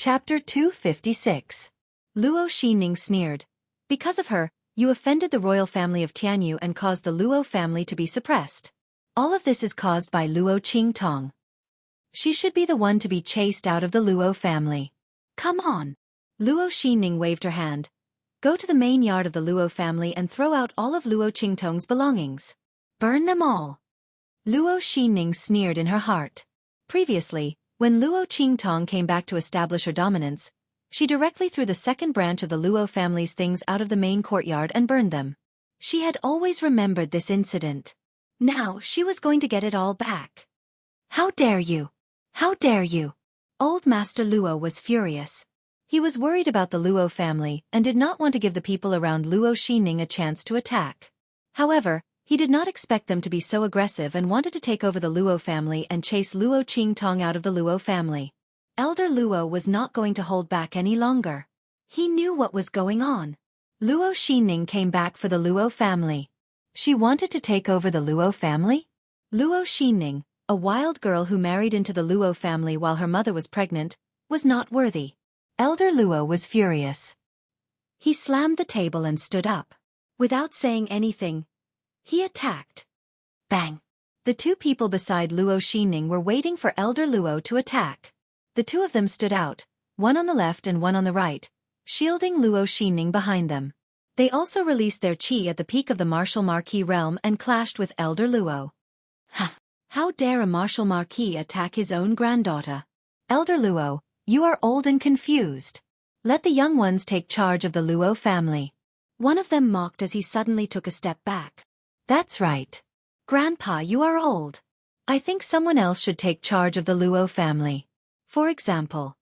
Chapter 256. Luo Xining sneered. Because of her, you offended the royal family of Tianyu and caused the Luo family to be suppressed. All of this is caused by Luo Qingtong. She should be the one to be chased out of the Luo family. Come on. Luo Xining waved her hand. Go to the main yard of the Luo family and throw out all of Luo Qingtong's belongings. Burn them all. Luo Xining sneered in her heart. Previously, when Luo Qingtong came back to establish her dominance, she directly threw the second branch of the Luo family's things out of the main courtyard and burned them. She had always remembered this incident. Now she was going to get it all back. How dare you! How dare you! Old Master Luo was furious. He was worried about the Luo family and did not want to give the people around Luo Xining a chance to attack. However, he did not expect them to be so aggressive and wanted to take over the Luo family and chase Luo Qingtong out of the Luo family. Elder Luo was not going to hold back any longer. He knew what was going on. Luo Xining came back for the Luo family. She wanted to take over the Luo family? Luo Xining, a wild girl who married into the Luo family while her mother was pregnant, was not worthy. Elder Luo was furious. He slammed the table and stood up. Without saying anything, he attacked. Bang! The two people beside Luo Xining were waiting for Elder Luo to attack. The two of them stood out, one on the left and one on the right, shielding Luo Xining behind them. They also released their qi at the peak of the martial marquis realm and clashed with Elder Luo. How dare a martial marquis attack his own granddaughter? Elder Luo, you are old and confused. Let the young ones take charge of the Luo family. One of them mocked as he suddenly took a step back. That's right. Grandpa, you are old. I think someone else should take charge of the Luo family. For example,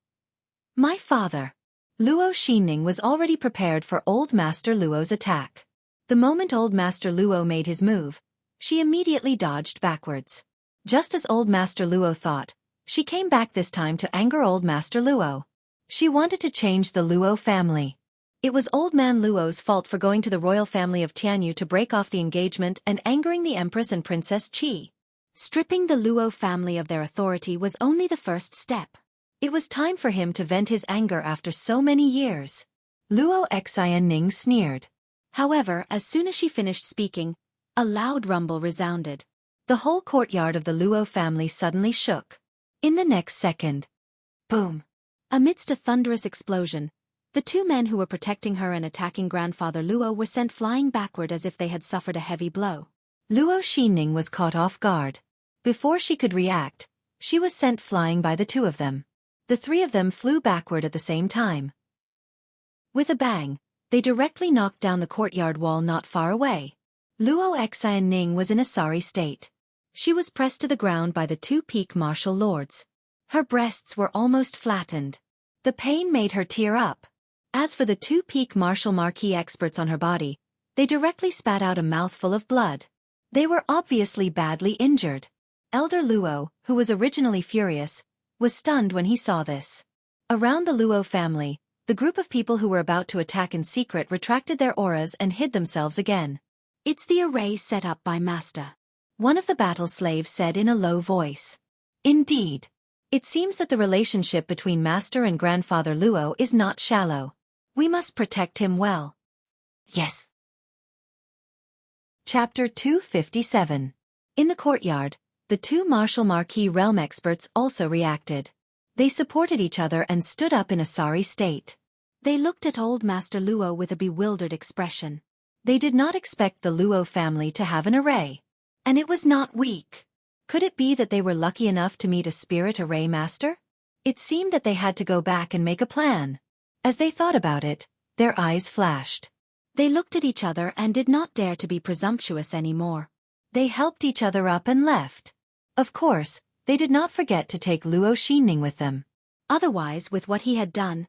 my father. Luo Xining was already prepared for Old Master Luo's attack. The moment Old Master Luo made his move, she immediately dodged backwards. Just as Old Master Luo thought, she came back this time to anger Old Master Luo. She wanted to change the Luo family. It was Old Man Luo's fault for going to the royal family of Tianyu to break off the engagement and angering the Empress and Princess Qi. Stripping the Luo family of their authority was only the first step. It was time for him to vent his anger after so many years. Luo Xining sneered. However, as soon as she finished speaking, a loud rumble resounded. The whole courtyard of the Luo family suddenly shook. In the next second, boom! Amidst a thunderous explosion, the two men who were protecting her and attacking Grandfather Luo were sent flying backward as if they had suffered a heavy blow. Luo Xining was caught off guard. Before she could react, she was sent flying by the two of them. The three of them flew backward at the same time. With a bang, they directly knocked down the courtyard wall not far away. Luo Xining was in a sorry state. She was pressed to the ground by the two peak martial lords. Her breasts were almost flattened. The pain made her tear up. As for the two peak martial marquis experts on her body, they directly spat out a mouthful of blood. They were obviously badly injured. Elder Luo, who was originally furious, was stunned when he saw this. Around the Luo family, the group of people who were about to attack in secret retracted their auras and hid themselves again. It's the array set up by Master. One of the battle slaves said in a low voice. Indeed. It seems that the relationship between Master and Grandfather Luo is not shallow. We must protect him well. Yes. Chapter 257. In the courtyard, the two martial marquis realm experts also reacted. They supported each other and stood up in a sorry state. They looked at Old Master Luo with a bewildered expression. They did not expect the Luo family to have an array. And it was not weak. Could it be that they were lucky enough to meet a spirit array master? It seemed that they had to go back and make a plan. As they thought about it, their eyes flashed. They looked at each other and did not dare to be presumptuous anymore. They helped each other up and left. Of course, they did not forget to take Luo Xining with them. Otherwise, with what he had done,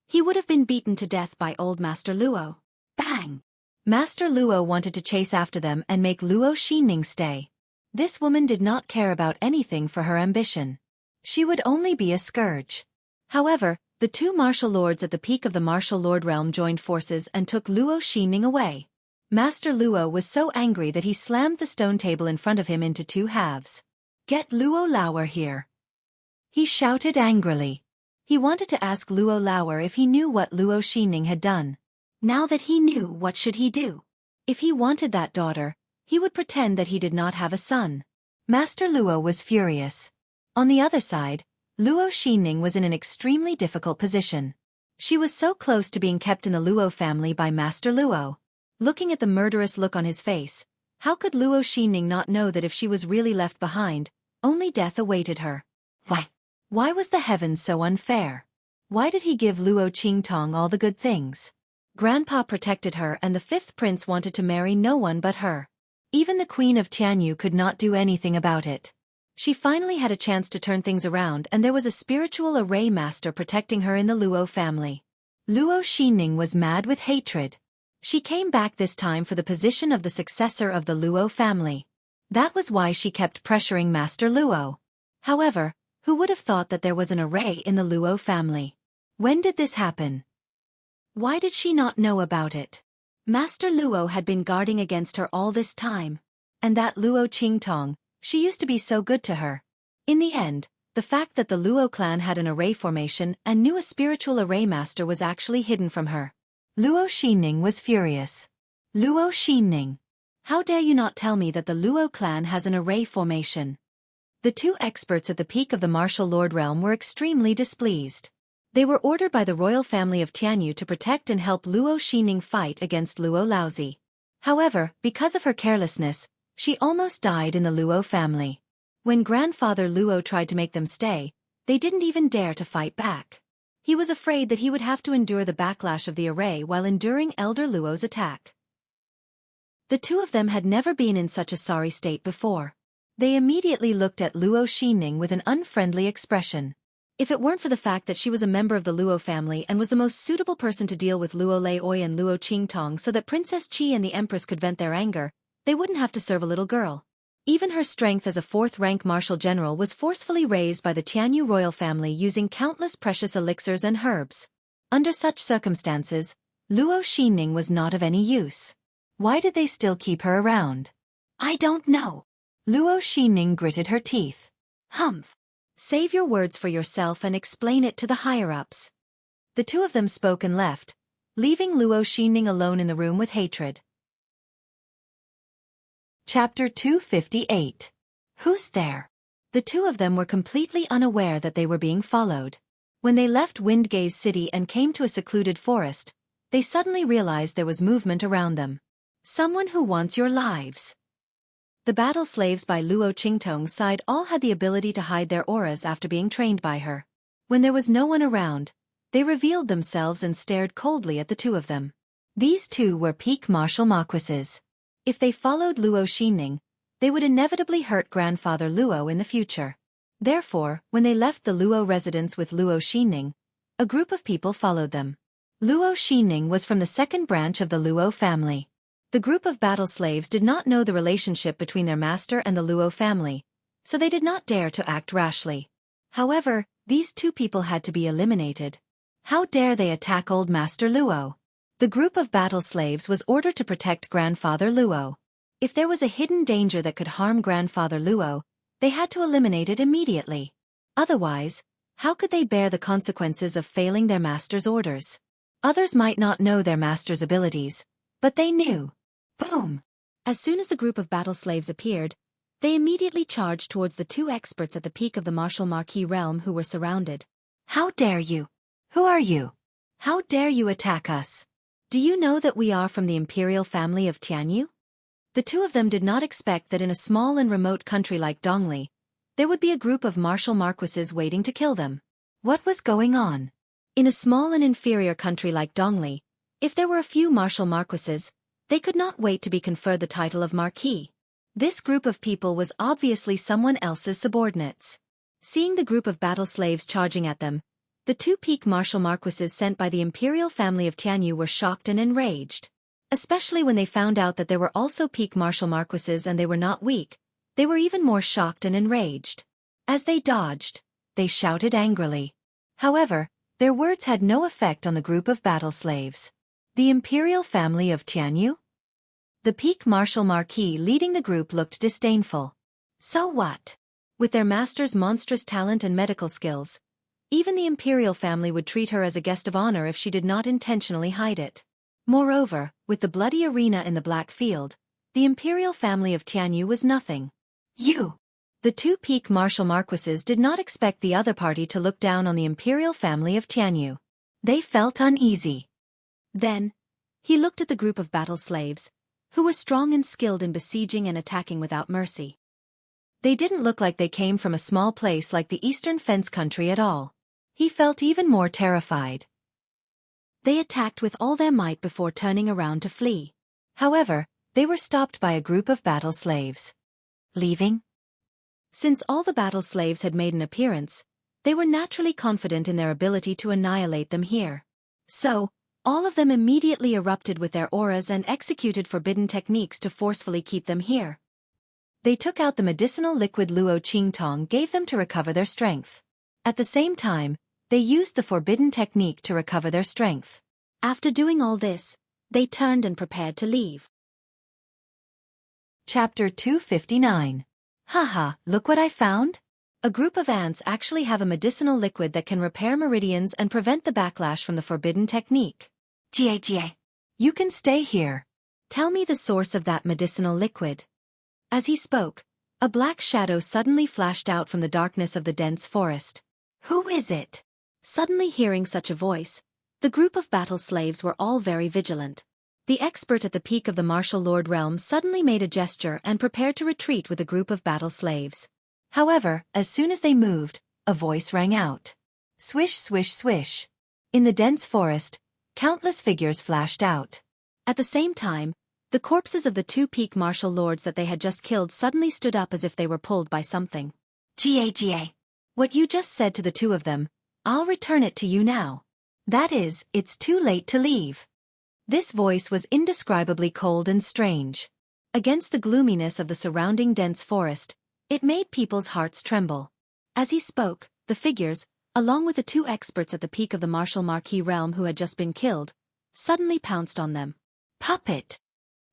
he would have been beaten to death by Old Master Luo. Bang! Master Luo wanted to chase after them and make Luo Xining stay. This woman did not care about anything for her ambition. She would only be a scourge. However, the two martial lords at the peak of the martial lord realm joined forces and took Luo Xining away. Master Luo was so angry that he slammed the stone table in front of him into two halves. Get Luo Lauer here. He shouted angrily. He wanted to ask Luo Lauer if he knew what Luo Xinning had done. Now that he knew, what should he do? If he wanted that daughter, he would pretend that he did not have a son. Master Luo was furious. On the other side, Luo Xinning was in an extremely difficult position. She was so close to being kept in the Luo family by Master Luo. Looking at the murderous look on his face, how could Luo Xinning not know that if she was really left behind, only death awaited her? Why was the heavens so unfair? Why did he give Luo Qingtong all the good things? Grandpa protected her and the fifth prince wanted to marry no one but her. Even the queen of Tianyu could not do anything about it. She finally had a chance to turn things around and there was a spiritual array master protecting her in the Luo family. Luo Xinning was mad with hatred. She came back this time for the position of the successor of the Luo family. That was why she kept pressuring Master Luo. However, who would have thought that there was an array in the Luo family? When did this happen? Why did she not know about it? Master Luo had been guarding against her all this time. And that Luo Qingtong, she used to be so good to her. In the end, the fact that the Luo clan had an array formation and knew a spiritual array master was actually hidden from her. Luo Xinning was furious. Luo Xinning, how dare you not tell me that the Luo clan has an array formation? The two experts at the peak of the martial lord realm were extremely displeased. They were ordered by the royal family of Tianyu to protect and help Luo Xinning fight against Luo Laozi. However, because of her carelessness, she almost died in the Luo family. When grandfather Luo tried to make them stay, they didn't even dare to fight back. He was afraid that he would have to endure the backlash of the array while enduring Elder Luo's attack. The two of them had never been in such a sorry state before. They immediately looked at Luo Xinning with an unfriendly expression. If it weren't for the fact that she was a member of the Luo family and was the most suitable person to deal with Luo Laoi and Luo Qingtong so that Princess Qi and the Empress could vent their anger, they wouldn't have to serve a little girl. Even her strength as a fourth-rank martial general was forcefully raised by the Tianyu royal family using countless precious elixirs and herbs. Under such circumstances, Luo Xinning was not of any use. Why did they still keep her around? I don't know. Luo Xinning gritted her teeth. Humph. Save your words for yourself and explain it to the higher-ups. The two of them spoke and left, leaving Luo Xinning alone in the room with hatred. Chapter 258. Who's there? The two of them were completely unaware that they were being followed. When they left Windgaze City and came to a secluded forest, they suddenly realized there was movement around them. Someone who wants your lives. The battle slaves by Luo Qingtong's side all had the ability to hide their auras after being trained by her. When there was no one around, they revealed themselves and stared coldly at the two of them. These two were peak martial marquises. If they followed Luo Xinning, they would inevitably hurt grandfather Luo in the future. Therefore, when they left the Luo residence with Luo Xinning, a group of people followed them. Luo Xinning was from the second branch of the Luo family. The group of battle slaves did not know the relationship between their master and the Luo family, so they did not dare to act rashly. However, these two people had to be eliminated. How dare they attack old Master Luo? The group of battle slaves was ordered to protect grandfather Luo. If there was a hidden danger that could harm grandfather Luo, they had to eliminate it immediately. Otherwise, how could they bear the consequences of failing their master's orders? Others might not know their master's abilities, but they knew. Boom! As soon as the group of battle slaves appeared, they immediately charged towards the two experts at the peak of the martial marquis realm who were surrounded. How dare you? Who are you? How dare you attack us? Do you know that we are from the imperial family of Tianyu? The two of them did not expect that in a small and remote country like Dongli, there would be a group of martial marquises waiting to kill them. What was going on? In a small and inferior country like Dongli, if there were a few martial marquises, they could not wait to be conferred the title of marquis. This group of people was obviously someone else's subordinates. Seeing the group of battle slaves charging at them, the two peak martial marquises sent by the imperial family of Tianyu were shocked and enraged. Especially when they found out that there were also peak martial marquises and they were not weak, they were even more shocked and enraged. As they dodged, they shouted angrily. However, their words had no effect on the group of battle slaves. The imperial family of Tianyu? The peak martial marquis leading the group looked disdainful. So what? With their master's monstrous talent and medical skills, Even the imperial family would treat her as a guest of honor if she did not intentionally hide it. Moreover, with the bloody arena in the Black Field, the imperial family of Tianyu was nothing. The two peak martial marquises did not expect the other party to look down on the imperial family of Tianyu. They felt uneasy. Then, he looked at the group of battle slaves, who were strong and skilled in besieging and attacking without mercy. They didn't look like they came from a small place like the Eastern Fence country at all. He felt even more terrified. They attacked with all their might before turning around to flee. However, they were stopped by a group of battle slaves. Leaving? Since all the battle slaves had made an appearance, they were naturally confident in their ability to annihilate them here. So, all of them immediately erupted with their auras and executed forbidden techniques to forcefully keep them here. They took out the medicinal liquid Luo Qingtong gave them to recover their strength. At the same time, they used the forbidden technique to recover their strength. After doing all this, they turned and prepared to leave. Chapter 259. Haha, look what I found! A group of ants actually have a medicinal liquid that can repair meridians and prevent the backlash from the forbidden technique. Jie. You can stay here. Tell me the source of that medicinal liquid. As he spoke, a black shadow suddenly flashed out from the darkness of the dense forest. Who is it? Suddenly hearing such a voice, the group of battle slaves were all very vigilant. The expert at the peak of the martial lord realm suddenly made a gesture and prepared to retreat with a group of battle slaves. However, as soon as they moved, a voice rang out. Swish, swish, swish. In the dense forest, countless figures flashed out. At the same time, the corpses of the two peak martial lords that they had just killed suddenly stood up as if they were pulled by something. Jie. What you just said to the two of them, I'll return it to you now. That is, it's too late to leave. This voice was indescribably cold and strange. Against the gloominess of the surrounding dense forest, it made people's hearts tremble. As he spoke, the figures, along with the two experts at the peak of the martial marquis realm who had just been killed, suddenly pounced on them. Puppet!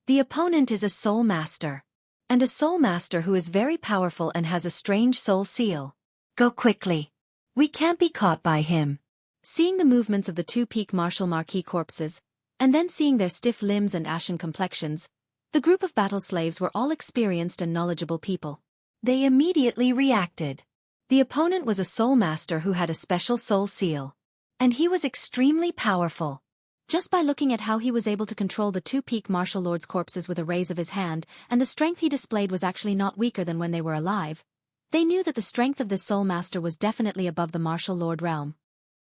The opponent is a soul master. And a soul master who is very powerful and has a strange soul seal. Go quickly. We can't be caught by him. Seeing the movements of the two peak martial marquis corpses, and then seeing their stiff limbs and ashen complexions, the group of battle slaves were all experienced and knowledgeable people. They immediately reacted. The opponent was a soul master who had a special soul seal. And he was extremely powerful. Just by looking at how he was able to control the two peak martial lords' corpses with a raise of his hand, and the strength he displayed was actually not weaker than when they were alive, they knew that the strength of this soul master was definitely above the martial lord realm.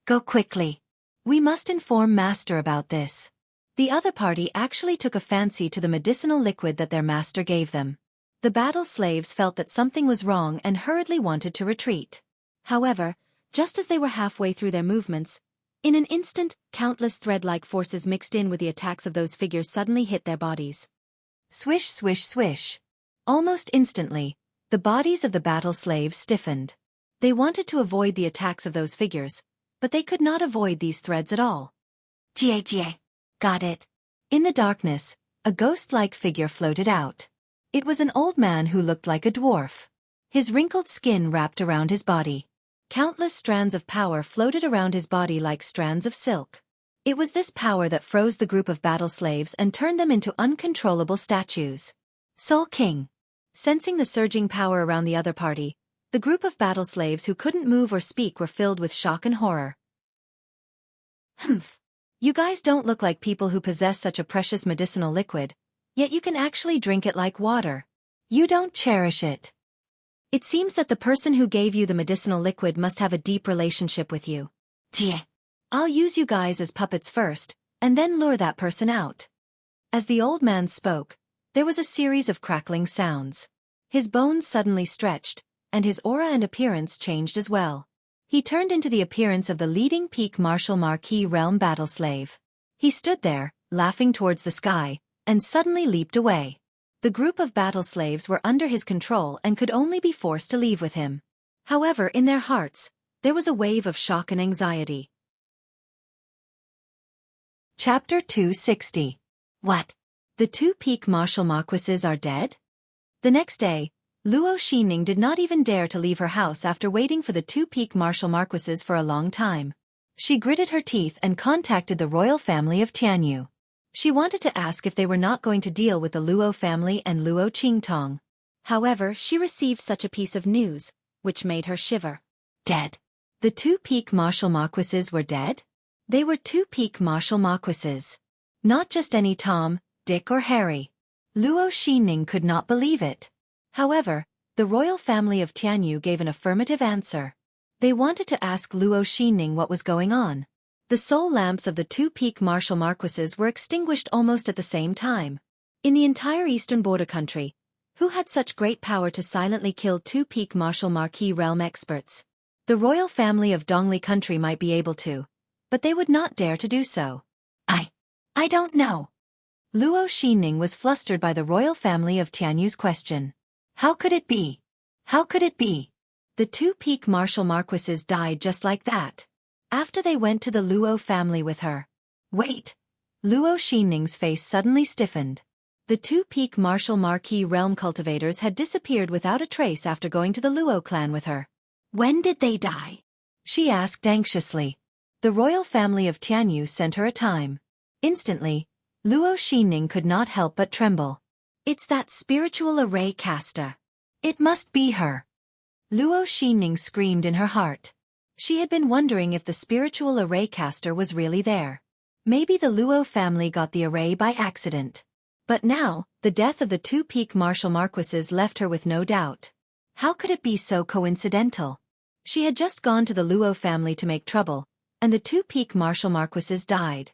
Go quickly. We must inform master about this. The other party actually took a fancy to the medicinal liquid that their master gave them. The battle slaves felt that something was wrong and hurriedly wanted to retreat. However, just as they were halfway through their movements, in an instant, countless thread-like forces mixed in with the attacks of those figures suddenly hit their bodies. Swish, swish, swish. Almost instantly, the bodies of the battle slaves stiffened. They wanted to avoid the attacks of those figures, but they could not avoid these threads at all. Jie. Got it. In the darkness, a ghost-like figure floated out. It was an old man who looked like a dwarf. His wrinkled skin wrapped around his body. Countless strands of power floated around his body like strands of silk. It was this power that froze the group of battle slaves and turned them into uncontrollable statues. Soul King. Sensing the surging power around the other party, the group of battle slaves who couldn't move or speak were filled with shock and horror. Humph. You guys don't look like people who possess such a precious medicinal liquid, yet you can actually drink it like water. You don't cherish it. It seems that the person who gave you the medicinal liquid must have a deep relationship with you. Jie. I'll use you guys as puppets first, and then lure that person out. As the old man spoke, there was a series of crackling sounds. His bones suddenly stretched, and his aura and appearance changed as well. He turned into the appearance of the leading peak martial marquis realm battle slave. He stood there, laughing towards the sky, and suddenly leaped away. The group of battle slaves were under his control and could only be forced to leave with him. However, in their hearts, there was a wave of shock and anxiety. Chapter 260. What? The two peak martial marquises are dead? The next day, Luo Xining did not even dare to leave her house after waiting for the two peak martial marquises for a long time. She gritted her teeth and contacted the royal family of Tianyu. She wanted to ask if they were not going to deal with the Luo family and Luo Qingtong. However, she received such a piece of news, which made her shiver. Dead. The two peak martial marquises were dead? They were two peak martial marquises. Not just any Tom, Dick or Harry. Luo Xining could not believe it. However, the royal family of Tianyu gave an affirmative answer. They wanted to ask Luo Xining what was going on. The soul lamps of the two peak martial marquises were extinguished almost at the same time. In the entire eastern border country, who had such great power to silently kill two peak martial marquis realm experts? The royal family of Dongli country might be able to, but they would not dare to do so. I don't know. Luo Xining was flustered by the royal family of Tianyu's question. How could it be? How could it be? The two peak martial marquises died just like that. After they went to the Luo family with her. Wait. Luo Xining's face suddenly stiffened. The two peak martial marquis realm cultivators had disappeared without a trace after going to the Luo clan with her. When did they die? She asked anxiously. The royal family of Tianyu sent her a time. Instantly, Luo Xining could not help but tremble. It's that spiritual array caster. It must be her. Luo Xining screamed in her heart. She had been wondering if the spiritual array caster was really there. Maybe the Luo family got the array by accident. But now, the death of the two peak martial marquises left her with no doubt. How could it be so coincidental? She had just gone to the Luo family to make trouble, and the two peak martial marquises died.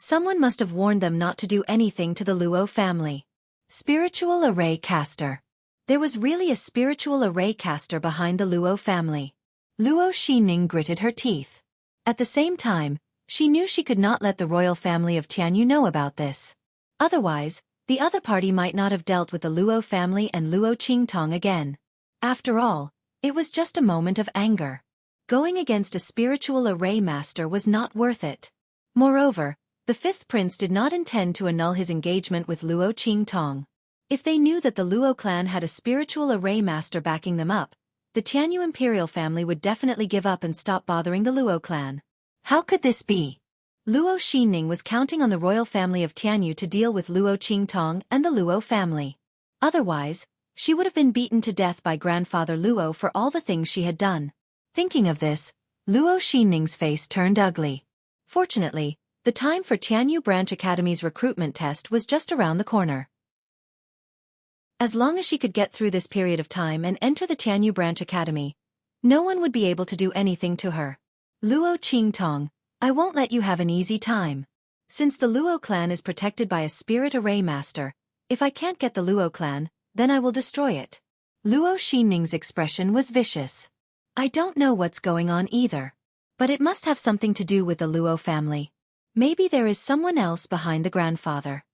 Someone must have warned them not to do anything to the Luo family. Spiritual array caster. There was really a spiritual array caster behind the Luo family. Luo Xining gritted her teeth. At the same time, she knew she could not let the royal family of Tianyu know about this. Otherwise, the other party might not have dealt with the Luo family and Luo Qingtong again. After all, it was just a moment of anger. Going against a spiritual array master was not worth it. Moreover, the fifth prince did not intend to annul his engagement with Luo Qingtong. If they knew that the Luo clan had a spiritual array master backing them up, the Tianyu imperial family would definitely give up and stop bothering the Luo clan. How could this be? Luo Xining was counting on the royal family of Tianyu to deal with Luo Qingtong and the Luo family. Otherwise, she would have been beaten to death by grandfather Luo for all the things she had done. Thinking of this, Luo Xining's face turned ugly. Fortunately, the time for Tianyu Branch Academy's recruitment test was just around the corner. As long as she could get through this period of time and enter the Tianyu Branch Academy, no one would be able to do anything to her. Luo Qingtong, I won't let you have an easy time. Since the Luo clan is protected by a spirit array master, if I can't get the Luo clan, then I will destroy it. Luo Xining's expression was vicious. I don't know what's going on either. But it must have something to do with the Luo family. Maybe there is someone else behind the grandfather.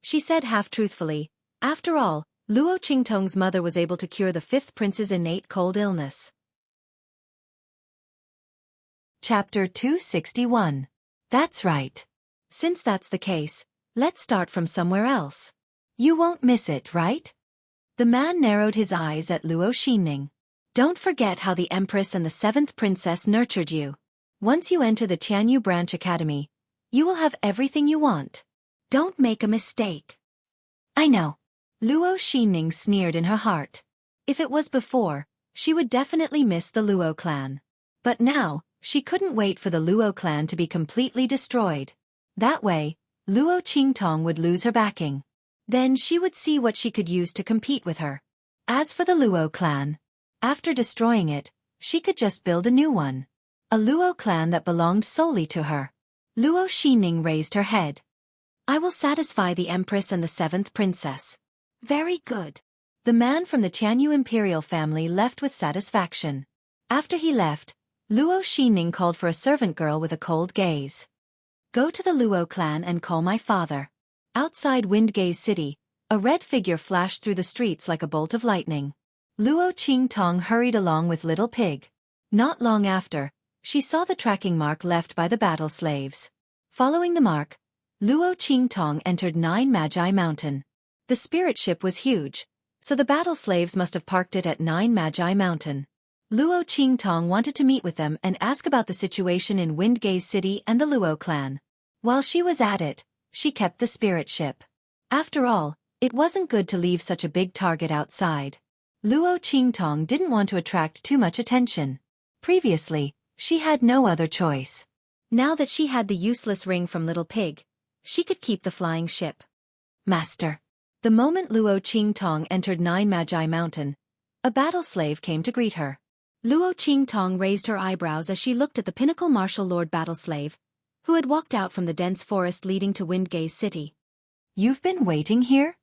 She said half-truthfully, after all, Luo Qingtong's mother was able to cure the fifth prince's innate cold illness. Chapter 261. That's right. Since that's the case, let's start from somewhere else. You won't miss it, right? The man narrowed his eyes at Luo Xining. Don't forget how the Empress and the seventh princess nurtured you. Once you enter the Tianyu Branch Academy, you will have everything you want. Don't make a mistake. I know. Luo Xining sneered in her heart. If it was before, she would definitely miss the Luo clan. But now, she couldn't wait for the Luo clan to be completely destroyed. That way, Luo Qingtong would lose her backing. Then she would see what she could use to compete with her. As for the Luo clan, after destroying it, she could just build a new one. A Luo clan that belonged solely to her. Luo Xining raised her head. I will satisfy the Empress and the seventh princess. Very good. The man from the Tianyu imperial family left with satisfaction. After he left, Luo Xining called for a servant girl with a cold gaze. Go to the Luo clan and call my father. Outside Windgaze City, a red figure flashed through the streets like a bolt of lightning. Luo Qingtong hurried along with Little Pig. Not long after, she saw the tracking mark left by the battle slaves. Following the mark, Luo Qingtong entered Nine Magi Mountain. The spirit ship was huge, so the battle slaves must have parked it at 9 Magi Mountain. Luo Qingtong wanted to meet with them and ask about the situation in Windgaze City and the Luo clan. While she was at it, she kept the spirit ship. After all, it wasn't good to leave such a big target outside. Luo Qingtong didn't want to attract too much attention. Previously, she had no other choice. Now that she had the useless ring from Little Pig, she could keep the flying ship. Master. The moment Luo Qingtong entered 9 Magi Mountain, a battle slave came to greet her. Luo Qingtong raised her eyebrows as she looked at the pinnacle martial lord battle slave, who had walked out from the dense forest leading to Windgaze City. You've been waiting here?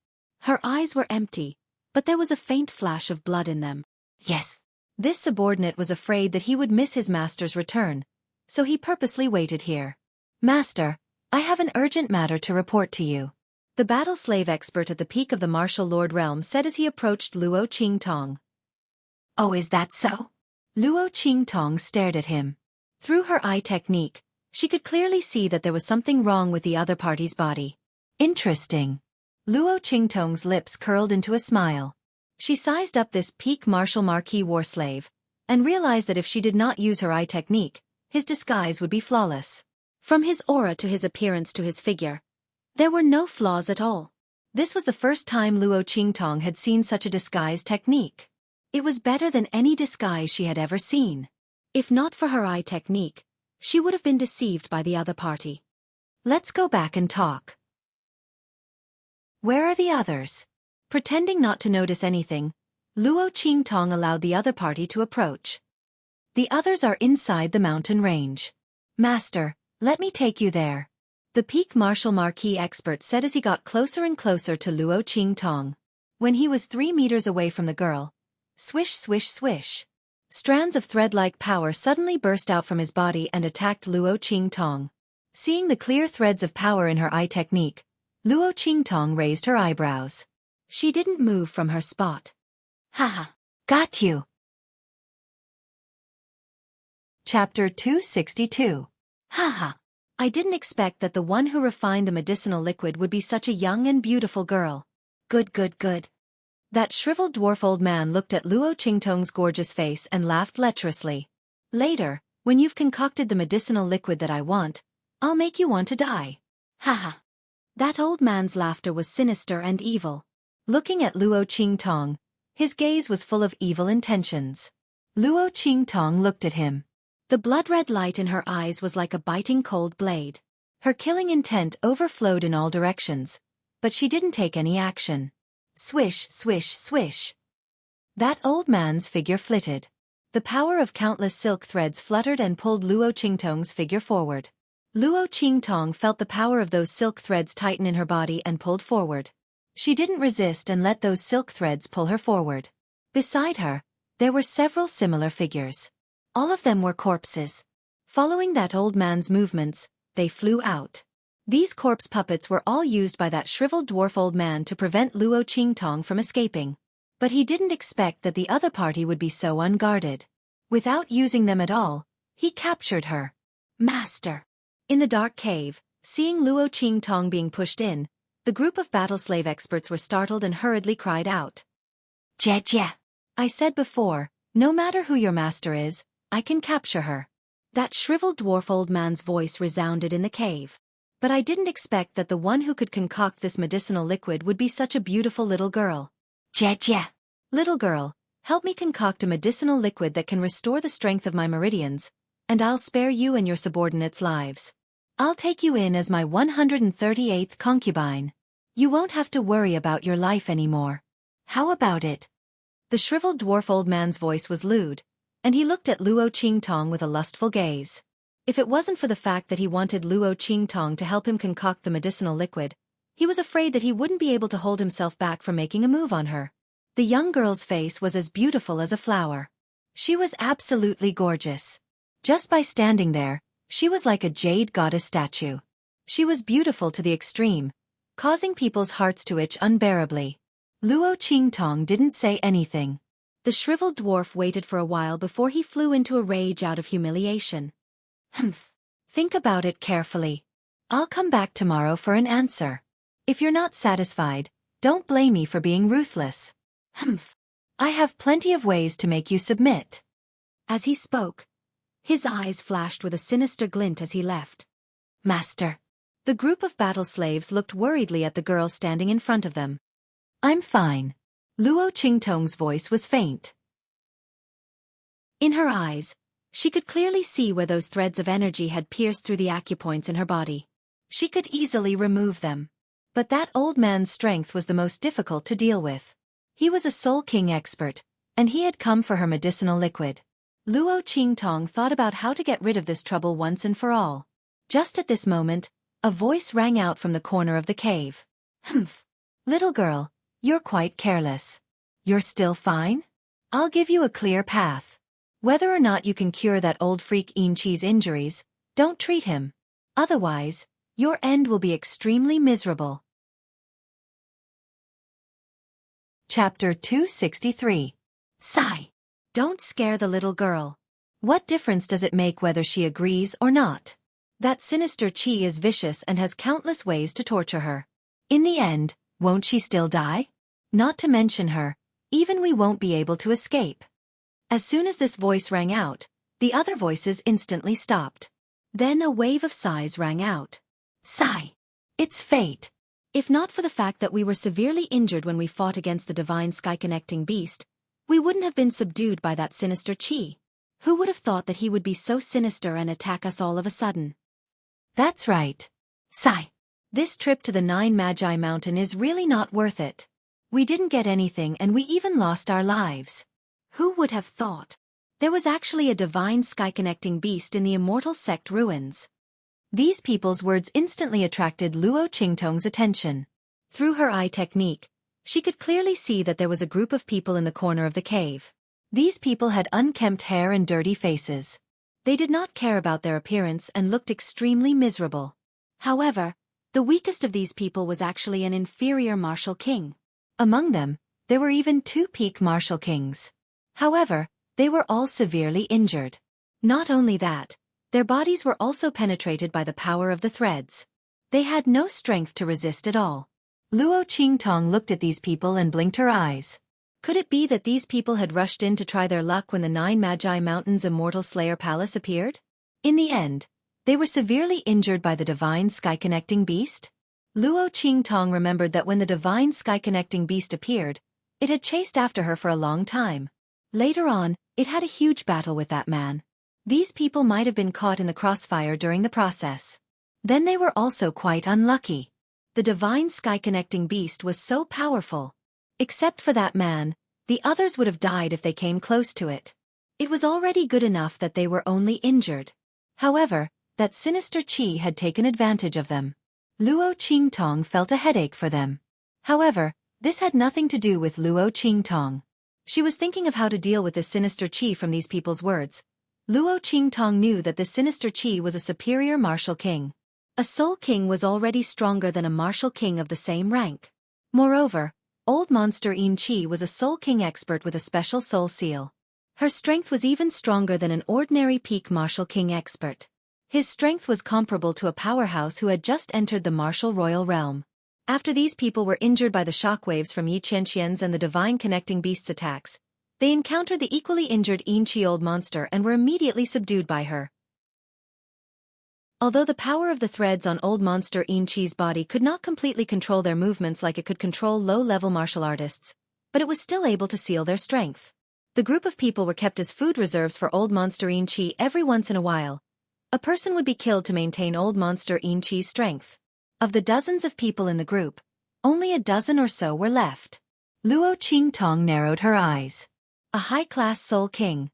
Her eyes were empty, but there was a faint flash of blood in them. Yes. This subordinate was afraid that he would miss his master's return, so he purposely waited here. Master, I have an urgent matter to report to you. The battle slave expert at the peak of the martial lord realm said as he approached Luo Qingtong. Oh, is that so? Luo Qingtong stared at him. Through her eye technique, she could clearly see that there was something wrong with the other party's body. Interesting. Luo Qingtong's lips curled into a smile. She sized up this peak martial marquis war slave, and realized that if she did not use her eye technique, his disguise would be flawless. From his aura to his appearance to his figure, there were no flaws at all. This was the first time Luo Qingtong had seen such a disguise technique. It was better than any disguise she had ever seen. If not for her eye technique, she would have been deceived by the other party. Let's go back and talk. Where are the others? Pretending not to notice anything, Luo Qingtong allowed the other party to approach. The others are inside the mountain range. Master, let me take you there. The peak martial marquis expert said as he got closer and closer to Luo Qingtong. When he was 3 meters away from the girl, swish swish swish. Strands of thread-like power suddenly burst out from his body and attacked Luo Qingtong. Seeing the clear threads of power in her eye technique, Luo Qingtong raised her eyebrows. She didn't move from her spot. Haha, got you. Chapter 262. Haha. I didn't expect that the one who refined the medicinal liquid would be such a young and beautiful girl. Good, good, good. That shriveled dwarf old man looked at Luo Qingtong's gorgeous face and laughed lecherously. Later, when you've concocted the medicinal liquid that I want, I'll make you want to die. Haha. That old man's laughter was sinister and evil. Looking at Luo Qingtong, his gaze was full of evil intentions. Luo Qingtong looked at him. The blood-red light in her eyes was like a biting cold blade. Her killing intent overflowed in all directions, but she didn't take any action. Swish, swish, swish. That old man's figure flitted. The power of countless silk threads fluttered and pulled Luo Qingtong's figure forward. Luo Qingtong felt the power of those silk threads tighten in her body and pulled forward. She didn't resist and let those silk threads pull her forward. Beside her, there were several similar figures. All of them were corpses. Following that old man's movements, they flew out. These corpse puppets were all used by that shriveled dwarf old man to prevent Luo Qingtong from escaping. But he didn't expect that the other party would be so unguarded. Without using them at all, he captured her. Master. In the dark cave, seeing Luo Qingtong being pushed in, the group of battle slave experts were startled and hurriedly cried out. Jia. I said before, no matter who your master is, I can capture her. That shriveled dwarf old man's voice resounded in the cave. But I didn't expect that the one who could concoct this medicinal liquid would be such a beautiful little girl. Jia. Little girl, help me concoct a medicinal liquid that can restore the strength of my meridians, and I'll spare you and your subordinates' lives. I'll take you in as my 138th concubine. You won't have to worry about your life anymore. How about it? The shriveled dwarf old man's voice was lewd, and he looked at Luo Qingtong with a lustful gaze. If it wasn't for the fact that he wanted Luo Qingtong to help him concoct the medicinal liquid, he was afraid that he wouldn't be able to hold himself back from making a move on her. The young girl's face was as beautiful as a flower. She was absolutely gorgeous. Just by standing there, she was like a jade goddess statue. She was beautiful to the extreme, causing people's hearts to itch unbearably. Luo Qingtong didn't say anything. The shriveled dwarf waited for a while before he flew into a rage out of humiliation. Humph. Think about it carefully. I'll come back tomorrow for an answer. If you're not satisfied, don't blame me for being ruthless. Humph. I have plenty of ways to make you submit. As he spoke, his eyes flashed with a sinister glint as he left. Master. The group of battle slaves looked worriedly at the girl standing in front of them. I'm fine. Luo Qingtong's voice was faint. In her eyes, she could clearly see where those threads of energy had pierced through the acupoints in her body. She could easily remove them. But that old man's strength was the most difficult to deal with. He was a Soul King expert, and he had come for her medicinal liquid. Luo Qingtong thought about how to get rid of this trouble once and for all. Just at this moment, a voice rang out from the corner of the cave. Humph. Little girl, you're quite careless. You're still fine? I'll give you a clear path. Whether or not you can cure that old freak Inchi's injuries, don't treat him. Otherwise, your end will be extremely miserable. Chapter 263. Sigh. Don't scare the little girl. What difference does it make whether she agrees or not? That sinister Qi is vicious and has countless ways to torture her. In the end, won't she still die? Not to mention her, even we won't be able to escape. As soon as this voice rang out, the other voices instantly stopped. Then a wave of sighs rang out. Sigh. It's fate. If not for the fact that we were severely injured when we fought against the divine sky-connecting beast, we wouldn't have been subdued by that sinister Qi. Who would have thought that he would be so sinister and attack us all of a sudden? That's right. Sigh. This trip to the Nine Magi Mountain is really not worth it. We didn't get anything and we even lost our lives. Who would have thought? There was actually a divine sky-connecting beast in the immortal sect ruins. These people's words instantly attracted Luo Qingtong's attention. Through her eye technique, she could clearly see that there was a group of people in the corner of the cave. These people had unkempt hair and dirty faces. They did not care about their appearance and looked extremely miserable. However, the weakest of these people was actually an inferior martial king. Among them, there were even 2 peak martial kings. However, they were all severely injured. Not only that, their bodies were also penetrated by the power of the threads. They had no strength to resist at all. Luo Qingtong looked at these people and blinked her eyes. Could it be that these people had rushed in to try their luck when the Nine Magi Mountain's Immortal Slayer Palace appeared? In the end, they were severely injured by the divine sky-connecting beast? Luo Qingtong remembered that when the divine sky-connecting beast appeared, it had chased after her for a long time. Later on, it had a huge battle with that man. These people might have been caught in the crossfire during the process. Then they were also quite unlucky. The divine sky-connecting beast was so powerful. Except for that man, the others would have died if they came close to it. It was already good enough that they were only injured. However, that sinister Qi had taken advantage of them. Luo Qingtong felt a headache for them. However, this had nothing to do with Luo Qingtong. She was thinking of how to deal with this sinister Qi from these people's words. Luo Qingtong knew that this sinister Qi was a superior martial king. A soul king was already stronger than a martial king of the same rank. Moreover, old monster In Qi was a soul king expert with a special soul seal. Her strength was even stronger than an ordinary peak martial king expert. His strength was comparable to a powerhouse who had just entered the martial royal realm. After these people were injured by the shockwaves from Yi Qianqian's and the divine connecting beast's attacks, they encountered the equally injured In Qi old monster and were immediately subdued by her. Although the power of the threads on old monster In Qi's body could not completely control their movements like it could control low-level martial artists, but it was still able to seal their strength. The group of people were kept as food reserves for old monster In Qi every once in a while. A person would be killed to maintain old monster In Qi's strength. Of the dozens of people in the group, only a dozen or so were left. Luo Qingtong narrowed her eyes. A high-class soul king.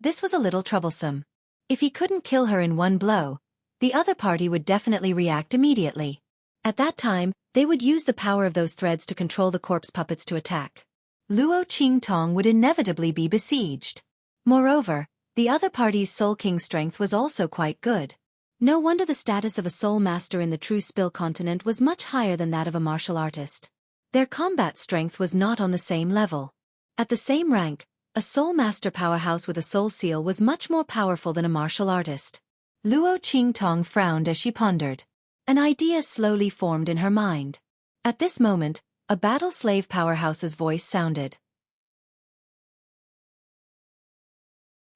This was a little troublesome. If he couldn't kill her in one blow, the other party would definitely react immediately. At that time, they would use the power of those threads to control the corpse puppets to attack. Luo Qingtong would inevitably be besieged. Moreover, the other party's soul king strength was also quite good. No wonder the status of a soul master in the true Spill continent was much higher than that of a martial artist. Their combat strength was not on the same level. At the same rank, a soul master powerhouse with a soul seal was much more powerful than a martial artist. Luo Qingtong frowned as she pondered. An idea slowly formed in her mind. At this moment, a battle slave powerhouse's voice sounded.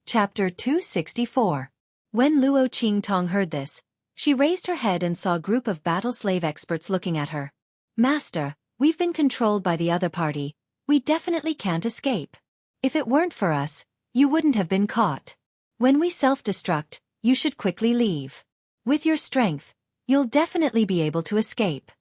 Chapter 264. When Luo Qingtong heard this, she raised her head and saw a group of battle slave experts looking at her. Master, we've been controlled by the other party. We definitely can't escape. If it weren't for us, you wouldn't have been caught. When we self-destruct, you should quickly leave. With your strength, you'll definitely be able to escape.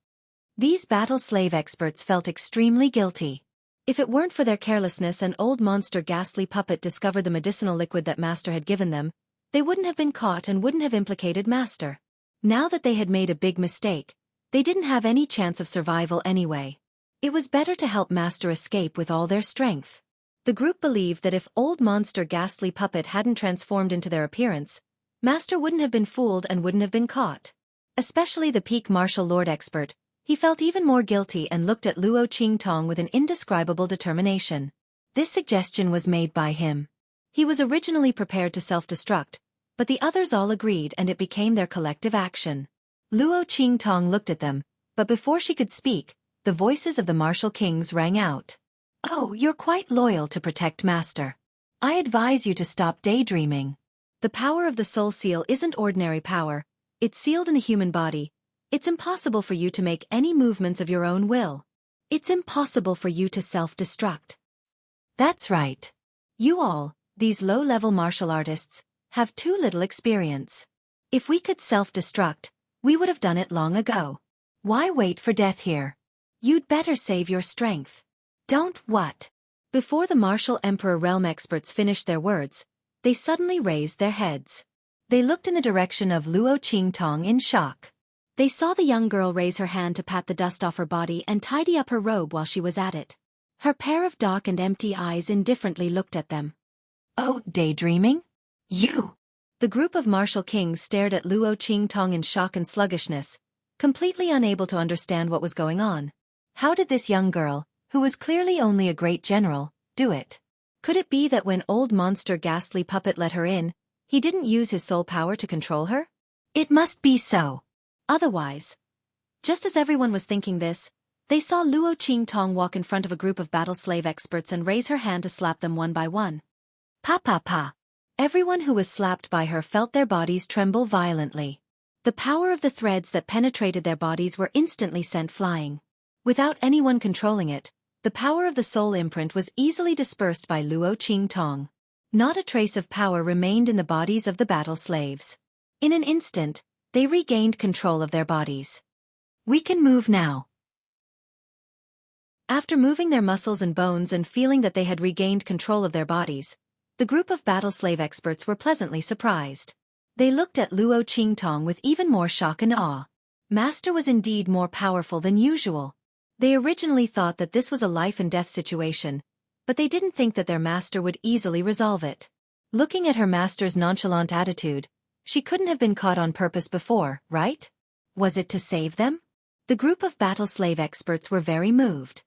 These battle slave experts felt extremely guilty. If it weren't for their carelessness and old monster ghastly puppet discovered the medicinal liquid that Master had given them, they wouldn't have been caught and wouldn't have implicated Master. Now that they had made a big mistake, they didn't have any chance of survival anyway. It was better to help Master escape with all their strength. The group believed that if old monster ghastly puppet hadn't transformed into their appearance, Master wouldn't have been fooled and wouldn't have been caught. Especially the peak martial lord expert. He felt even more guilty and looked at Luo Qingtong with an indescribable determination. This suggestion was made by him. He was originally prepared to self-destruct, but the others all agreed and it became their collective action. Luo Qingtong looked at them, but before she could speak, the voices of the martial kings rang out. Oh, you're quite loyal to protect Master. I advise you to stop daydreaming. The power of the soul seal isn't ordinary power, it's sealed in the human body. It's impossible for you to make any movements of your own will. It's impossible for you to self-destruct. That's right. You all, these low-level martial artists, have too little experience. If we could self-destruct, we would have done it long ago. Why wait for death here? You'd better save your strength. Don't what? Before the martial emperor realm experts finished their words, they suddenly raised their heads. They looked in the direction of Luo Qingtong in shock. They saw the young girl raise her hand to pat the dust off her body and tidy up her robe while she was at it. Her pair of dark and empty eyes indifferently looked at them. Oh, daydreaming? You! The group of martial kings stared at Luo Qingtong in shock and sluggishness, completely unable to understand what was going on. How did this young girl, who was clearly only a great general, do it? Could it be that when old monster ghastly puppet let her in, he didn't use his soul power to control her? It must be so. Otherwise, just as everyone was thinking this, they saw Luo Qingtong walk in front of a group of battle slave experts and raise her hand to slap them one by one. Pa pa pa. Everyone who was slapped by her felt their bodies tremble violently. The power of the threads that penetrated their bodies were instantly sent flying. Without anyone controlling it, the power of the soul imprint was easily dispersed by Luo Qingtong. Not a trace of power remained in the bodies of the battle slaves. In an instant, they regained control of their bodies. We can move now. After moving their muscles and bones and feeling that they had regained control of their bodies, the group of battle slave experts were pleasantly surprised. They looked at Luo Qingtong with even more shock and awe. Master was indeed more powerful than usual. They originally thought that this was a life-and-death situation, but they didn't think that their master would easily resolve it. Looking at her master's nonchalant attitude, she couldn't have been caught on purpose before, right? Was it to save them? The group of battle slave experts were very moved.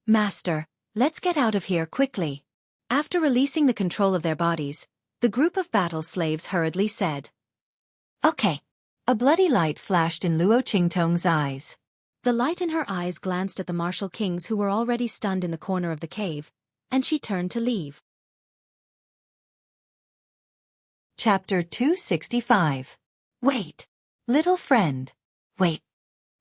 Master, let's get out of here quickly. After releasing the control of their bodies, the group of battle slaves hurriedly said. Okay. A bloody light flashed in Luo Qingtong's eyes. The light in her eyes glanced at the martial kings who were already stunned in the corner of the cave, and she turned to leave. Chapter 265. Wait. Little friend. Wait.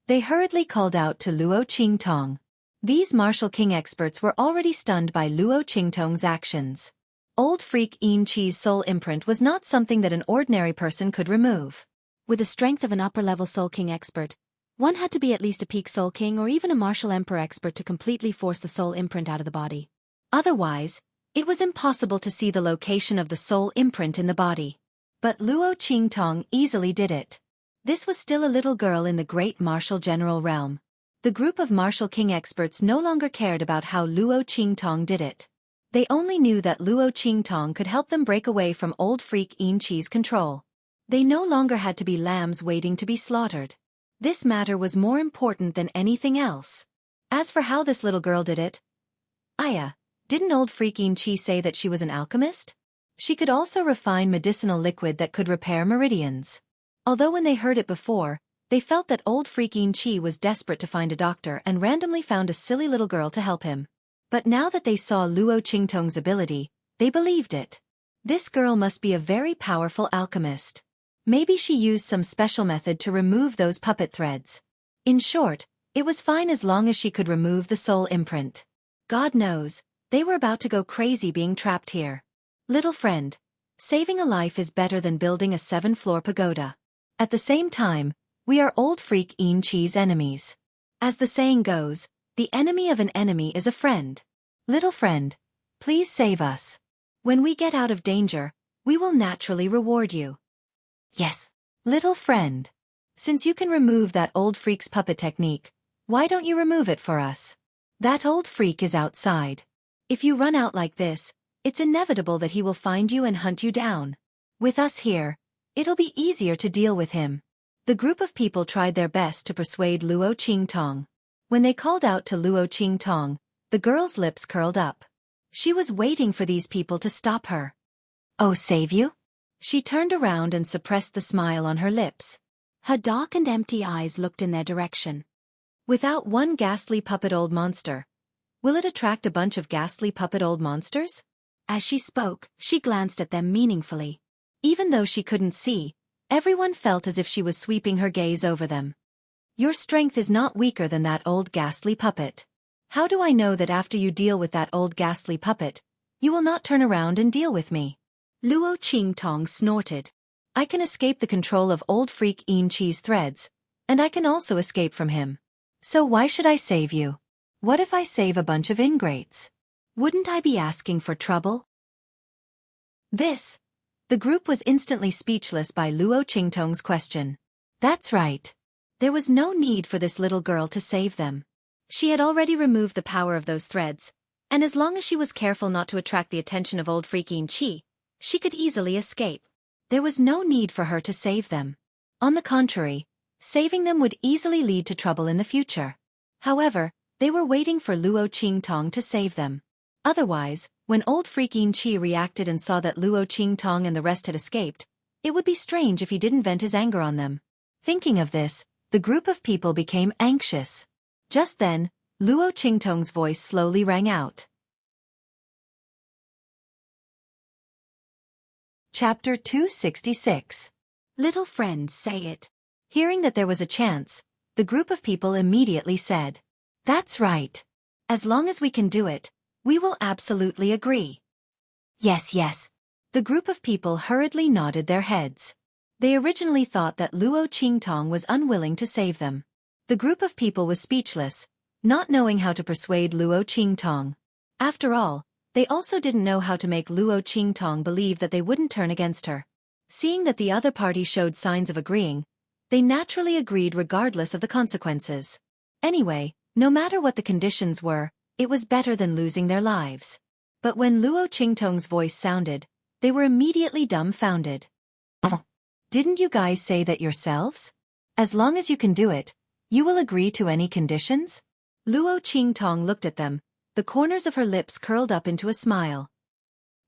They hurriedly called out to Luo Qingtong. These martial king experts were already stunned by Luo Qingtong's actions. Old freak Yin Qi's soul imprint was not something that an ordinary person could remove. With the strength of an upper-level soul king expert, one had to be at least a peak soul king or even a martial emperor expert to completely force the soul imprint out of the body. Otherwise, it was impossible to see the location of the soul imprint in the body. But Luo Qingtong easily did it. This was still a little girl in the great martial general realm. The group of martial king experts no longer cared about how Luo Qingtong did it. They only knew that Luo Qingtong could help them break away from old freak Yin Qi's control. They no longer had to be lambs waiting to be slaughtered. This matter was more important than anything else. As for how this little girl did it, didn't old freak Yin Qi say that she was an alchemist? She could also refine medicinal liquid that could repair meridians. Although when they heard it before, they felt that old freak Yin Qi was desperate to find a doctor and randomly found a silly little girl to help him. But now that they saw Luo Qingtong's ability, they believed it. This girl must be a very powerful alchemist. Maybe she used some special method to remove those puppet threads. In short, it was fine as long as she could remove the soul imprint. God knows, they were about to go crazy being trapped here. Little friend, saving a life is better than building a 7-floor pagoda. At the same time, we are old freak Xueqi's enemies. As the saying goes, the enemy of an enemy is a friend. Little friend, please save us. When we get out of danger, we will naturally reward you. Yes. Little friend. Since you can remove that old freak's puppet technique, why don't you remove it for us? That old freak is outside. If you run out like this, it's inevitable that he will find you and hunt you down. With us here, it'll be easier to deal with him. The group of people tried their best to persuade Luo Qingtong. When they called out to Luo Qingtong, the girl's lips curled up. She was waiting for these people to stop her. Oh, save you? She turned around and suppressed the smile on her lips. Her dark and empty eyes looked in their direction. Without one ghastly puppet old monster, will it attract a bunch of ghastly puppet old monsters? As she spoke, she glanced at them meaningfully. Even though she couldn't see, everyone felt as if she was sweeping her gaze over them. Your strength is not weaker than that old ghastly puppet. How do I know that after you deal with that old ghastly puppet, you will not turn around and deal with me? Luo Qingtong snorted. I can escape the control of old freak Xueqi's threads, and I can also escape from him. So why should I save you? What if I save a bunch of ingrates? Wouldn't I be asking for trouble? The group was instantly speechless by Luo Qingtong's question. That's right. There was no need for this little girl to save them. She had already removed the power of those threads, and as long as she was careful not to attract the attention of old freak Xueqi, she could easily escape. There was no need for her to save them. On the contrary, saving them would easily lead to trouble in the future. However, they were waiting for Luo Qingtong to save them. Otherwise, when old freak Xueqi reacted and saw that Luo Qingtong and the rest had escaped, it would be strange if he didn't vent his anger on them. Thinking of this, the group of people became anxious. Just then, Luo Qingtong's voice slowly rang out. Chapter 266. Little friend, say it. Hearing that there was a chance, the group of people immediately said, That's right. As long as we can do it, we will absolutely agree. Yes. The group of people hurriedly nodded their heads. They originally thought that Luo Qingtong was unwilling to save them. The group of people was speechless, not knowing how to persuade Luo Qingtong. After all, they also didn't know how to make Luo Qingtong believe that they wouldn't turn against her. Seeing that the other party showed signs of agreeing, they naturally agreed regardless of the consequences. Anyway, no matter what the conditions were, it was better than losing their lives. But when Luo Qingtong's voice sounded, they were immediately dumbfounded. Didn't you guys say that yourselves? As long as you can do it, you will agree to any conditions? Luo Qingtong looked at them, the corners of her lips curled up into a smile.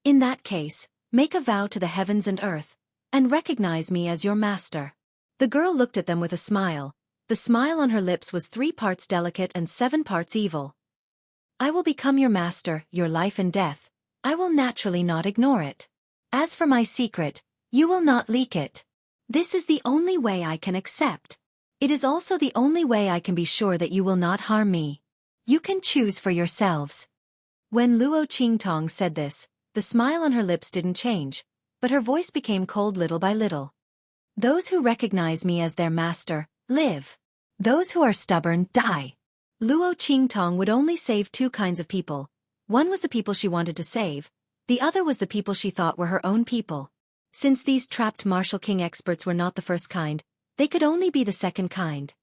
In that case, make a vow to the heavens and earth, and recognize me as your master. The girl looked at them with a smile. The smile on her lips was 3 parts delicate and 7 parts evil. I will become your master, your life and death. I will naturally not ignore it. As for my secret, you will not leak it. This is the only way I can accept. It is also the only way I can be sure that you will not harm me. You can choose for yourselves. When Luo Qingtong said this, the smile on her lips didn't change, but her voice became cold little by little. Those who recognize me as their master, live. Those who are stubborn, die. Luo Qingtong would only save 2 kinds of people. One was the people she wanted to save, the other was the people she thought were her own people. Since these trapped martial king experts were not the first kind, they could only be the second kind.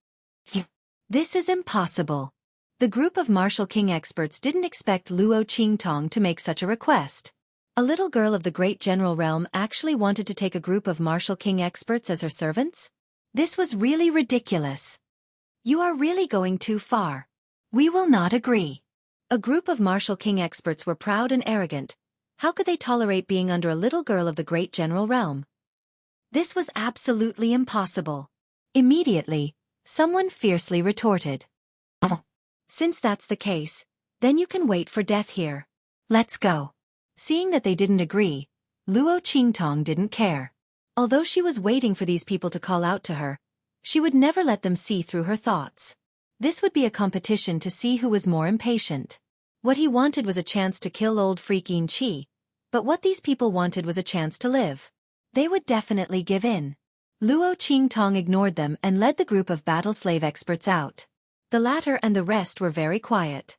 This is impossible. The group of martial king experts didn't expect Luo Qingtong to make such a request. A little girl of the great general realm actually wanted to take a group of martial king experts as her servants? This was really ridiculous. You are really going too far. We will not agree. A group of martial king experts were proud and arrogant. How could they tolerate being under a little girl of the great general realm? This was absolutely impossible. Immediately, someone fiercely retorted. Since that's the case, then you can wait for death here. Let's go. Seeing that they didn't agree, Luo Qingtong didn't care. Although she was waiting for these people to call out to her, she would never let them see through her thoughts. This would be a competition to see who was more impatient. What he wanted was a chance to kill old freak Yin Qi, but what these people wanted was a chance to live. They would definitely give in. Luo Qingtong ignored them and led the group of battle slave experts out. The latter and the rest were very quiet.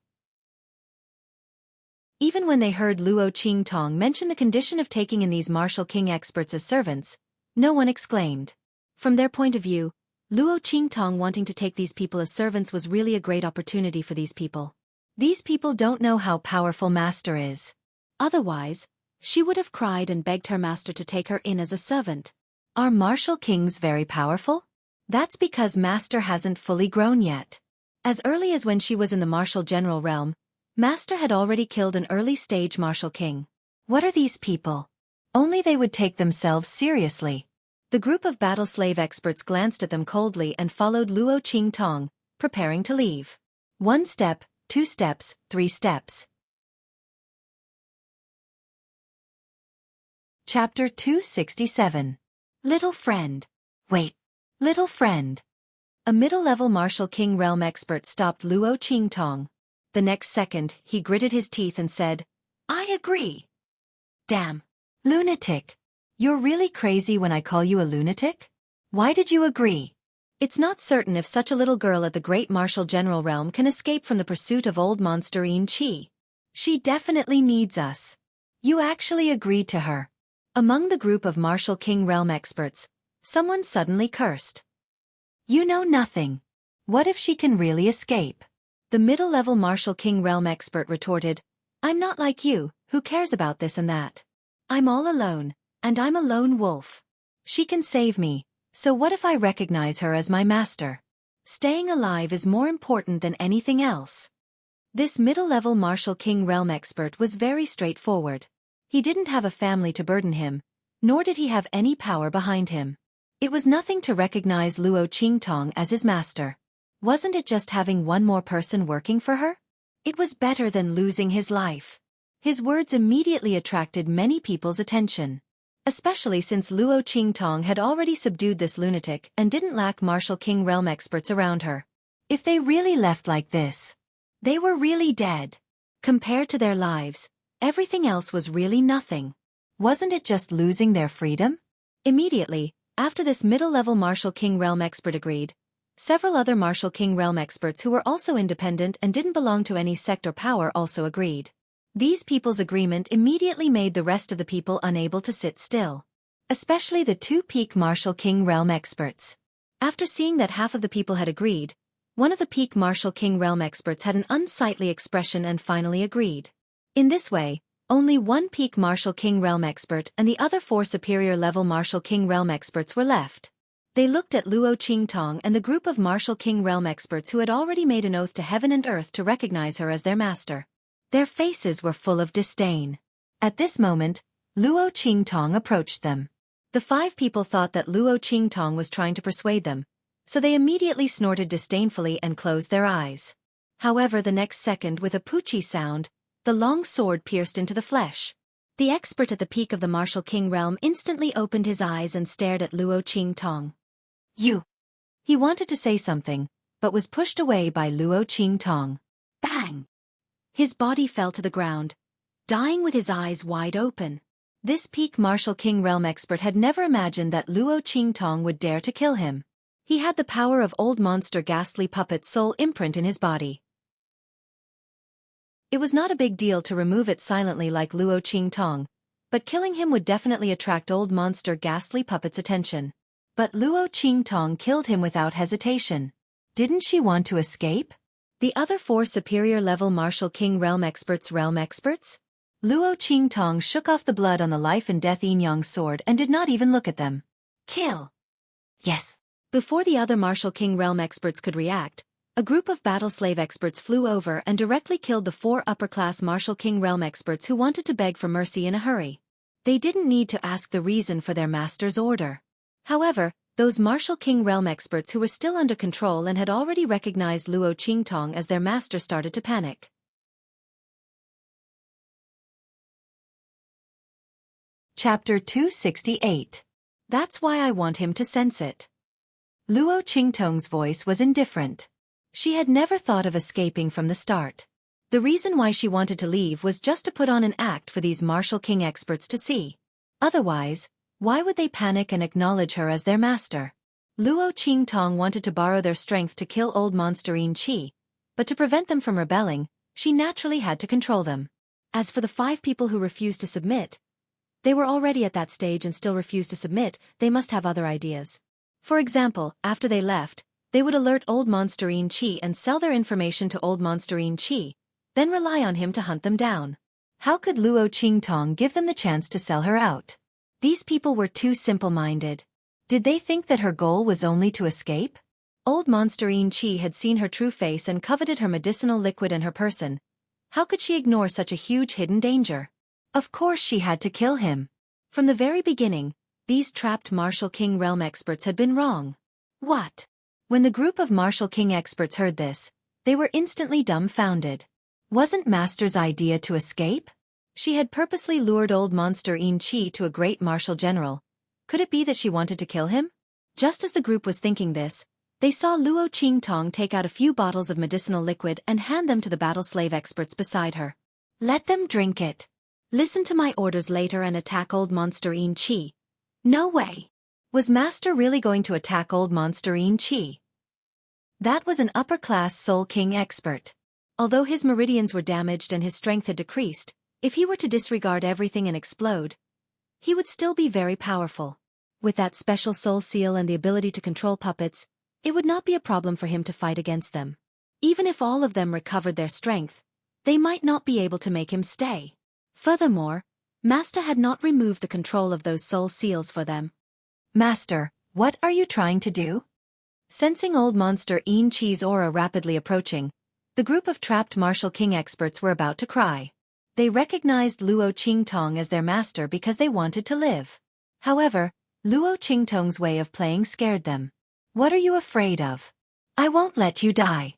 Even when they heard Luo Qingtong mention the condition of taking in these martial king experts as servants, no one exclaimed. From their point of view, Luo Qingtong wanting to take these people as servants was really a great opportunity for these people. These people don't know how powerful Master is. Otherwise, she would have cried and begged her master to take her in as a servant. Are martial kings very powerful? That's because Master hasn't fully grown yet. As early as when she was in the martial general realm, Master had already killed an early-stage martial king. What are these people? Only they would take themselves seriously. The group of battle slave experts glanced at them coldly and followed Luo Qingtong, preparing to leave. 1 step, 2 steps, 3 steps. Chapter 267. Little Friend. Wait. Little Friend. A middle-level martial king realm expert stopped Luo Qingtong. The next second, he gritted his teeth and said, "I agree." Damn. Lunatic. You're really crazy when I call you a lunatic? Why did you agree? It's not certain if such a little girl at the great martial general realm can escape from the pursuit of old monster Yin Qi. She definitely needs us. You actually agreed to her. Among the group of martial king realm experts, someone suddenly cursed. You know nothing. What if she can really escape? The middle-level martial king realm expert retorted, I'm not like you, who cares about this and that. I'm all alone, and I'm a lone wolf. She can save me, so what if I recognize her as my master? Staying alive is more important than anything else. This middle-level martial king realm expert was very straightforward. He didn't have a family to burden him, nor did he have any power behind him. It was nothing to recognize Luo Qingtong as his master. Wasn't it just having one more person working for her? It was better than losing his life. His words immediately attracted many people's attention. Especially since Luo Qingtong had already subdued this lunatic and didn't lack martial king realm experts around her. If they really left like this, they were really dead. Compared to their lives, everything else was really nothing. Wasn't it just losing their freedom? Immediately, after this middle-level martial king realm expert agreed, several other martial king realm experts who were also independent and didn't belong to any sect or power also agreed. These people's agreement immediately made the rest of the people unable to sit still. Especially the 2 peak martial king realm experts. After seeing that half of the people had agreed, one of the peak martial king realm experts had an unsightly expression and finally agreed. In this way, only 1 peak martial king realm expert and the other 4 superior level martial king realm experts were left. They looked at Luo Qingtong and the group of martial king realm experts who had already made an oath to heaven and earth to recognize her as their master. Their faces were full of disdain. At this moment, Luo Qingtong approached them. The 5 people thought that Luo Qingtong was trying to persuade them, so they immediately snorted disdainfully and closed their eyes. However, the next second, with a poochie sound, the long sword pierced into the flesh. The expert at the peak of the martial king realm instantly opened his eyes and stared at Luo Qingtong. You! He wanted to say something, but was pushed away by Luo Qingtong. Bang! His body fell to the ground, dying with his eyes wide open. This peak martial king realm expert had never imagined that Luo Qingtong would dare to kill him. He had the power of old monster ghastly puppet's soul imprint in his body. It was not a big deal to remove it silently like Luo Qingtong, but killing him would definitely attract old monster ghastly puppet's attention. But Luo Qingtong killed him without hesitation. Didn't she want to escape? The other 4 superior level martial king realm experts? Luo Qingtong shook off the blood on the life and death yin-yang sword and did not even look at them. Kill! Yes. Before the other martial king realm experts could react, a group of battle slave experts flew over and directly killed the 4 upper-class martial king realm experts who wanted to beg for mercy in a hurry. They didn't need to ask the reason for their master's order. However, those martial king realm experts who were still under control and had already recognized Luo Qingtong as their master started to panic. Chapter 268. That's why I want him to sense it. Luo Qingtong's voice was indifferent. She had never thought of escaping from the start. The reason why she wanted to leave was just to put on an act for these martial king experts to see. Otherwise, why would they panic and acknowledge her as their master? Luo Qingtong wanted to borrow their strength to kill old monster Qi, but to prevent them from rebelling, she naturally had to control them. As for the 5 people who refused to submit, they were already at that stage and still refused to submit. They must have other ideas. For example, after they left, they would alert old monster Qi and sell their information to old monster Qi, then rely on him to hunt them down. How could Luo Qingtong give them the chance to sell her out? These people were too simple-minded. Did they think that her goal was only to escape? Old monster Qi had seen her true face and coveted her medicinal liquid and her person. How could she ignore such a huge hidden danger? Of course she had to kill him. From the very beginning, these trapped Martial King realm experts had been wrong. What? When the group of Martial King experts heard this, they were instantly dumbfounded. Wasn't Master's idea to escape? She had purposely lured old monster Qi to a great martial general. Could it be that she wanted to kill him? Just as the group was thinking this, they saw Luo Qingtong take out a few bottles of medicinal liquid and hand them to the battle slave experts beside her. Let them drink it. Listen to my orders later and attack old monster Qi. No way. Was Master really going to attack old monster Qi? That was an upper-class Soul King expert. Although his meridians were damaged and his strength had decreased, if he were to disregard everything and explode, he would still be very powerful. With that special soul seal and the ability to control puppets, it would not be a problem for him to fight against them. Even if all of them recovered their strength, they might not be able to make him stay. Furthermore, Master had not removed the control of those soul seals for them. Master, what are you trying to do? Sensing old monster Qi's aura rapidly approaching, the group of trapped Martial King experts were about to cry. They recognized Luo Qingtong as their master because they wanted to live. However, Luo Qingtong's way of playing scared them. What are you afraid of? I won't let you die.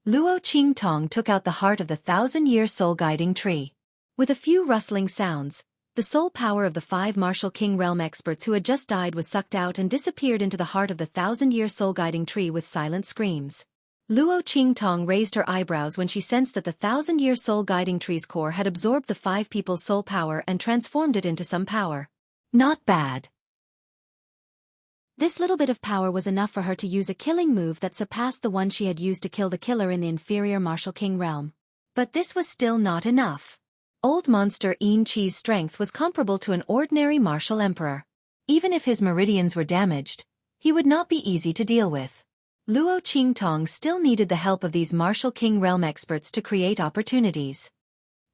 Luo Qingtong took out the heart of the 1,000-year soul-guiding tree. With a few rustling sounds, the soul power of the 5 Martial King realm experts who had just died was sucked out and disappeared into the heart of the 1,000-year soul-guiding tree with silent screams. Luo Qingtong raised her eyebrows when she sensed that the 1,000-year soul-guiding tree's core had absorbed the 5 people's soul power and transformed it into some power. Not bad. This little bit of power was enough for her to use a killing move that surpassed the one she had used to kill the killer in the inferior Martial King realm. But this was still not enough. Old monster Qi's strength was comparable to an ordinary martial emperor. Even if his meridians were damaged, he would not be easy to deal with. Luo Qingtong still needed the help of these Martial King realm experts to create opportunities.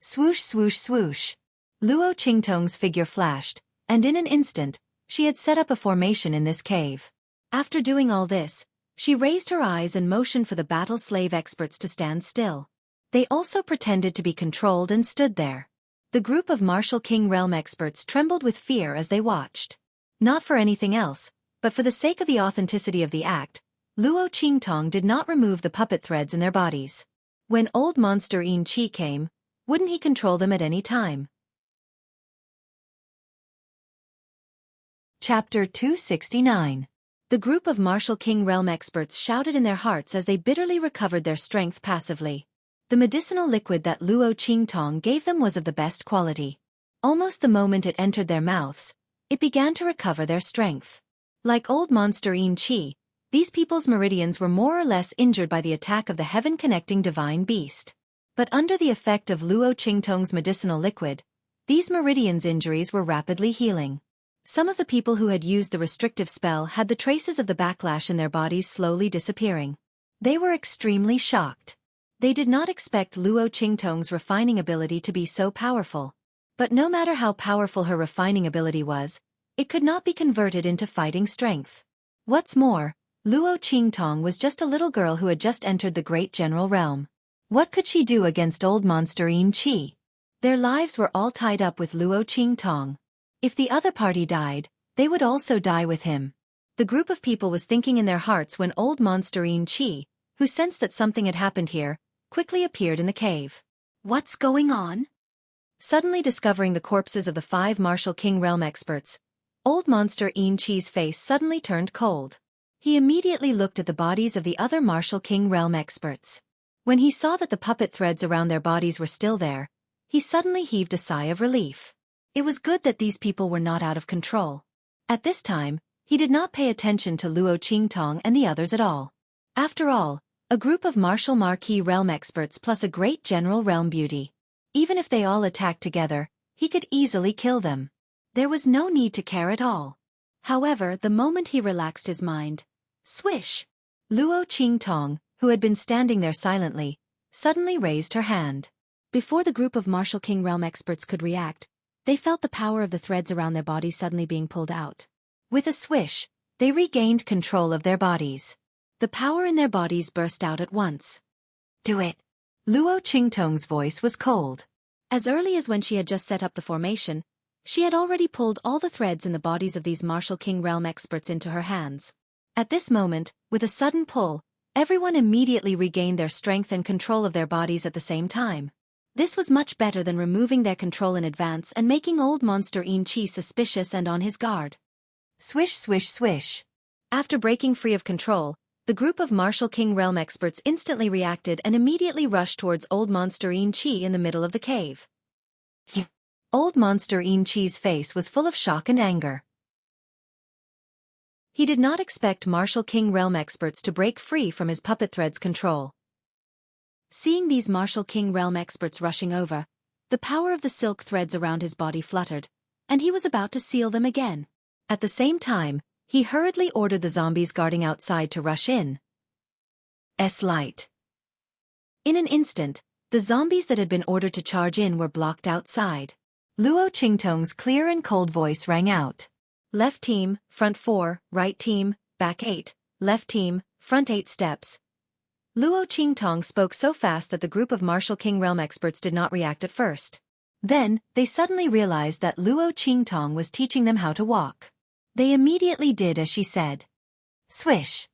Swoosh swoosh swoosh. Luo Qingtong's figure flashed, and in an instant, she had set up a formation in this cave. After doing all this, she raised her eyes and motioned for the battle slave experts to stand still. They also pretended to be controlled and stood there. The group of Martial King realm experts trembled with fear as they watched. Not for anything else, but for the sake of the authenticity of the act, Luo Qingtong did not remove the puppet threads in their bodies. When old monster Qi came, wouldn't he control them at any time? Chapter 269. The group of Martial King realm experts shouted in their hearts as they bitterly recovered their strength passively. The medicinal liquid that Luo Qingtong gave them was of the best quality. Almost the moment it entered their mouths, it began to recover their strength. Like old monster Qi, these people's meridians were more or less injured by the attack of the heaven-connecting divine beast. But under the effect of Luo Qingtong's medicinal liquid, these meridians' injuries were rapidly healing. Some of the people who had used the restrictive spell had the traces of the backlash in their bodies slowly disappearing. They were extremely shocked. They did not expect Luo Qingtong's refining ability to be so powerful. But no matter how powerful her refining ability was, it could not be converted into fighting strength. What's more, Luo Qingtong was just a little girl who had just entered the great general realm. What could she do against old monster Qi? Their lives were all tied up with Luo Qingtong. If the other party died, they would also die with him. The group of people was thinking in their hearts when old monster Qi, who sensed that something had happened here, quickly appeared in the cave. What's going on? Suddenly discovering the corpses of the 5 Martial King Realm experts, old monster Xueqi's face suddenly turned cold. He immediately looked at the bodies of the other Martial King Realm experts. When he saw that the puppet threads around their bodies were still there, he suddenly heaved a sigh of relief. It was good that these people were not out of control. At this time, he did not pay attention to Luo Qingtong and the others at all. After all, a group of martial marquis realm experts plus a great general realm beauty. Even if they all attacked together, he could easily kill them. There was no need to care at all. However, the moment he relaxed his mind, swish! Luo Qingtong, who had been standing there silently, suddenly raised her hand. Before the group of Martial King Realm experts could react, they felt the power of the threads around their bodies suddenly being pulled out. With a swish, they regained control of their bodies. The power in their bodies burst out at once. Do it! Luo Qingtong's voice was cold. As early as when she had just set up the formation, she had already pulled all the threads in the bodies of these Martial King Realm experts into her hands. At this moment, with a sudden pull, everyone immediately regained their strength and control of their bodies at the same time. This was much better than removing their control in advance and making old monster Xueqi suspicious and on his guard. Swish swish swish. After breaking free of control, the group of Martial King Realm experts instantly reacted and immediately rushed towards old monster Xueqi in the middle of the cave. Old monster Xueqi's face was full of shock and anger. He did not expect Martial King Realm experts to break free from his puppet thread's control. Seeing these Martial King Realm experts rushing over, the power of the silk threads around his body fluttered, and he was about to seal them again. At the same time, he hurriedly ordered the zombies guarding outside to rush in. Light. In an instant, the zombies that had been ordered to charge in were blocked outside. Luo Qingtong's clear and cold voice rang out. Left team, front 4, right team, back 8, left team, front 8 steps. Luo Qingtong spoke so fast that the group of Martial King Realm experts did not react at first. Then, they suddenly realized that Luo Qingtong was teaching them how to walk. They immediately did as she said. Swish.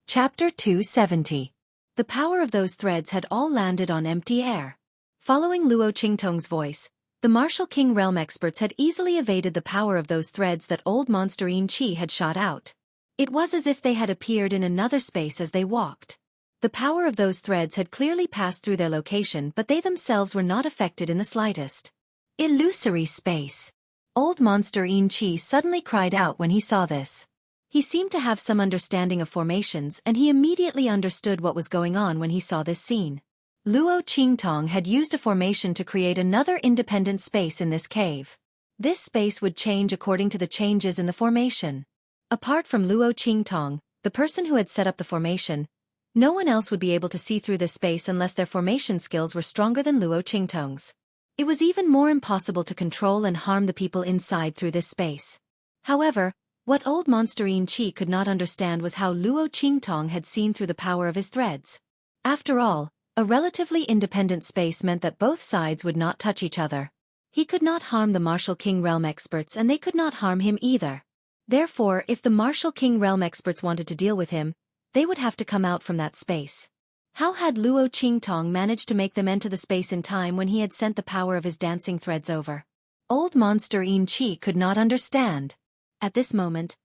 Chapter 270. The power of those threads had all landed on empty air. Following Luo Qingtong's voice, the Martial King Realm experts had easily evaded the power of those threads that old monster Xueqi had shot out. It was as if they had appeared in another space as they walked. The power of those threads had clearly passed through their location, but they themselves were not affected in the slightest. Illusory space. Old monster Xueqi suddenly cried out when he saw this. He seemed to have some understanding of formations and he immediately understood what was going on when he saw this scene. Luo Qingtong had used a formation to create another independent space in this cave. This space would change according to the changes in the formation. Apart from Luo Qingtong, the person who had set up the formation, no one else would be able to see through this space unless their formation skills were stronger than Luo Qingtong's. It was even more impossible to control and harm the people inside through this space. However, what old monster Xueqi could not understand was how Luo Qingtong had seen through the power of his threads. After all, a relatively independent space meant that both sides would not touch each other. He could not harm the Martial King Realm experts and they could not harm him either. Therefore, if the Martial King Realm experts wanted to deal with him, they would have to come out from that space. How had Luo Qingtong managed to make them enter the space in time when he had sent the power of his dancing threads over? Old monster Xueqi could not understand. At this moment,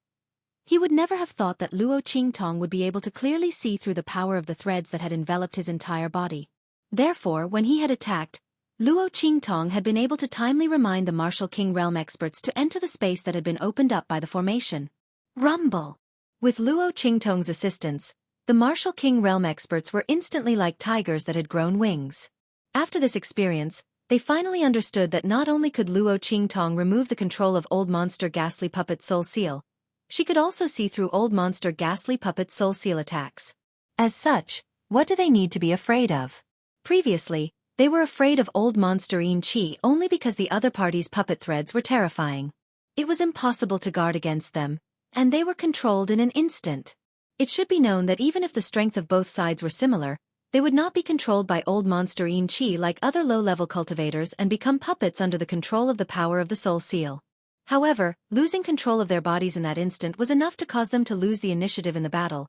he would never have thought that Luo Qingtong would be able to clearly see through the power of the threads that had enveloped his entire body. Therefore, when he had attacked, Luo Qingtong had been able to timely remind the Martial King Realm experts to enter the space that had been opened up by the formation. Rumble! With Luo Qingtong's assistance, the Martial King Realm experts were instantly like tigers that had grown wings. After this experience, they finally understood that not only could Luo Qingtong remove the control of Old Monster Ghastly Puppet's Soul Seal, she could also see through Old Monster Ghastly Puppet's Soul Seal attacks. As such, what do they need to be afraid of? Previously, they were afraid of Old Monster Xueqi only because the other party's puppet threads were terrifying. It was impossible to guard against them, and they were controlled in an instant. It should be known that even if the strength of both sides were similar, they would not be controlled by Old Monster Xueqi like other low-level cultivators and become puppets under the control of the power of the Soul Seal. However, losing control of their bodies in that instant was enough to cause them to lose the initiative in the battle,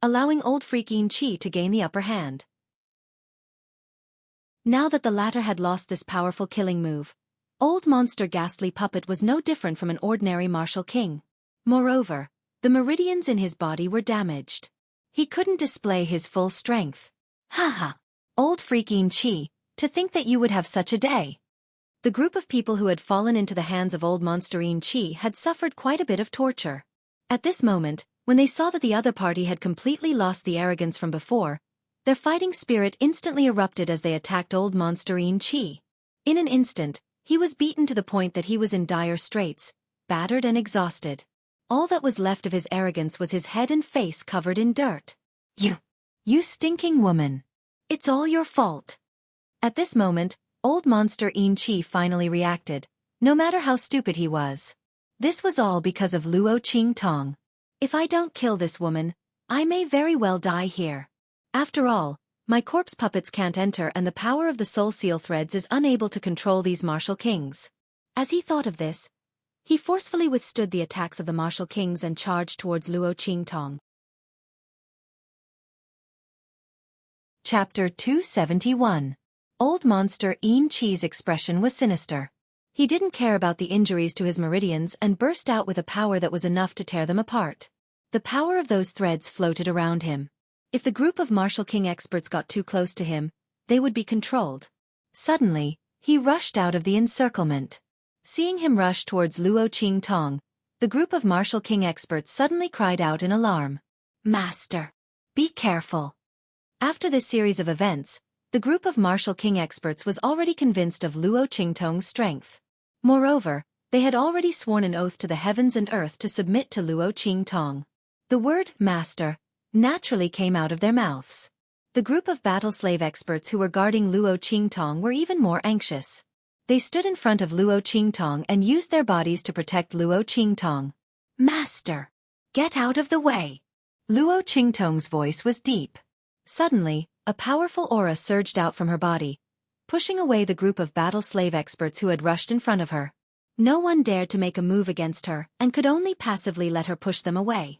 allowing Old Freak Xueqi to gain the upper hand. Now that the latter had lost this powerful killing move, Old Monster Ghastly Puppet was no different from an ordinary martial king. Moreover, the meridians in his body were damaged. He couldn't display his full strength. Haha! Old freaking Chi, to think that you would have such a day. The group of people who had fallen into the hands of Old Monsterine Chi had suffered quite a bit of torture. At this moment, when they saw that the other party had completely lost the arrogance from before, their fighting spirit instantly erupted as they attacked Old Monsterine Chi. In an instant, he was beaten to the point that he was in dire straits, battered and exhausted. All that was left of his arrogance was his head and face covered in dirt. You stinking woman. It's all your fault. At this moment, Old Monster In Chi finally reacted, no matter how stupid he was. This was all because of Luo Qing Tong. If I don't kill this woman, I may very well die here. After all, my corpse puppets can't enter and the power of the soul seal threads is unable to control these martial kings. As he thought of this, he forcefully withstood the attacks of the martial kings and charged towards Luo Qing Tong. Chapter 271. Old Monster In Chi's expression was sinister. He didn't care about the injuries to his meridians and burst out with a power that was enough to tear them apart. The power of those threads floated around him. If the group of martial king experts got too close to him, they would be controlled. Suddenly, he rushed out of the encirclement. Seeing him rush towards Luo Qing Tong, the group of martial king experts suddenly cried out in alarm. Master! Be careful! After this series of events, the group of martial king experts was already convinced of Luo Qing Tong's strength. Moreover, they had already sworn an oath to the heavens and earth to submit to Luo Qing Tong. The word master naturally came out of their mouths. The group of battle slave experts who were guarding Luo Qing Tong were even more anxious. They stood in front of Luo Qing Tong and used their bodies to protect Luo Qing Tong. Master! Get out of the way! Luo Qing Tong's voice was deep. Suddenly, a powerful aura surged out from her body, pushing away the group of battle slave experts who had rushed in front of her. No one dared to make a move against her and could only passively let her push them away.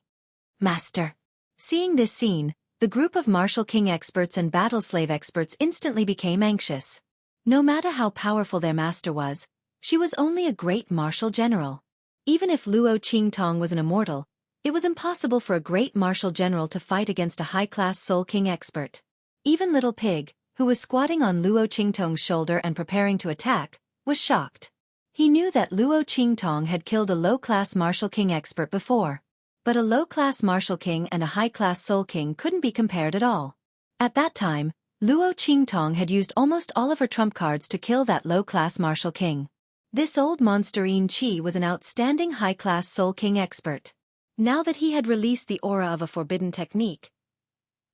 Master! Seeing this scene, the group of martial king experts and battle slave experts instantly became anxious. No matter how powerful their master was, she was only a great martial general. Even if Luo Qing Tong was an immortal, it was impossible for a great martial general to fight against a high-class soul king expert. Even Little Pig, who was squatting on Luo Qing Tong's shoulder and preparing to attack, was shocked. He knew that Luo Qing Tong had killed a low-class martial king expert before. But a low-class martial king and a high-class soul king couldn't be compared at all. At that time, Luo Qing Tong had used almost all of her trump cards to kill that low-class martial king. This Old Monster In Chi was an outstanding high-class soul king expert. Now that he had released the aura of a forbidden technique,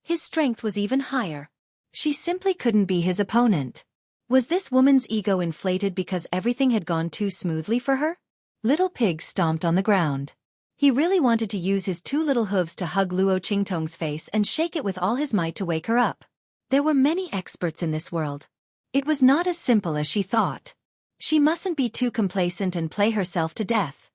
his strength was even higher. She simply couldn't be his opponent. Was this woman's ego inflated because everything had gone too smoothly for her? Little Pig stomped on the ground. He really wanted to use his two little hooves to hug Luo Qing Tong's face and shake it with all his might to wake her up. There were many experts in this world. It was not as simple as she thought. She mustn't be too complacent and play herself to death.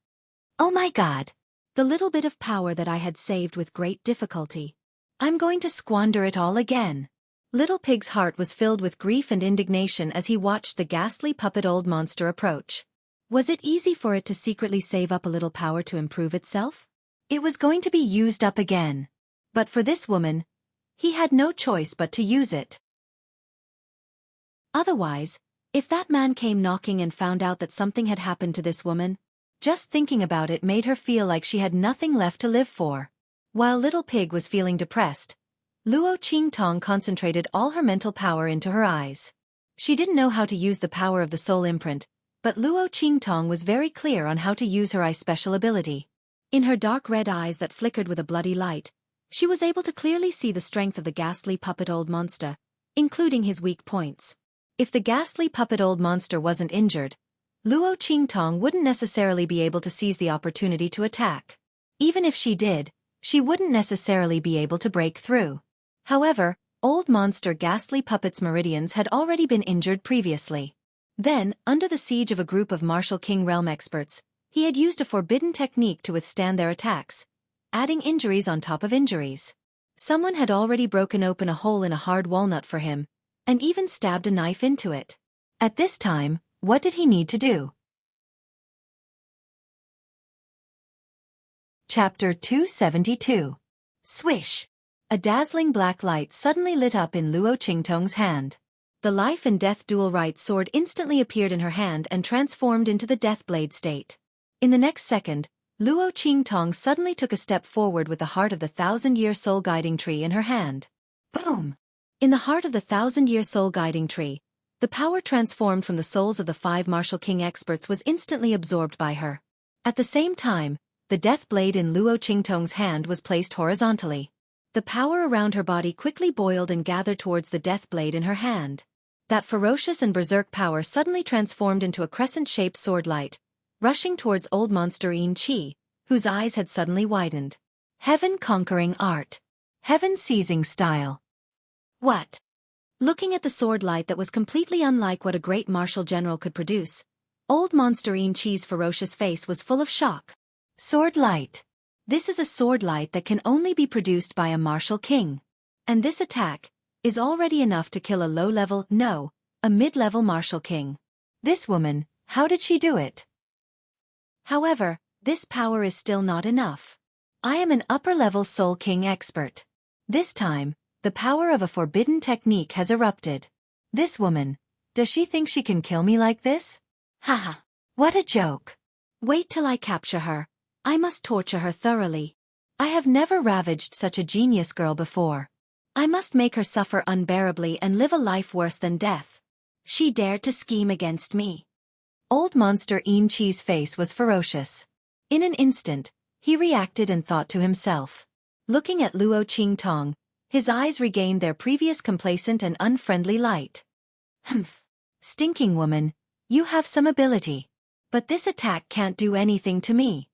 Oh my God! The little bit of power that I had saved with great difficulty. I'm going to squander it all again. Little Pig's heart was filled with grief and indignation as he watched the ghastly puppet old monster approach. Was it easy for it to secretly save up a little power to improve itself? It was going to be used up again. But for this woman, he had no choice but to use it. Otherwise, if that man came knocking and found out that something had happened to this woman, just thinking about it made her feel like she had nothing left to live for. While Little Pig was feeling depressed, Luo Qing Tong concentrated all her mental power into her eyes. She didn't know how to use the power of the soul imprint, but Luo Qing Tong was very clear on how to use her eye's special ability. In her dark red eyes that flickered with a bloody light, she was able to clearly see the strength of the ghastly puppet old monster, including his weak points. If the ghastly puppet old monster wasn't injured, Luo Qing Tong wouldn't necessarily be able to seize the opportunity to attack. Even if she did, she wouldn't necessarily be able to break through. However, old monster ghastly puppet's meridians had already been injured previously. Then, under the siege of a group of martial king realm experts, he had used a forbidden technique to withstand their attacks, adding injuries on top of injuries. Someone had already broken open a hole in a hard walnut for him, and even stabbed a knife into it. At this time, what did he need to do? Chapter 272. Swish! A dazzling black light suddenly lit up in Luo Qingtong's hand. The life and death dual right sword instantly appeared in her hand and transformed into the death blade state. In the next second, Luo Qingtong suddenly took a step forward with the heart of the 1,000-year soul guiding tree in her hand. Boom! In the heart of the 1,000-year soul guiding tree, the power transformed from the souls of the 5 martial king experts was instantly absorbed by her. At the same time, the death blade in Luo Qingtong's hand was placed horizontally. The power around her body quickly boiled and gathered towards the death blade in her hand. That ferocious and berserk power suddenly transformed into a crescent-shaped sword light, rushing towards old monster Qi, whose eyes had suddenly widened. Heaven-conquering art. Heaven-seizing style. What? Looking at the sword light that was completely unlike what a great martial general could produce, old monster Qi's ferocious face was full of shock. Sword light. This is a sword light that can only be produced by a martial king. And this attack is already enough to kill a low-level, no, a mid-level martial king. This woman, how did she do it? However, this power is still not enough. I am an upper-level soul king expert. This time, the power of a forbidden technique has erupted. This woman, does she think she can kill me like this? Haha, what a joke. Wait till I capture her. I must torture her thoroughly. I have never ravaged such a genius girl before. I must make her suffer unbearably and live a life worse than death. She dared to scheme against me. Old monster Qi's face was ferocious. In an instant, he reacted and thought to himself. Looking at Luo Qingtong, his eyes regained their previous complacent and unfriendly light. Humph. Stinking woman, you have some ability. But this attack can't do anything to me.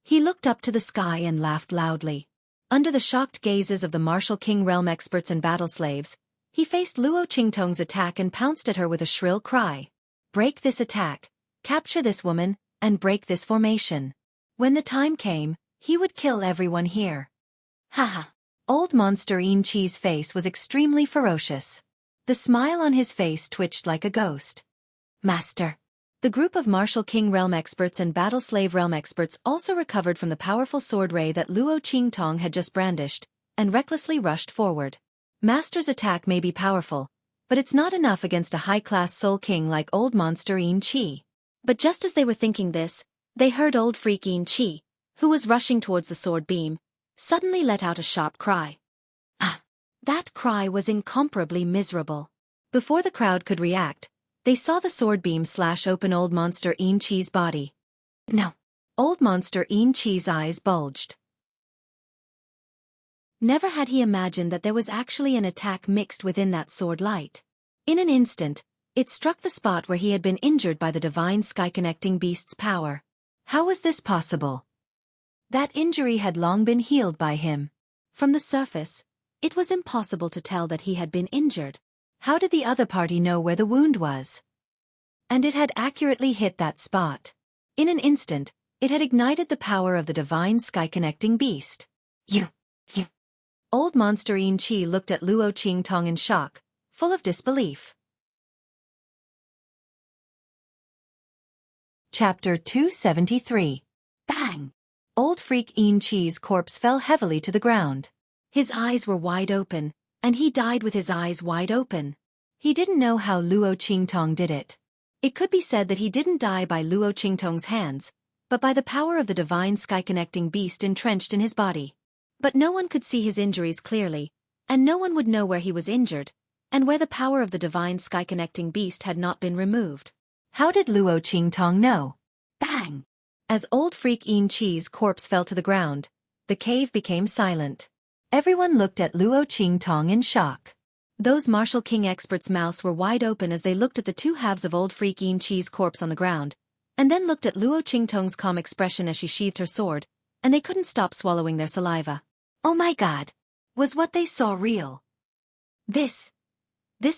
He looked up to the sky and laughed loudly. Under the shocked gazes of the martial king realm experts and battle slaves, he faced Luo Qingtong's attack and pounced at her with a shrill cry. Break this attack, capture this woman, and break this formation. When the time came, he would kill everyone here. Haha. Old monster Qi's face was extremely ferocious. The smile on his face twitched like a ghost. Master. The group of martial king realm experts and battle slave realm experts also recovered from the powerful sword ray that Luo Qingtong had just brandished, and recklessly rushed forward. Master's attack may be powerful, but it's not enough against a high-class soul king like old monster Qi. But just as they were thinking this, they heard old freak Qi, who was rushing towards the sword beam, suddenly let out a sharp cry. Ah! That cry was incomparably miserable. Before the crowd could react, they saw the sword beam slash open old monster Qi's body. No. Old monster Qi's eyes bulged. Never had he imagined that there was actually an attack mixed within that sword light. In an instant, it struck the spot where he had been injured by the divine sky-connecting beast's power. How was this possible? That injury had long been healed by him. From the surface, it was impossible to tell that he had been injured. How did the other party know where the wound was? And it had accurately hit that spot. In an instant, it had ignited the power of the divine sky-connecting beast. You. Old monster Qi looked at Luo Qingtong in shock, full of disbelief. Chapter 273. Bang! Old freak Qi's corpse fell heavily to the ground. His eyes were wide open, and he died with his eyes wide open. He didn't know how Luo Qingtong did it. It could be said that he didn't die by Luo Qingtong's hands, but by the power of the divine sky-connecting beast entrenched in his body. But no one could see his injuries clearly, and no one would know where he was injured, and where the power of the divine sky-connecting beast had not been removed. How did Luo Qingtong know? Bang! As old freak Qi's corpse fell to the ground, the cave became silent. Everyone looked at Luo Qingtong in shock. Those martial king experts' mouths were wide open as they looked at the two halves of old freak Qi's corpse on the ground, and then looked at Luo Qingtong's calm expression as she sheathed her sword, and they couldn't stop swallowing their saliva. Oh my God! Was what they saw real? This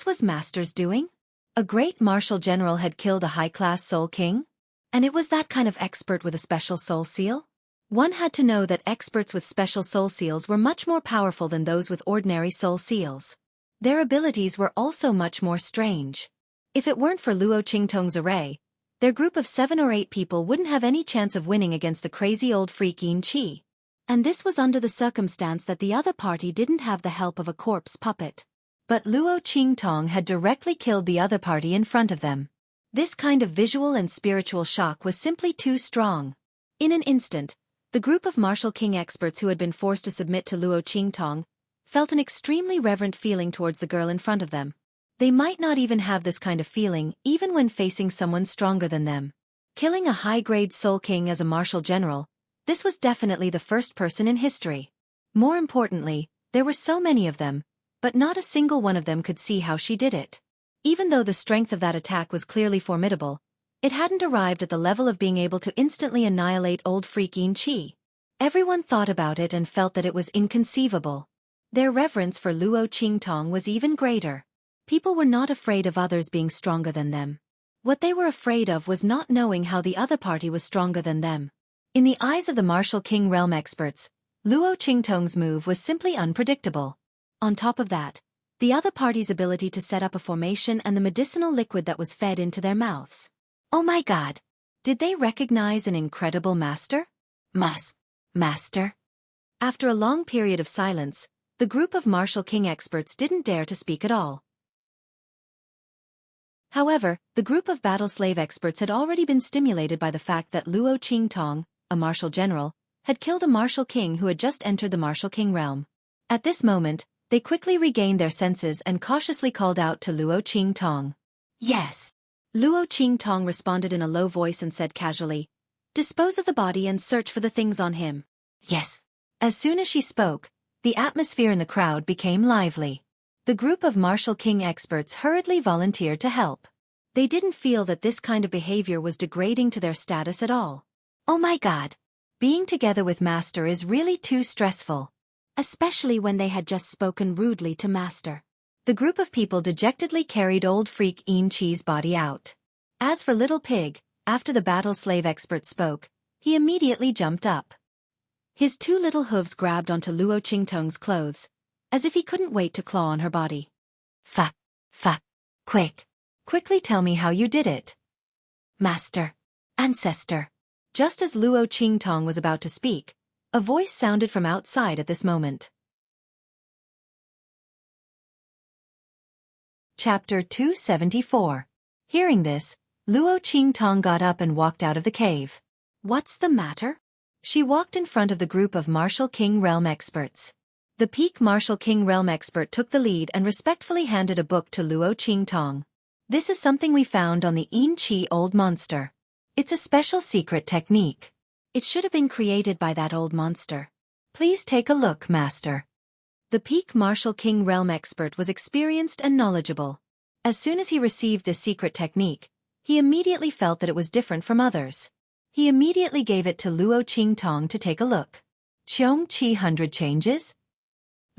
was Master's doing? A great martial general had killed a high-class soul king? And it was that kind of expert with a special soul seal? One had to know that experts with special soul seals were much more powerful than those with ordinary soul seals. Their abilities were also much more strange. If it weren't for Luo Qingtong's array, their group of 7 or 8 people wouldn't have any chance of winning against the crazy old freak Yin Qi. And this was under the circumstance that the other party didn't have the help of a corpse puppet. But Luo Qingtong had directly killed the other party in front of them. This kind of visual and spiritual shock was simply too strong. In an instant, the group of martial king experts who had been forced to submit to Luo Qingtong felt an extremely reverent feeling towards the girl in front of them. They might not even have this kind of feeling even when facing someone stronger than them. Killing a high-grade Soul King as a martial general, this was definitely the first person in history. More importantly, there were so many of them, but not a single one of them could see how she did it. Even though the strength of that attack was clearly formidable, it hadn't arrived at the level of being able to instantly annihilate old freak Yin Qi. Everyone thought about it and felt that it was inconceivable. Their reverence for Luo Qingtong was even greater. People were not afraid of others being stronger than them. What they were afraid of was not knowing how the other party was stronger than them. In the eyes of the martial king realm experts, Luo Qingtong's move was simply unpredictable. On top of that, the other party's ability to set up a formation and the medicinal liquid that was fed into their mouths. Oh my god! Did they recognize an incredible master? Master? After a long period of silence, the group of martial king experts didn't dare to speak at all. However, the group of battle slave experts had already been stimulated by the fact that Luo Qingtong, a martial general, had killed a martial king who had just entered the martial king realm. At this moment, they quickly regained their senses and cautiously called out to Luo Qingtong. Yes. Luo Qingtong responded in a low voice and said casually, "Dispose of the body and search for the things on him." Yes. As soon as she spoke, the atmosphere in the crowd became lively. The group of martial king experts hurriedly volunteered to help. They didn't feel that this kind of behavior was degrading to their status at all. Oh my god! Being together with Master is really too stressful. Especially when they had just spoken rudely to Master. The group of people dejectedly carried old freak Yin Qi's body out. As for Little Pig, after the battle slave expert spoke, he immediately jumped up. His 2 little hooves grabbed onto Luo Qingtong's clothes, as if he couldn't wait to claw on her body. Fuck. Quickly tell me how you did it. Master. Ancestor. Just as Luo Qingtong was about to speak, a voice sounded from outside at this moment. Chapter 274. Hearing this, Luo Qingtong got up and walked out of the cave. What's the matter? She walked in front of the group of martial king realm experts. The peak martial king realm expert took the lead and respectfully handed a book to Luo Qingtong. This is something we found on the Yin Qi old monster. It's a special secret technique. It should have been created by that old monster. Please take a look, Master. The peak martial king realm expert was experienced and knowledgeable. As soon as he received this secret technique, he immediately felt that it was different from others. He immediately gave it to Luo Qingtong to take a look. Qiong Qi 100 changes?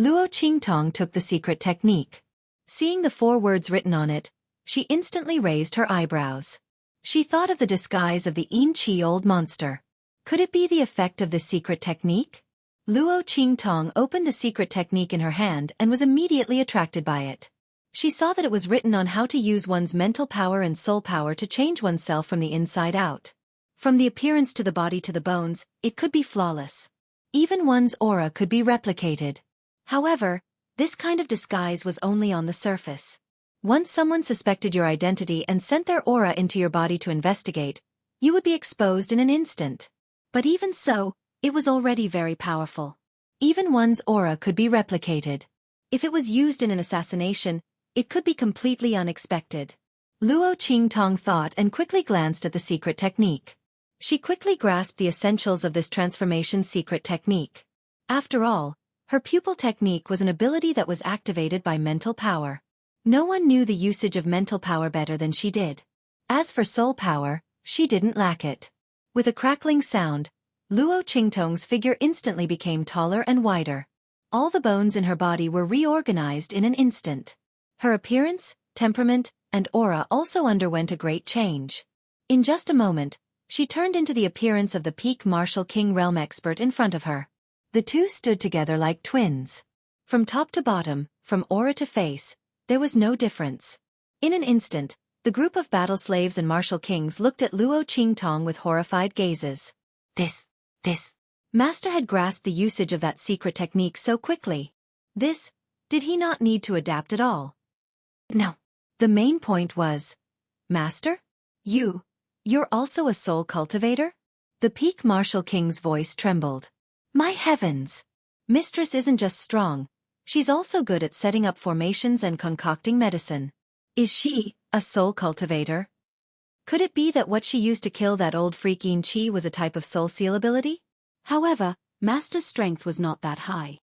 Luo Qingtong took the secret technique. Seeing the 4 words written on it, she instantly raised her eyebrows. She thought of the disguise of the Yin Qi old monster. Could it be the effect of this secret technique? Luo Qingtong opened the secret technique in her hand and was immediately attracted by it. She saw that it was written on how to use one's mental power and soul power to change oneself from the inside out. From the appearance to the body to the bones, it could be flawless. Even one's aura could be replicated. However, this kind of disguise was only on the surface. Once someone suspected your identity and sent their aura into your body to investigate, you would be exposed in an instant. But even so, it was already very powerful. Even one's aura could be replicated. If it was used in an assassination, it could be completely unexpected. Luo Qingtong thought and quickly glanced at the secret technique. She quickly grasped the essentials of this transformation secret technique. After all, her pupil technique was an ability that was activated by mental power. No one knew the usage of mental power better than she did. As for soul power, she didn't lack it. With a crackling sound, Luo Qingtong's figure instantly became taller and wider. All the bones in her body were reorganized in an instant. Her appearance, temperament, and aura also underwent a great change. In just a moment, she turned into the appearance of the peak martial king realm expert in front of her. The two stood together like twins. From top to bottom, from aura to face, there was no difference. In an instant, the group of battle slaves and martial kings looked at Luo Qingtong with horrified gazes. This. Master had grasped the usage of that secret technique so quickly. Did he not need to adapt at all? No. The main point was, Master? You're also a soul cultivator? The peak martial king's voice trembled. My heavens! Mistress isn't just strong, she's also good at setting up formations and concocting medicine. Is she a soul cultivator? Could it be that what she used to kill that old freak Yin Chi was a type of soul seal ability? However, Master's strength was not that high.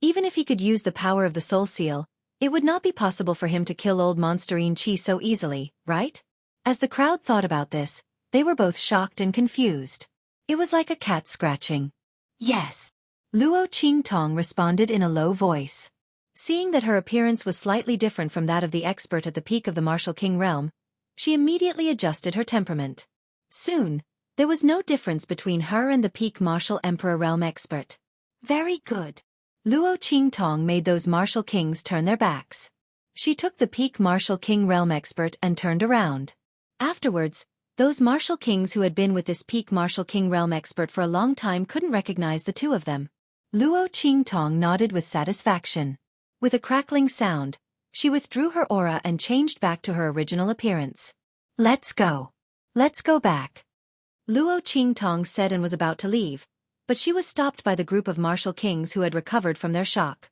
Even if he could use the power of the soul seal, it would not be possible for him to kill old monster Yin Chi so easily, right? As the crowd thought about this, they were both shocked and confused. It was like a cat scratching. Yes. Luo Qingtong responded in a low voice. Seeing that her appearance was slightly different from that of the expert at the peak of the martial king realm, she immediately adjusted her temperament. Soon, there was no difference between her and the peak martial emperor realm expert. Very good. Luo Qingtong made those martial kings turn their backs. She took the peak martial king realm expert and turned around. Afterwards, those martial kings who had been with this peak martial king realm expert for a long time couldn't recognize the two of them. Luo Qingtong nodded with satisfaction. With a crackling sound, she withdrew her aura and changed back to her original appearance. Let's go. Let's go back. Luo Qingtong said and was about to leave, but she was stopped by the group of martial kings who had recovered from their shock.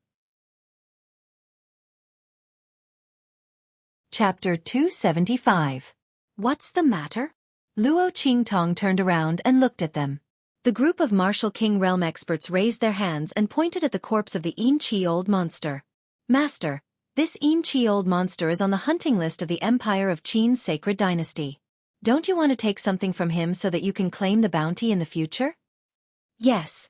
Chapter 275. What's the matter? Luo Qingtong turned around and looked at them. The group of martial king realm experts raised their hands and pointed at the corpse of the Yin Chi old monster. Master, this Yin Chi old monster is on the hunting list of the Empire of Qin's sacred dynasty. Don't you want to take something from him so that you can claim the bounty in the future? Yes,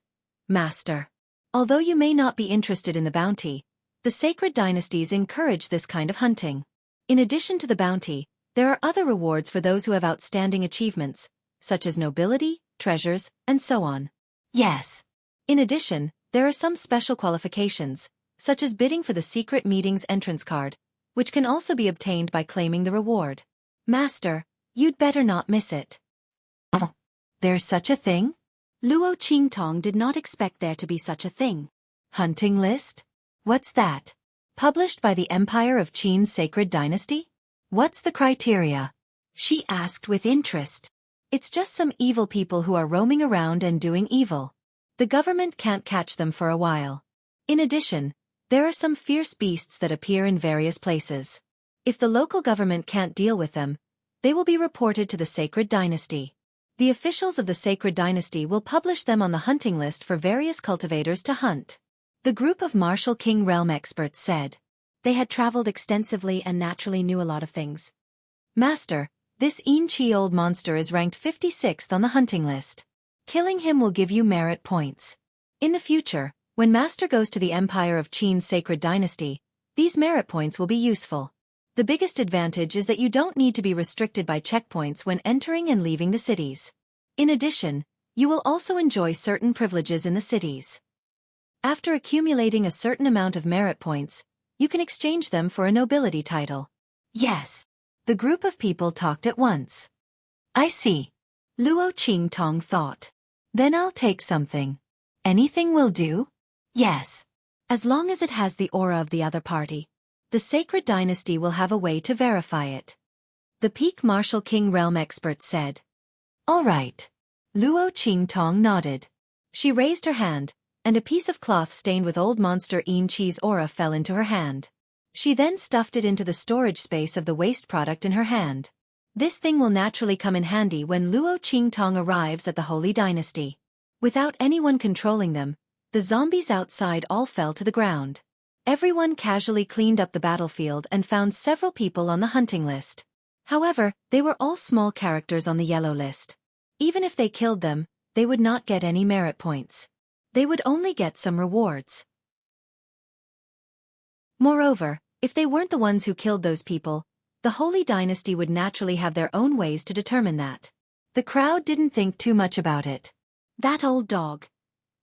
Master. Although you may not be interested in the bounty, the sacred dynasties encourage this kind of hunting. In addition to the bounty, there are other rewards for those who have outstanding achievements, such as nobility, treasures, and so on. Yes. In addition, there are some special qualifications, such as bidding for the secret meeting's entrance card, which can also be obtained by claiming the reward. Master, you'd better not miss it. Oh, there's such a thing? Luo Qingtong did not expect there to be such a thing. Hunting list? What's that? Published by the Empire of Qin's sacred dynasty? What's the criteria? She asked with interest. It's just some evil people who are roaming around and doing evil. The government can't catch them for a while. In addition, there are some fierce beasts that appear in various places. If the local government can't deal with them, they will be reported to the sacred dynasty. The officials of the sacred dynasty will publish them on the hunting list for various cultivators to hunt. The group of martial king realm experts said. They had traveled extensively and naturally knew a lot of things. Master, this Yin Chi old monster is ranked 56th on the hunting list. Killing him will give you merit points. In the future, when Master goes to the Empire of Qin's sacred dynasty, these merit points will be useful. The biggest advantage is that you don't need to be restricted by checkpoints when entering and leaving the cities. In addition, you will also enjoy certain privileges in the cities. After accumulating a certain amount of merit points, you can exchange them for a nobility title. Yes. The group of people talked at once. I see. Luo Qingtong thought. Then I'll take something. Anything will do? Yes. As long as it has the aura of the other party. The sacred dynasty will have a way to verify it. The peak martial king realm expert said. All right. Luo Qingtong nodded. She raised her hand, and a piece of cloth stained with old monster Yin Chi's aura fell into her hand. She then stuffed it into the storage space of the waste product in her hand. This thing will naturally come in handy when Luo Qingtong arrives at the Holy Dynasty. Without anyone controlling them, the zombies outside all fell to the ground. Everyone casually cleaned up the battlefield and found several people on the hunting list. However, they were all small characters on the yellow list. Even if they killed them, they would not get any merit points. They would only get some rewards. Moreover, if they weren't the ones who killed those people, the Holy Dynasty would naturally have their own ways to determine that. The crowd didn't think too much about it. That old dog.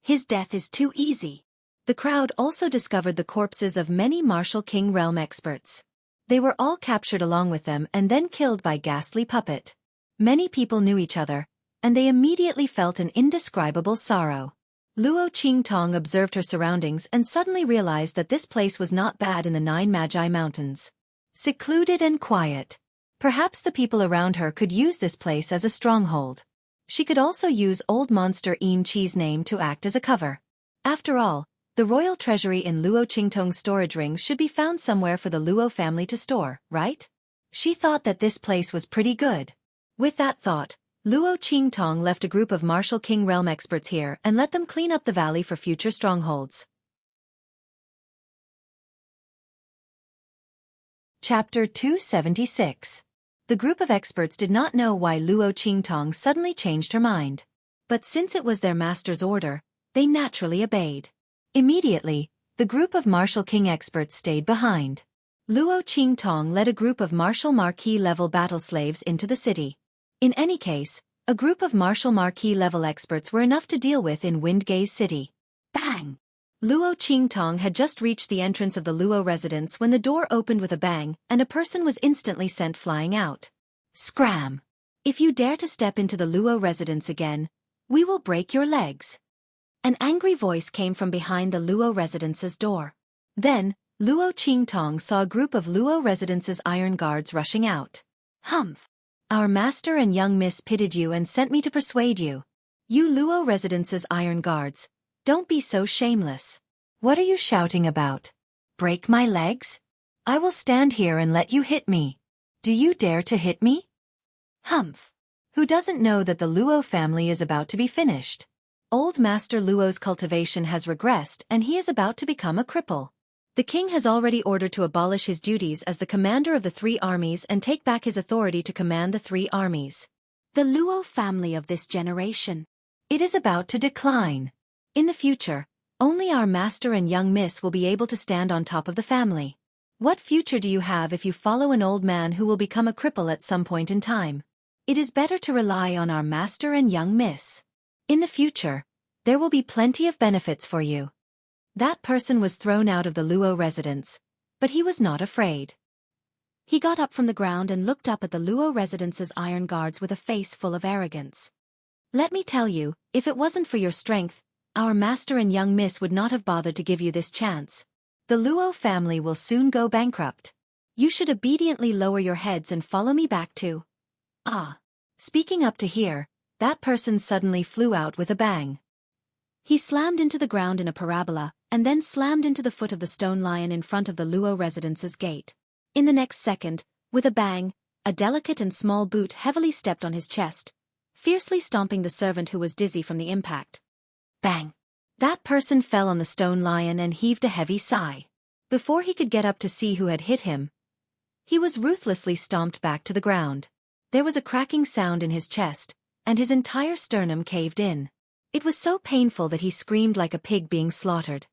His death is too easy. The crowd also discovered the corpses of many Martial King realm experts. They were all captured along with them and then killed by ghastly puppet. Many people knew each other, and they immediately felt an indescribable sorrow. Luo Qingtong observed her surroundings and suddenly realized that this place was not bad in the Nine Magi Mountains. Secluded and quiet. Perhaps the people around her could use this place as a stronghold. She could also use old monster Yin Qi's name to act as a cover. After all, the royal treasury in Luo Qingtong's storage rings should be found somewhere for the Luo family to store, right? She thought that this place was pretty good. With that thought, Luo Qingtong left a group of Martial King realm experts here and let them clean up the valley for future strongholds. Chapter 276. The group of experts did not know why Luo Qingtong suddenly changed her mind. But since it was their master's order, they naturally obeyed. Immediately, the group of Martial King experts stayed behind. Luo Qingtong led a group of Martial Marquis level battle slaves into the city. In any case, a group of Martial Marquis level experts were enough to deal with in Windgaze City. Bang! Luo Qingtong had just reached the entrance of the Luo residence when the door opened with a bang and a person was instantly sent flying out. Scram! If you dare to step into the Luo residence again, we will break your legs. An angry voice came from behind the Luo residence's door. Then, Luo Qingtong saw a group of Luo residence's iron guards rushing out. Humph! Our master and young miss pitied you and sent me to persuade you. You Luo residence's iron guards, don't be so shameless. What are you shouting about? Break my legs? I will stand here and let you hit me. Do you dare to hit me? Humph! Who doesn't know that the Luo family is about to be finished? Old Master Luo's cultivation has regressed and he is about to become a cripple. The king has already ordered to abolish his duties as the commander of the three armies and take back his authority to command the three armies. The Luo family of this generation. It is about to decline. In the future, only our master and young miss will be able to stand on top of the family. What future do you have if you follow an old man who will become a cripple at some point in time? It is better to rely on our master and young miss. In the future, there will be plenty of benefits for you. That person was thrown out of the Luo residence, but he was not afraid. He got up from the ground and looked up at the Luo residence's iron guards with a face full of arrogance. Let me tell you, if it wasn't for your strength, our master and young miss would not have bothered to give you this chance. The Luo family will soon go bankrupt. You should obediently lower your heads and follow me back to... Ah. Speaking up to here, that person suddenly flew out with a bang. He slammed into the ground in a parabola, and then slammed into the foot of the stone lion in front of the Luo residence's gate. In the next second, with a bang, a delicate and small boot heavily stepped on his chest, fiercely stomping the servant who was dizzy from the impact. Bang! That person fell on the stone lion and heaved a heavy sigh. Before he could get up to see who had hit him, he was ruthlessly stomped back to the ground. There was a cracking sound in his chest, and his entire sternum caved in. It was so painful that he screamed like a pig being slaughtered.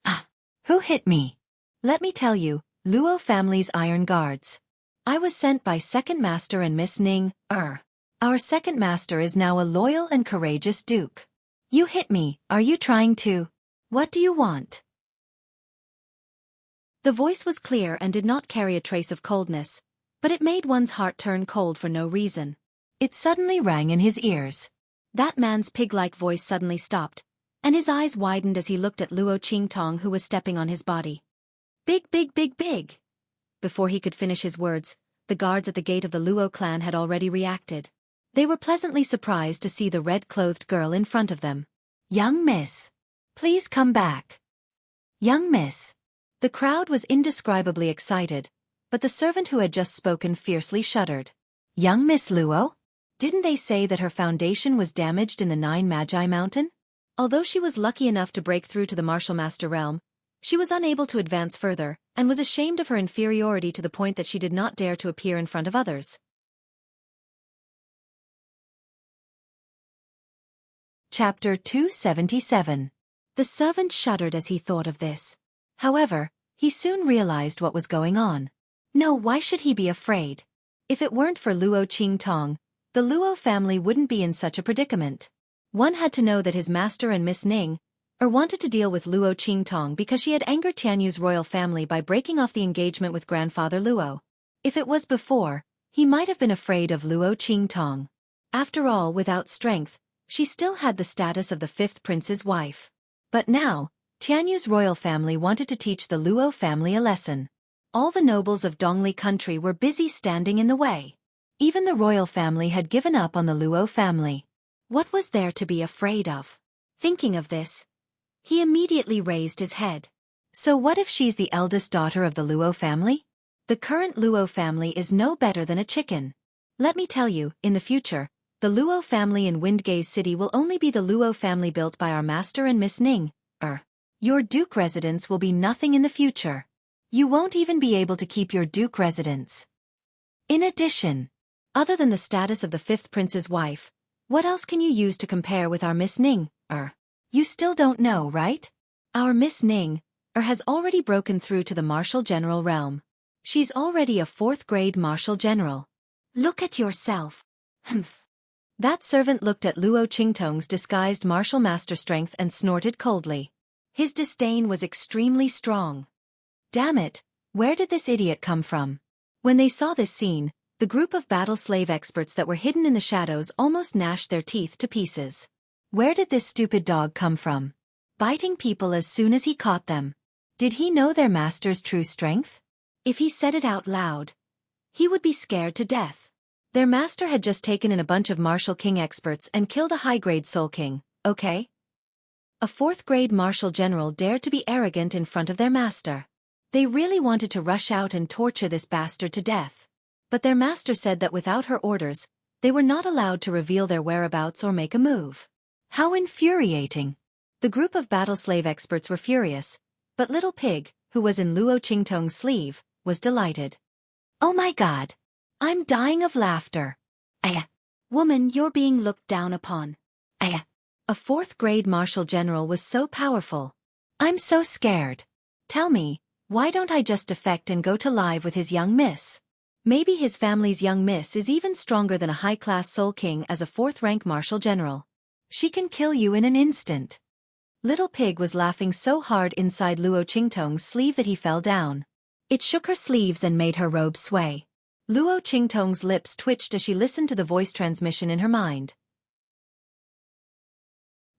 Ah! Who hit me? Let me tell you, Luo family's iron guards. I was sent by Second Master and Miss Ning. Our Second Master is now a loyal and courageous duke. You hit me, are you trying to? What do you want? The voice was clear and did not carry a trace of coldness, but it made one's heart turn cold for no reason. It suddenly rang in his ears. That man's pig-like voice suddenly stopped, and his eyes widened as he looked at Luo Qingtong who was stepping on his body. Big, big, big, big! Before he could finish his words, the guards at the gate of the Luo clan had already reacted. They were pleasantly surprised to see the red-clothed girl in front of them. Young miss, please come back. Young miss. The crowd was indescribably excited, but the servant who had just spoken fiercely shuddered. Young Miss Luo? Didn't they say that her foundation was damaged in the Nine Magi Mountain? Although she was lucky enough to break through to the Martial Master realm, she was unable to advance further, and was ashamed of her inferiority to the point that she did not dare to appear in front of others. Chapter 277. The servant shuddered as he thought of this. However, he soon realized what was going on. No, why should he be afraid? If it weren't for Luo Qingtong, the Luo family wouldn't be in such a predicament. One had to know that his master and Miss Ning or wanted to deal with Luo Qingtong because she had angered Tianyu's royal family by breaking off the engagement with grandfather Luo. If it was before, he might have been afraid of Luo Qingtong. After all, without strength, she still had the status of the fifth prince's wife. But now, Tianyu's royal family wanted to teach the Luo family a lesson. All the nobles of Dongli country were busy standing in the way. Even the royal family had given up on the Luo family. What was there to be afraid of? Thinking of this, he immediately raised his head. So what if she's the eldest daughter of the Luo family? The current Luo family is no better than a chicken. Let me tell you, in the future, the Luo family in Windgaze City will only be the Luo family built by our master and Miss Ning. Your Duke residence will be nothing in the future. You won't even be able to keep your Duke residence. In addition, other than the status of the fifth prince's wife, what else can you use to compare with our Miss Ning? You still don't know, right? Our Miss Ning, has already broken through to the Marshal General realm. She's already a 4th grade Marshal General. Look at yourself. Humph. That servant looked at Luo Qingtong's disguised martial master strength and snorted coldly. His disdain was extremely strong. Damn it, where did this idiot come from? When they saw this scene, the group of battle slave experts that were hidden in the shadows almost gnashed their teeth to pieces. Where did this stupid dog come from? Biting people as soon as he caught them. Did he know their master's true strength? If he said it out loud, he would be scared to death. Their master had just taken in a bunch of martial king experts and killed a high-grade soul king, okay? A 4th grade martial general dared to be arrogant in front of their master. They really wanted to rush out and torture this bastard to death. But their master said that without her orders, they were not allowed to reveal their whereabouts or make a move. How infuriating! The group of battle slave experts were furious, but Little Pig, who was in Luo Qingtong's sleeve, was delighted. Oh my god! I'm dying of laughter. Woman, you're being looked down upon. A 4th grade martial general was so powerful. I'm so scared. Tell me, why don't I just defect and go to live with his young miss? Maybe his family's young miss is even stronger than a high-class soul king as a 4th-rank martial general. She can kill you in an instant. Little Pig was laughing so hard inside Luo Qingtong's sleeve that he fell down. It shook her sleeves and made her robe sway. Luo Qingtong's lips twitched as she listened to the voice transmission in her mind.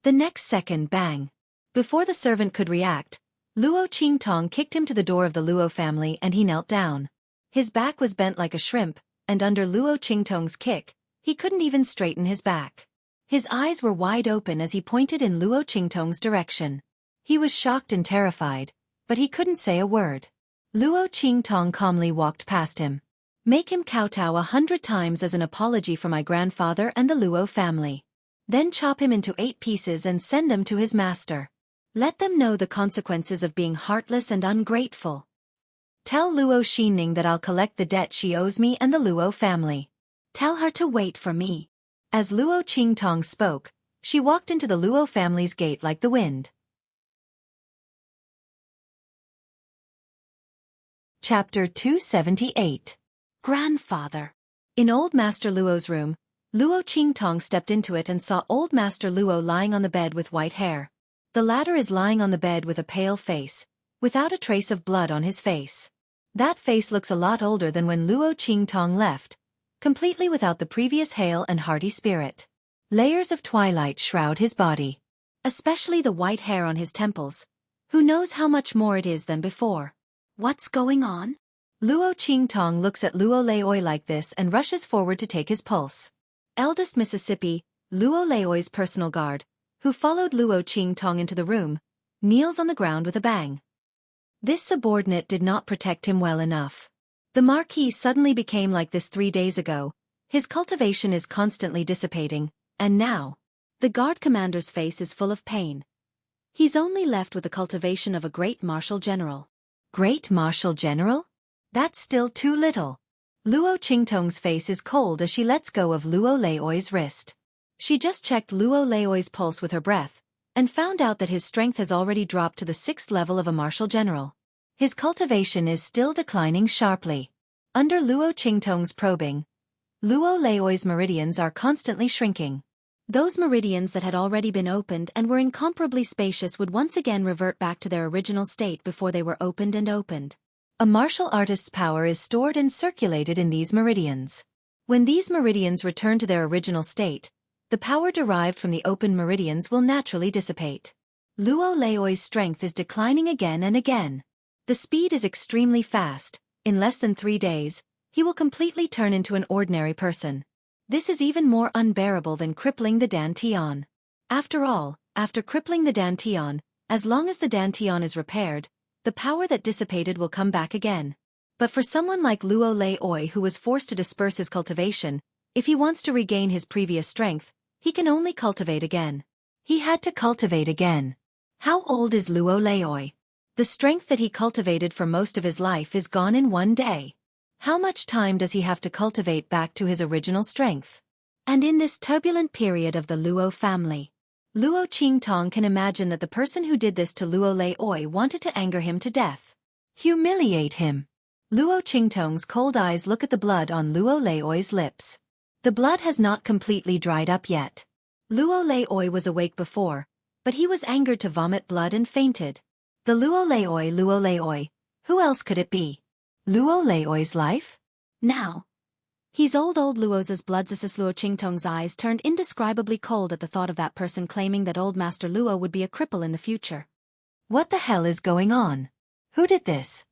The next second, bang. Before the servant could react, Luo Qingtong kicked him to the door of the Luo family and he knelt down. His back was bent like a shrimp, and under Luo Qingtong's kick, he couldn't even straighten his back. His eyes were wide open as he pointed in Luo Qingtong's direction. He was shocked and terrified, but he couldn't say a word. Luo Qingtong calmly walked past him. Make him kowtow 100 times as an apology for my grandfather and the Luo family. Then chop him into 8 pieces and send them to his master. Let them know the consequences of being heartless and ungrateful. Tell Luo Xinning that I'll collect the debt she owes me and the Luo family. Tell her to wait for me. As Luo Qingtong spoke, she walked into the Luo family's gate like the wind. Chapter 278. Grandfather. In Old Master Luo's room, Luo Qingtong stepped into it and saw Old Master Luo lying on the bed with white hair. The latter is lying on the bed with a pale face, without a trace of blood on his face. That face looks a lot older than when Luo Qingtong left, completely without the previous hale and hearty spirit. Layers of twilight shroud his body, especially the white hair on his temples. Who knows how much more it is than before? What's going on? Luo Qingtong looks at Luo Laoi like this and rushes forward to take his pulse. Eldest Mississippi, Luo Laoi's personal guard, who followed Luo Qingtong into the room, kneels on the ground with a bang. This subordinate did not protect him well enough. The Marquis suddenly became like this 3 days ago. His cultivation is constantly dissipating, and now, the guard commander's face is full of pain. He's only left with the cultivation of a great martial general. Great martial general? That's still too little. Luo Qingtong's face is cold as she lets go of Luo Laoi's wrist. She just checked Luo Laoi's pulse with her breath, and found out that his strength has already dropped to the 6th level of a martial general. His cultivation is still declining sharply. Under Luo Qingtong's probing, Luo Laoi's meridians are constantly shrinking. Those meridians that had already been opened and were incomparably spacious would once again revert back to their original state before they were opened and opened. A martial artist's power is stored and circulated in these meridians. When these meridians return to their original state, the power derived from the open meridians will naturally dissipate. Luo Laoi's strength is declining again and again. The speed is extremely fast. In less than 3 days, he will completely turn into an ordinary person. This is even more unbearable than crippling the Dantian. After all, after crippling the Dantian, as long as the Dantian is repaired, the power that dissipated will come back again. But for someone like Luo Laoi who was forced to disperse his cultivation, if he wants to regain his previous strength, he can only cultivate again. He had to cultivate again. How old is Luo Laoi? The strength that he cultivated for most of his life is gone in 1 day. How much time does he have to cultivate back to his original strength? And in this turbulent period of the Luo family, Luo Qingtong can imagine that the person who did this to Luo Laoi wanted to anger him to death. Humiliate him. Luo Qingtong's cold eyes look at the blood on Luo Laoi's lips. The blood has not completely dried up yet. Luo Laoi was awake before, but he was angered to vomit blood and fainted. The Luo Laoi, who else could it be? Luo Laoi's life? Now. He's old Luo's blood. Luo Qingtong's eyes turned indescribably cold at the thought of that person claiming that old Master Luo would be a cripple in the future. What the hell is going on? Who did this?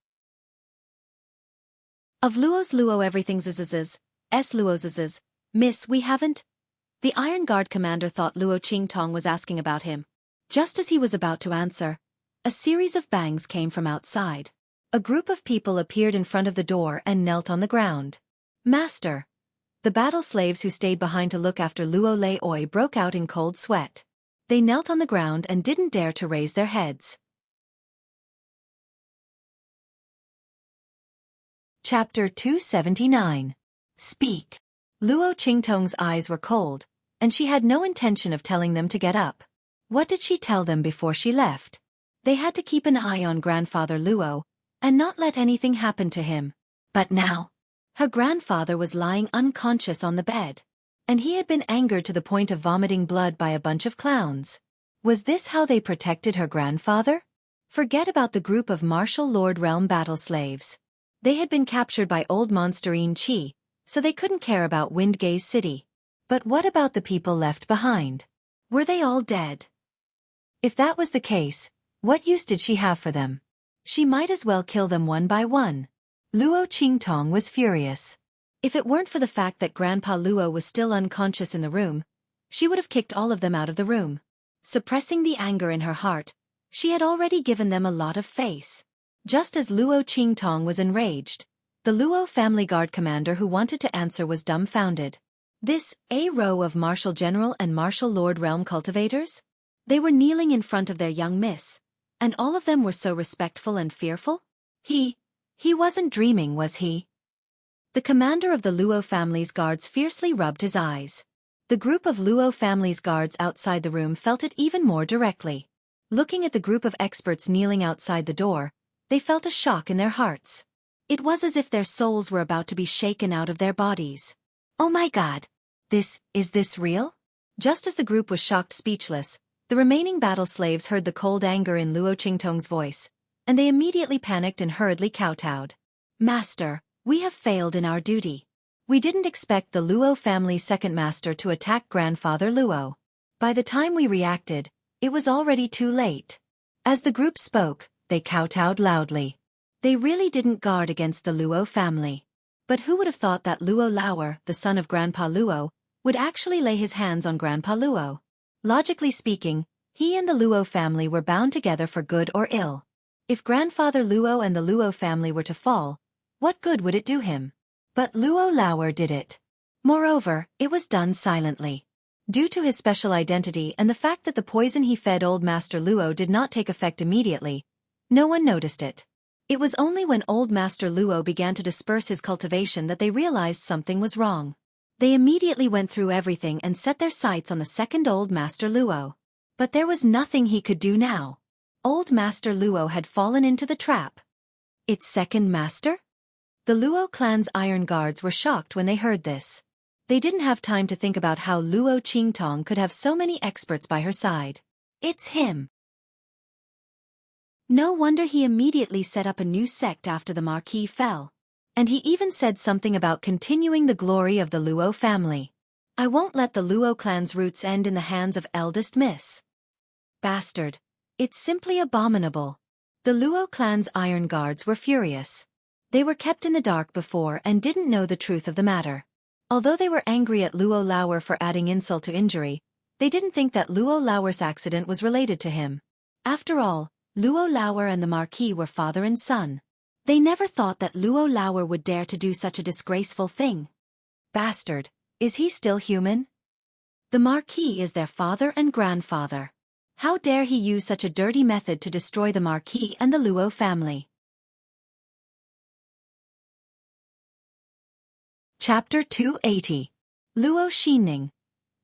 Of Luo's Luo everything's Luo's Miss, we haven't? The Iron Guard commander thought Luo Qingtong was asking about him. Just as he was about to answer, a series of bangs came from outside. A group of people appeared in front of the door and knelt on the ground. Master! The battle slaves who stayed behind to look after Luo Laoi broke out in cold sweat. They knelt on the ground and didn't dare to raise their heads. Chapter 279. Speak. Luo Qingtong's eyes were cold, and she had no intention of telling them to get up. What did she tell them before she left? They had to keep an eye on grandfather Luo, and not let anything happen to him. But now, her grandfather was lying unconscious on the bed, and he had been angered to the point of vomiting blood by a bunch of clowns. Was this how they protected her grandfather? Forget about the group of martial Lord Realm battle slaves. They had been captured by old Monsterine Qi, so they couldn't care about Windgaze City. But what about the people left behind? Were they all dead? If that was the case, what use did she have for them? She might as well kill them one by one. Luo Qingtong was furious. If it weren't for the fact that Grandpa Luo was still unconscious in the room, she would have kicked all of them out of the room. Suppressing the anger in her heart, she had already given them a lot of face. Just as Luo Qingtong was enraged, the Luo family guard commander who wanted to answer was dumbfounded. This, a row of martial general and martial lord realm cultivators? They were kneeling in front of their young miss, and all of them were so respectful and fearful? He wasn't dreaming, was he? The commander of the Luo family's guards fiercely rubbed his eyes. The group of Luo family's guards outside the room felt it even more directly. Looking at the group of experts kneeling outside the door, they felt a shock in their hearts. It was as if their souls were about to be shaken out of their bodies. Oh my God! Is this real? Just as the group was shocked speechless, the remaining battle slaves heard the cold anger in Luo Qingtong's voice, and they immediately panicked and hurriedly kowtowed. Master, we have failed in our duty. We didn't expect the Luo family's second master to attack grandfather Luo. By the time we reacted, it was already too late. As the group spoke, they kowtowed loudly. They really didn't guard against the Luo family. But who would have thought that Luo Lauer, the son of Grandpa Luo, would actually lay his hands on Grandpa Luo? Logically speaking, he and the Luo family were bound together for good or ill. If Grandfather Luo and the Luo family were to fall, what good would it do him? But Luo Lauer did it. Moreover, it was done silently. Due to his special identity and the fact that the poison he fed old Master Luo did not take effect immediately, no one noticed it. It was only when old Master Luo began to disperse his cultivation that they realized something was wrong. They immediately went through everything and set their sights on the second old Master Luo. But there was nothing he could do now. Old Master Luo had fallen into the trap. Its second master? The Luo clan's iron guards were shocked when they heard this. They didn't have time to think about how Luo Qingtong could have so many experts by her side. It's him. No wonder he immediately set up a new sect after the marquis fell. And he even said something about continuing the glory of the Luo family. I won't let the Luo clan's roots end in the hands of eldest miss. Bastard. It's simply abominable. The Luo clan's iron guards were furious. They were kept in the dark before and didn't know the truth of the matter. Although they were angry at Luo Lauer for adding insult to injury, they didn't think that Luo Lauer's accident was related to him. After all, Luo Lauer and the marquis were father and son. They never thought that Luo Lauer would dare to do such a disgraceful thing. Bastard, is he still human? The marquis is their father and grandfather. How dare he use such a dirty method to destroy the marquis and the Luo family? Chapter 280. Luo Xinning.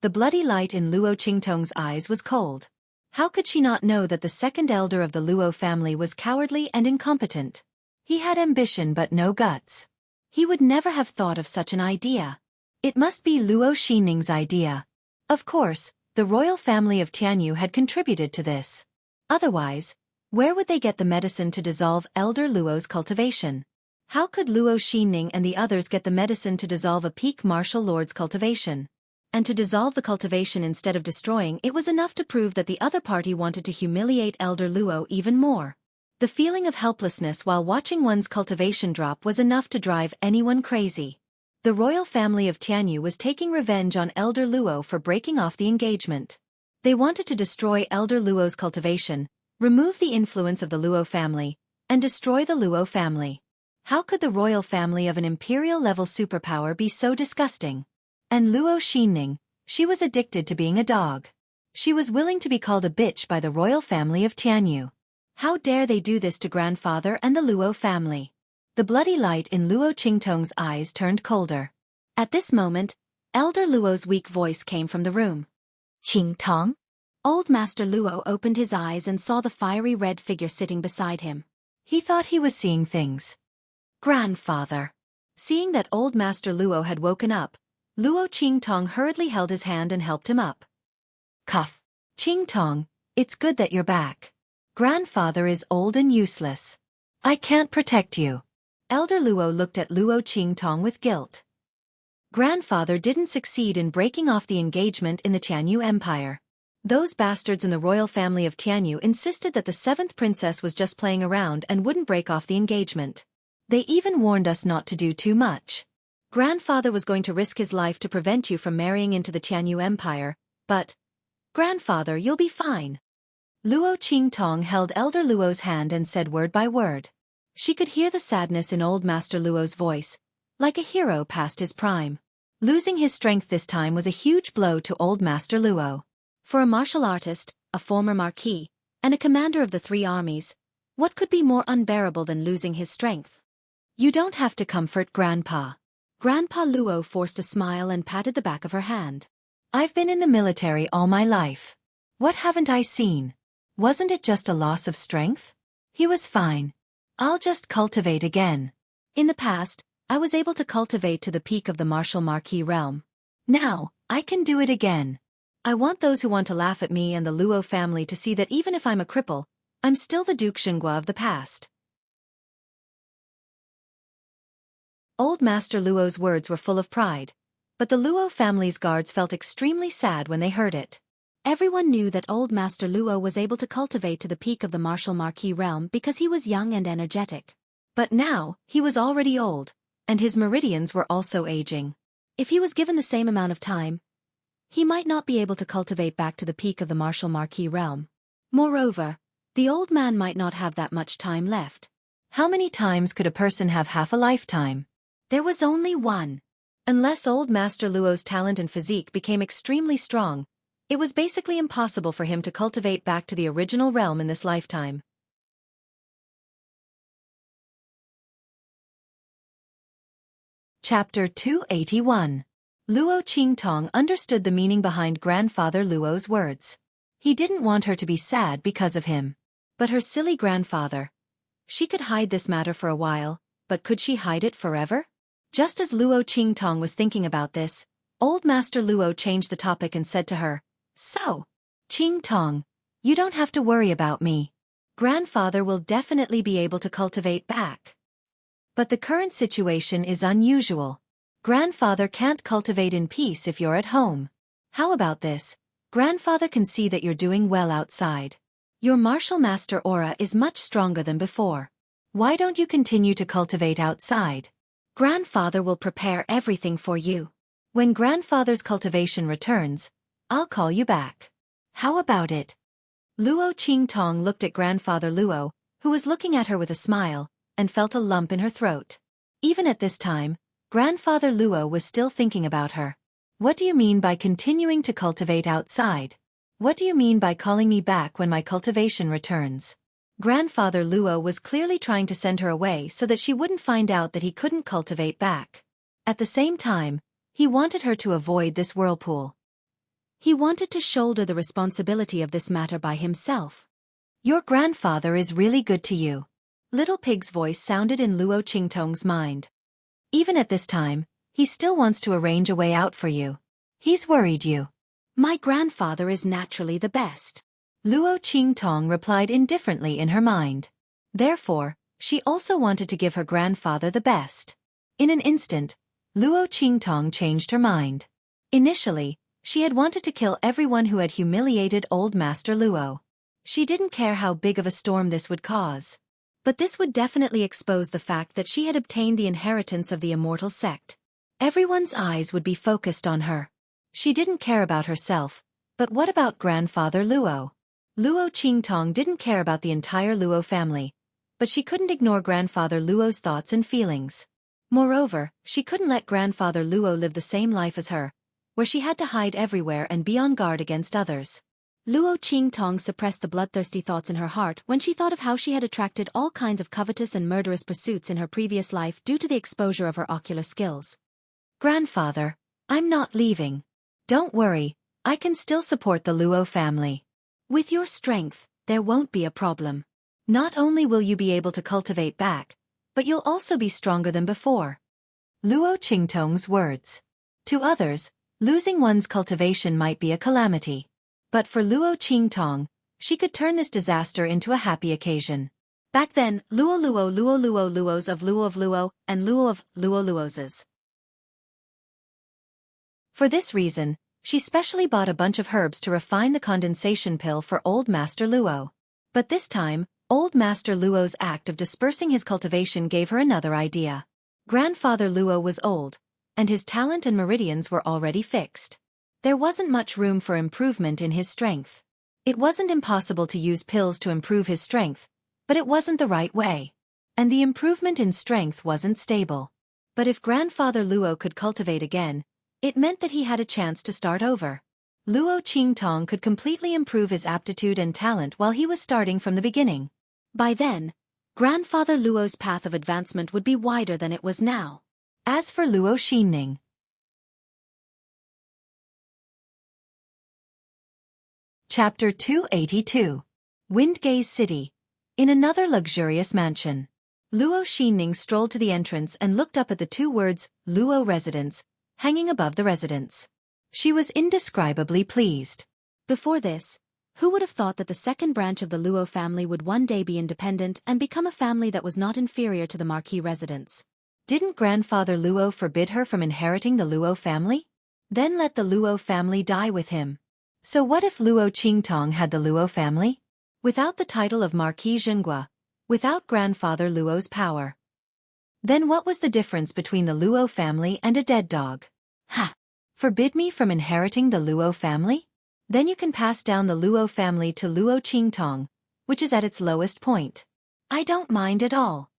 The bloody light in Luo Qingtong's eyes was cold. How could she not know that the second elder of the Luo family was cowardly and incompetent? He had ambition but no guts. He would never have thought of such an idea. It must be Luo Xinning's idea. Of course, the royal family of Tianyu had contributed to this. Otherwise, where would they get the medicine to dissolve Elder Luo's cultivation? How could Luo Xinning and the others get the medicine to dissolve a peak martial lord's cultivation? And to dissolve the cultivation instead of destroying it was enough to prove that the other party wanted to humiliate Elder Luo even more. The feeling of helplessness while watching one's cultivation drop was enough to drive anyone crazy. The royal family of Tianyu was taking revenge on Elder Luo for breaking off the engagement. They wanted to destroy Elder Luo's cultivation, remove the influence of the Luo family, and destroy the Luo family. How could the royal family of an imperial-level superpower be so disgusting? And Luo Xinning, she was addicted to being a dog. She was willing to be called a bitch by the royal family of Tianyu. How dare they do this to grandfather and the Luo family? The bloody light in Luo Qingtong's eyes turned colder. At this moment, Elder Luo's weak voice came from the room. Qingtong? Old Master Luo opened his eyes and saw the fiery red figure sitting beside him. He thought he was seeing things. Grandfather. Seeing that old Master Luo had woken up, Luo Qingtong hurriedly held his hand and helped him up. Cuff. Qingtong, it's good that you're back. Grandfather is old and useless. I can't protect you. Elder Luo looked at Luo Qingtong with guilt. Grandfather didn't succeed in breaking off the engagement in the Tianyu Empire. Those bastards in the royal family of Tianyu insisted that the seventh princess was just playing around and wouldn't break off the engagement. They even warned us not to do too much. Grandfather was going to risk his life to prevent you from marrying into the Tianyu Empire, but, Grandfather, you'll be fine. Luo Qingtong held Elder Luo's hand and said word by word. She could hear the sadness in old Master Luo's voice, like a hero past his prime. Losing his strength this time was a huge blow to old Master Luo. For a martial artist, a former marquis, and a commander of the three armies, what could be more unbearable than losing his strength? You don't have to comfort Grandpa. Grandpa Luo forced a smile and patted the back of her hand. I've been in the military all my life. What haven't I seen? Wasn't it just a loss of strength? He was fine. I'll just cultivate again. In the past, I was able to cultivate to the peak of the martial marquis realm. Now, I can do it again. I want those who want to laugh at me and the Luo family to see that even if I'm a cripple, I'm still the Duke Xinghua of the past. Old Master Luo's words were full of pride, but the Luo family's guards felt extremely sad when they heard it. Everyone knew that old Master Luo was able to cultivate to the peak of the martial marquis realm because he was young and energetic. But now, he was already old, and his meridians were also aging. If he was given the same amount of time, he might not be able to cultivate back to the peak of the martial marquis realm. Moreover, the old man might not have that much time left. How many times could a person have half a lifetime? There was only one. Unless old Master Luo's talent and physique became extremely strong, it was basically impossible for him to cultivate back to the original realm in this lifetime. Chapter 281. Luo Qingtong understood the meaning behind Grandfather Luo's words. He didn't want her to be sad because of him. But her silly grandfather. She could hide this matter for a while, but could she hide it forever? Just as Luo Qingtong was thinking about this, Old Master Luo changed the topic and said to her, "So, Qing Tong, you don't have to worry about me. Grandfather will definitely be able to cultivate back. But the current situation is unusual. Grandfather can't cultivate in peace if you're at home. How about this? Grandfather can see that you're doing well outside. Your martial master aura is much stronger than before. Why don't you continue to cultivate outside? Grandfather will prepare everything for you. When grandfather's cultivation returns, I'll call you back. How about it?" Luo Qingtong looked at grandfather Luo, who was looking at her with a smile, and felt a lump in her throat. Even at this time, grandfather Luo was still thinking about her. "What do you mean by continuing to cultivate outside? What do you mean by calling me back when my cultivation returns?" Grandfather Luo was clearly trying to send her away so that she wouldn't find out that he couldn't cultivate back. At the same time, he wanted her to avoid this whirlpool. He wanted to shoulder the responsibility of this matter by himself. "Your grandfather is really good to you." Little Pig's voice sounded in Luo Qingtong's mind. "Even at this time, he still wants to arrange a way out for you. He's worried you." "My grandfather is naturally the best," Luo Qingtong replied indifferently in her mind. Therefore, she also wanted to give her grandfather the best. In an instant, Luo Qingtong changed her mind. Initially, she had wanted to kill everyone who had humiliated old Master Luo. She didn't care how big of a storm this would cause. But this would definitely expose the fact that she had obtained the inheritance of the immortal sect. Everyone's eyes would be focused on her. She didn't care about herself, but what about grandfather Luo? Luo Qingtong didn't care about the entire Luo family, but she couldn't ignore grandfather Luo's thoughts and feelings. Moreover, she couldn't let grandfather Luo live the same life as her, where she had to hide everywhere and be on guard against others. Luo Qingtong suppressed the bloodthirsty thoughts in her heart when she thought of how she had attracted all kinds of covetous and murderous pursuits in her previous life due to the exposure of her ocular skills. "Grandfather, I'm not leaving. Don't worry, I can still support the Luo family. With your strength, there won't be a problem. Not only will you be able to cultivate back, but you'll also be stronger than before." Luo Qingtong's words. To others, losing one's cultivation might be a calamity. But for Luo Qingtong, she could turn this disaster into a happy occasion. Back then, Luo Luos of Luo, and Luo of Luo Luoses. For this reason, she specially bought a bunch of herbs to refine the condensation pill for old Master Luo. But this time, old Master Luo's act of dispersing his cultivation gave her another idea. Grandfather Luo was old, and his talent and meridians were already fixed. There wasn't much room for improvement in his strength. It wasn't impossible to use pills to improve his strength, but it wasn't the right way. And the improvement in strength wasn't stable. But if grandfather Luo could cultivate again, it meant that he had a chance to start over. Luo Qingtong could completely improve his aptitude and talent while he was starting from the beginning. By then, grandfather Luo's path of advancement would be wider than it was now. As for Luo Xinning, Chapter 282. Windgaze City. In another luxurious mansion, Luo Xinning strolled to the entrance and looked up at the two words, Luo Residence, hanging above the residence. She was indescribably pleased. Before this, who would have thought that the second branch of the Luo family would one day be independent and become a family that was not inferior to the Marquis residence? Didn't grandfather Luo forbid her from inheriting the Luo family? Then let the Luo family die with him. So what if Luo Qingtong had the Luo family? Without the title of Marquis Zhenghua, without grandfather Luo's power. Then what was the difference between the Luo family and a dead dog? Ha! Forbid me from inheriting the Luo family? Then you can pass down the Luo family to Luo Qingtong, which is at its lowest point. I don't mind at all.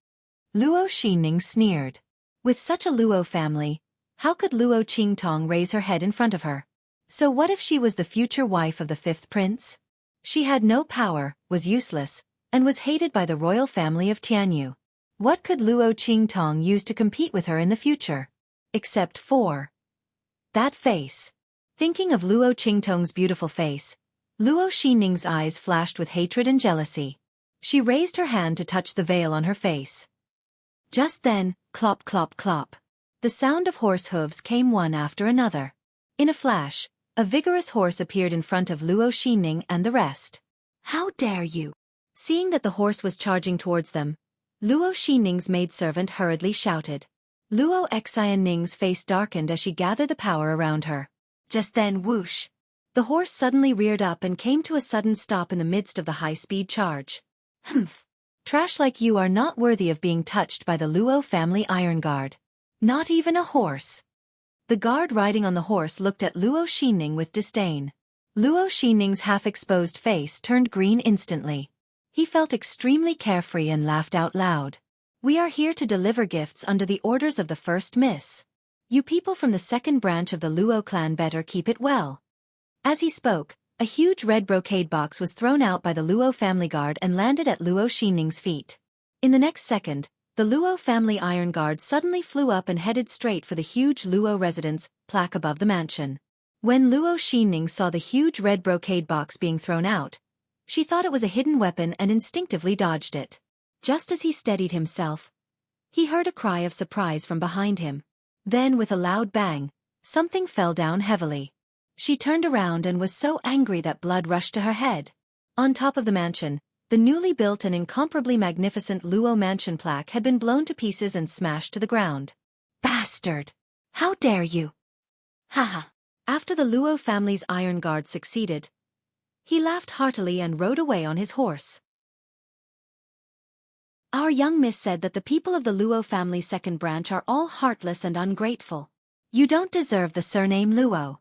Luo Xinning sneered. With such a Luo family, how could Luo Qingtong raise her head in front of her? So what if she was the future wife of the fifth prince? She had no power, was useless, and was hated by the royal family of Tianyu. What could Luo Qingtong use to compete with her in the future? Except for that face. Thinking of Luo Qingtong's beautiful face, Luo Xinning's eyes flashed with hatred and jealousy. She raised her hand to touch the veil on her face. Just then, clop clop clop. The sound of horse hooves came one after another. In a flash, a vigorous horse appeared in front of Luo Xinning and the rest. "How dare you!" Seeing that the horse was charging towards them, Luo Xinning's maidservant hurriedly shouted. Luo Xianning's face darkened as she gathered the power around her. Just then, whoosh! The horse suddenly reared up and came to a sudden stop in the midst of the high-speed charge. Humph! Trash like you are not worthy of being touched by the Luo family iron guard. Not even a horse. The guard riding on the horse looked at Luo Xinning with disdain. Luo Xinning's half-exposed face turned green instantly. He felt extremely carefree and laughed out loud. "We are here to deliver gifts under the orders of the first miss. You people from the second branch of the Luo clan better keep it well." As he spoke, a huge red brocade box was thrown out by the Luo family guard and landed at Luo Xinning's feet. In the next second, the Luo family iron guard suddenly flew up and headed straight for the huge Luo residence plaque above the mansion. When Luo Xinning saw the huge red brocade box being thrown out, she thought it was a hidden weapon and instinctively dodged it. Just as he steadied himself, he heard a cry of surprise from behind him. Then with a loud bang, something fell down heavily. She turned around and was so angry that blood rushed to her head. On top of the mansion, the newly built and incomparably magnificent Luo mansion plaque had been blown to pieces and smashed to the ground. "Bastard! How dare you!" Haha! After the Luo family's iron guard succeeded, he laughed heartily and rode away on his horse. Our young miss said that the people of the Luo family's second branch are all heartless and ungrateful. You don't deserve the surname Luo.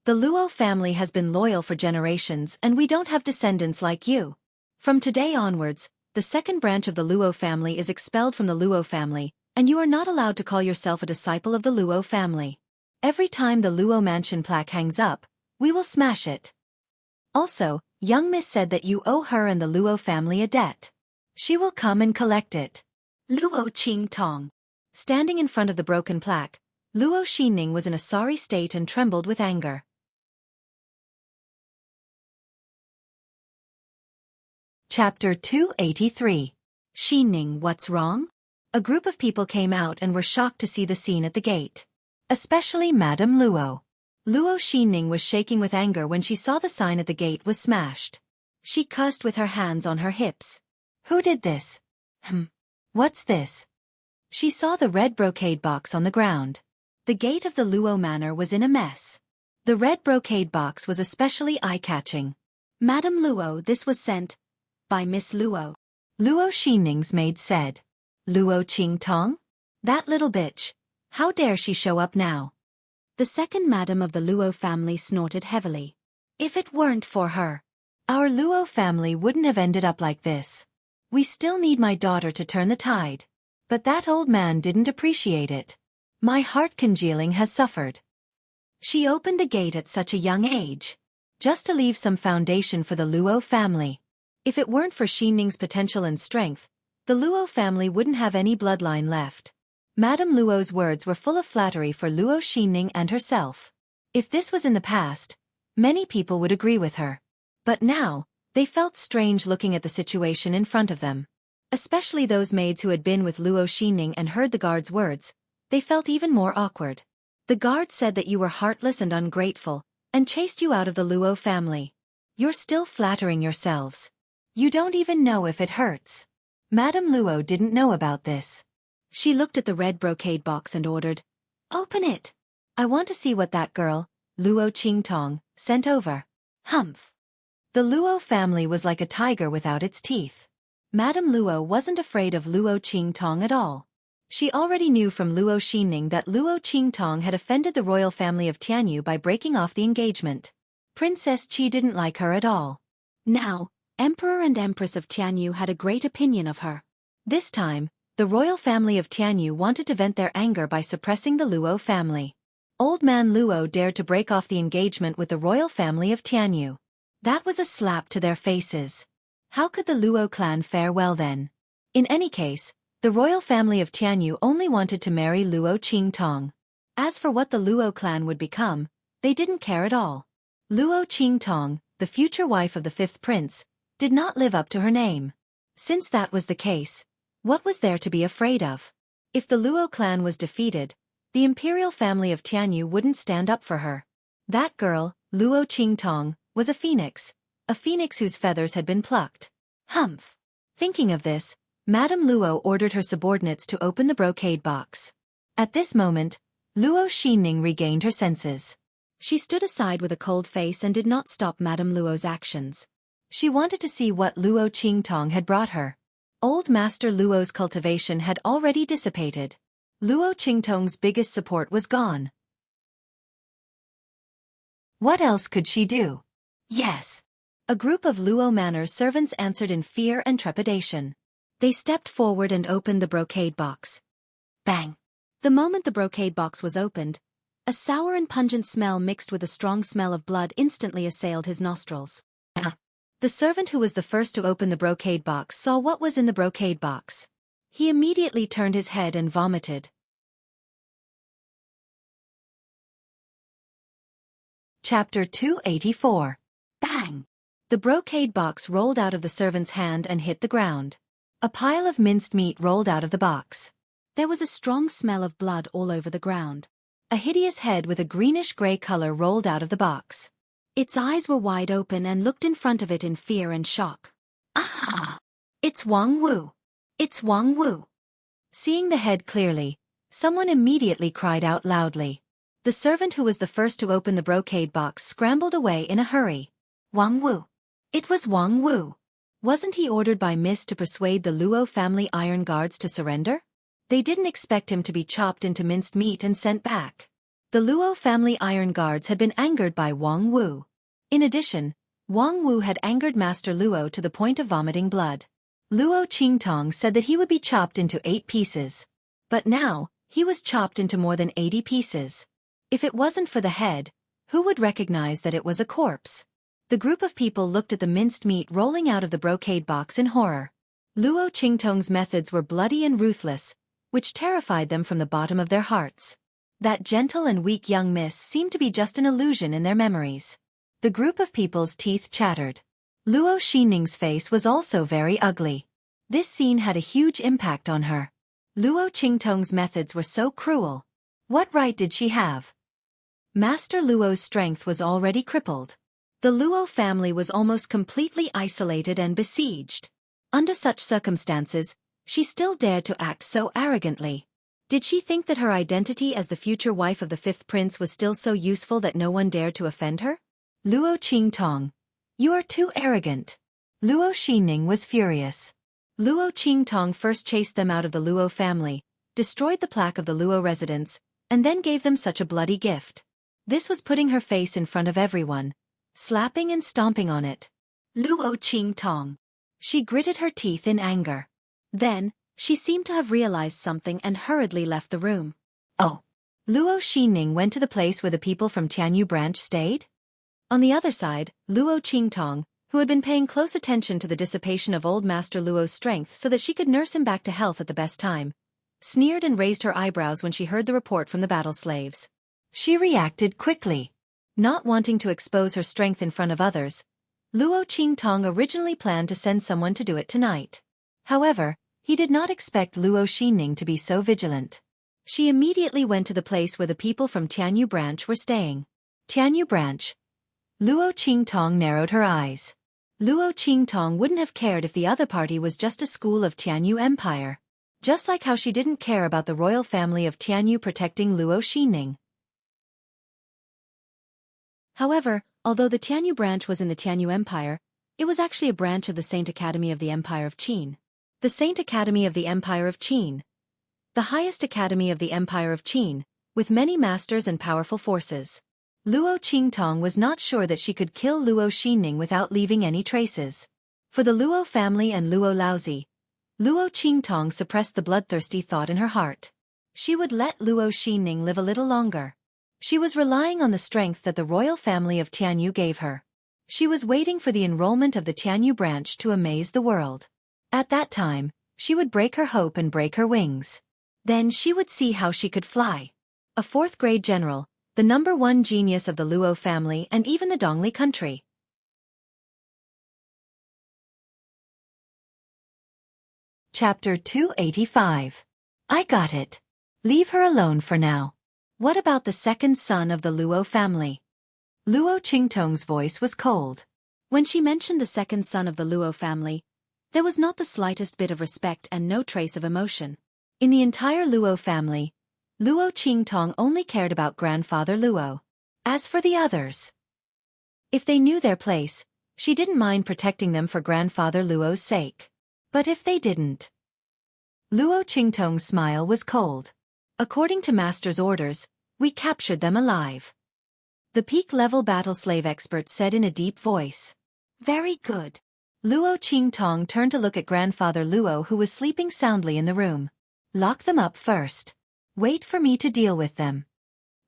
The Luo family has been loyal for generations and we don't have descendants like you. From today onwards, the second branch of the Luo family is expelled from the Luo family, and you are not allowed to call yourself a disciple of the Luo family. Every time the Luo mansion plaque hangs up, we will smash it. Also, young miss said that you owe her and the Luo family a debt. She will come and collect it. Luo Qingtong. Standing in front of the broken plaque, Luo Xinning was in a sorry state and trembled with anger. Chapter 283. Xinning, what's wrong? A group of people came out and were shocked to see the scene at the gate. Especially Madame Luo. Luo Xinning was shaking with anger when she saw the sign at the gate was smashed. She cussed with her hands on her hips. Who did this? What's this? She saw the red brocade box on the ground. The gate of the Luo manor was in a mess. The red brocade box was especially eye-catching. Madame Luo, this was sent by Miss Luo. Luo Xinning's maid said. Luo Qingtong? That little bitch. How dare she show up now? The second madam of the Luo family snorted heavily. If it weren't for her, our Luo family wouldn't have ended up like this. We still need my daughter to turn the tide. But that old man didn't appreciate it. My heart congealing has suffered. She opened the gate at such a young age, just to leave some foundation for the Luo family. If it weren't for Xinning's potential and strength, the Luo family wouldn't have any bloodline left. Madame Luo's words were full of flattery for Luo Xinning and herself. If this was in the past, many people would agree with her. But now, they felt strange looking at the situation in front of them. Especially those maids who had been with Luo Xinning and heard the guard's words, they felt even more awkward. The guard said that you were heartless and ungrateful, and chased you out of the Luo family. You're still flattering yourselves. You don't even know if it hurts. Madame Luo didn't know about this. She looked at the red brocade box and ordered, "Open it. I want to see what that girl, Luo Qingtong, sent over." Humph. The Luo family was like a tiger without its teeth. Madame Luo wasn't afraid of Luo Qingtong at all. She already knew from Luo Xinning that Luo Qingtong had offended the royal family of Tianyu by breaking off the engagement. Princess Qi didn't like her at all. Now, Emperor and Empress of Tianyu had a great opinion of her. This time, the royal family of Tianyu wanted to vent their anger by suppressing the Luo family. Old man Luo dared to break off the engagement with the royal family of Tianyu. That was a slap to their faces. How could the Luo clan fare well then? In any case, the royal family of Tianyu only wanted to marry Luo Qingtong. As for what the Luo clan would become, they didn't care at all. Luo Qingtong, the future wife of the fifth prince, did not live up to her name. Since that was the case, what was there to be afraid of? If the Luo clan was defeated, the imperial family of Tianyu wouldn't stand up for her. That girl, Luo Qingtong, was a phoenix whose feathers had been plucked. Humph! Thinking of this, Madame Luo ordered her subordinates to open the brocade box. At this moment, Luo Xinning regained her senses. She stood aside with a cold face and did not stop Madame Luo's actions. She wanted to see what Luo Qingtong had brought her. Old Master Luo's cultivation had already dissipated. Luo Qingtong's biggest support was gone. What else could she do? Yes. A group of Luo Manor's servants answered in fear and trepidation. They stepped forward and opened the brocade box. Bang! The moment the brocade box was opened, a sour and pungent smell mixed with a strong smell of blood instantly assailed his nostrils. The servant who was the first to open the brocade box saw what was in the brocade box. He immediately turned his head and vomited. Chapter 284. Bang! The brocade box rolled out of the servant's hand and hit the ground. A pile of minced meat rolled out of the box. There was a strong smell of blood all over the ground. A hideous head with a greenish-gray color rolled out of the box. Its eyes were wide open and looked in front of it in fear and shock. Ah! It's Wang Wu! It's Wang Wu! Seeing the head clearly, someone immediately cried out loudly. The servant who was the first to open the brocade box scrambled away in a hurry. Wang Wu! It was Wang Wu! Wasn't he ordered by Miss to persuade the Luo family iron guards to surrender? They didn't expect him to be chopped into minced meat and sent back. The Luo family iron guards had been angered by Wang Wu. In addition, Wang Wu had angered Master Luo to the point of vomiting blood. Luo Qingtong said that he would be chopped into 8 pieces. But now, he was chopped into more than 80 pieces. If it wasn't for the head, who would recognize that it was a corpse? The group of people looked at the minced meat rolling out of the brocade box in horror. Luo Qingtong's methods were bloody and ruthless, which terrified them from the bottom of their hearts. That gentle and weak young miss seemed to be just an illusion in their memories. The group of people's teeth chattered. Luo Xinning's face was also very ugly. This scene had a huge impact on her. Luo Qingtong's methods were so cruel. What right did she have? Master Luo's strength was already crippled. The Luo family was almost completely isolated and besieged. Under such circumstances, she still dared to act so arrogantly. Did she think that her identity as the future wife of the 5th prince was still so useful that no one dared to offend her? Luo Qingtong, you are too arrogant. Luo Xinning was furious. Luo Qingtong first chased them out of the Luo family, destroyed the plaque of the Luo residence, and then gave them such a bloody gift. This was putting her face in front of everyone, slapping and stomping on it. Luo Qingtong. She gritted her teeth in anger. Then, she seemed to have realized something and hurriedly left the room. Oh! Luo Xinning went to the place where the people from Tianyu branch stayed? On the other side, Luo Qingtong, who had been paying close attention to the dissipation of old Master Luo's strength so that she could nurse him back to health at the best time, sneered and raised her eyebrows when she heard the report from the battle slaves. She reacted quickly. Not wanting to expose her strength in front of others, Luo Qingtong originally planned to send someone to do it tonight. However, he did not expect Luo Xinning to be so vigilant. She immediately went to the place where the people from Tianyu branch were staying. Tianyu branch. Luo Qingtong narrowed her eyes. Luo Qingtong wouldn't have cared if the other party was just a school of Tianyu Empire. Just like how she didn't care about the royal family of Tianyu protecting Luo Xinning. However, although the Tianyu branch was in the Tianyu Empire, it was actually a branch of the Saint Academy of the Empire of Qin. The Saint Academy of the Empire of Qin. The highest academy of the Empire of Qin, with many masters and powerful forces. Luo Qingtong was not sure that she could kill Luo Xinning without leaving any traces. For the Luo family and Luo Laozi, Luo Qingtong suppressed the bloodthirsty thought in her heart. She would let Luo Xinning live a little longer. She was relying on the strength that the royal family of Tianyu gave her. She was waiting for the enrollment of the Tianyu branch to amaze the world. At that time, she would break her hope and break her wings. Then she would see how she could fly. A 4th-grade general, the #1 genius of the Luo family and even the Dongli country. Chapter 285. I got it. Leave her alone for now. What about the second son of the Luo family? Luo Qingtong's voice was cold. When she mentioned the second son of the Luo family, there was not the slightest bit of respect and no trace of emotion. In the entire Luo family, Luo Qingtong only cared about grandfather Luo. As for the others, if they knew their place, she didn't mind protecting them for grandfather Luo's sake. But if they didn't, Luo Qingtong's smile was cold. According to Master's orders, we captured them alive. The peak-level battle slave expert said in a deep voice. Very good. Luo Qingtong turned to look at grandfather Luo, who was sleeping soundly in the room. Lock them up first. Wait for me to deal with them.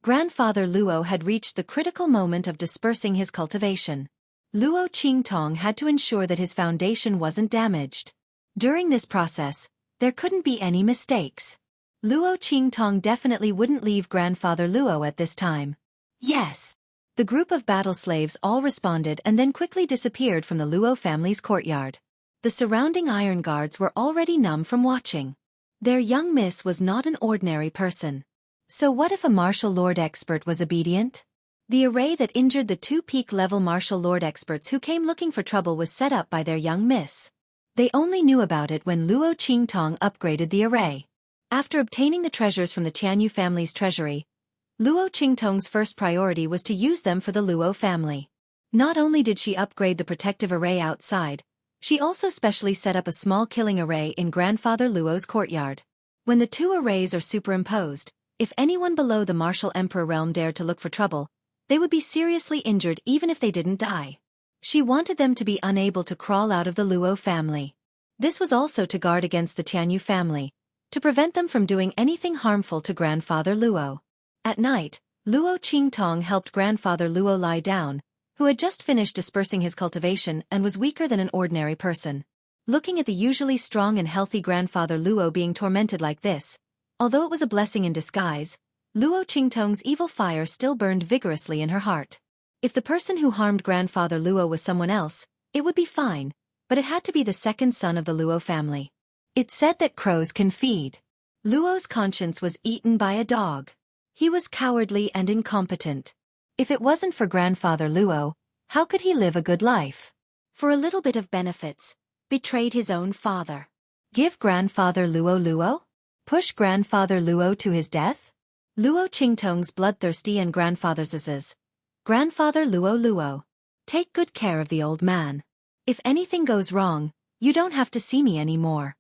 Grandfather Luo had reached the critical moment of dispersing his cultivation. Luo Qingtong had to ensure that his foundation wasn't damaged. During this process, there couldn't be any mistakes. Luo Qingtong definitely wouldn't leave grandfather Luo at this time. Yes. The group of battle slaves all responded and then quickly disappeared from the Luo family's courtyard. The surrounding iron guards were already numb from watching. Their young miss was not an ordinary person. So what if a martial lord expert was obedient? The array that injured the two peak-level martial lord experts who came looking for trouble was set up by their young miss. They only knew about it when Luo Qingtong upgraded the array. After obtaining the treasures from the Tianyu family's treasury, Luo Qingtong's first priority was to use them for the Luo family. Not only did she upgrade the protective array outside, she also specially set up a small killing array in grandfather Luo's courtyard. When the two arrays are superimposed, if anyone below the martial emperor realm dared to look for trouble, they would be seriously injured even if they didn't die. She wanted them to be unable to crawl out of the Luo family. This was also to guard against the Tianyu family, to prevent them from doing anything harmful to grandfather Luo. At night, Luo Qingtong helped grandfather Luo lie down, who had just finished dispersing his cultivation and was weaker than an ordinary person. Looking at the usually strong and healthy grandfather Luo being tormented like this, although it was a blessing in disguise, Luo Qingtong's evil fire still burned vigorously in her heart. If the person who harmed grandfather Luo was someone else, it would be fine, but it had to be the second son of the Luo family. It said that crows can feed. Luo's conscience was eaten by a dog. He was cowardly and incompetent. If it wasn't for grandfather Luo, how could he live a good life? For a little bit of benefits, betrayed his own father. Give grandfather Luo? Push grandfather Luo to his death? Luo Qingtong's bloodthirsty and grandfather's grandfather Luo. Take good care of the old man. If anything goes wrong, you don't have to see me anymore.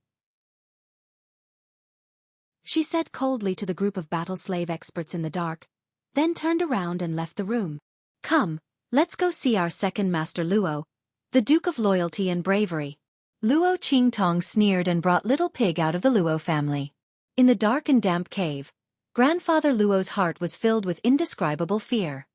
She said coldly to the group of battle slave experts in the dark, then turned around and left the room. Come, let's go see our second master Luo, the Duke of Loyalty and Bravery. Luo Qingtong sneered and brought Little Pig out of the Luo family. In the dark and damp cave, grandfather Luo's heart was filled with indescribable fear.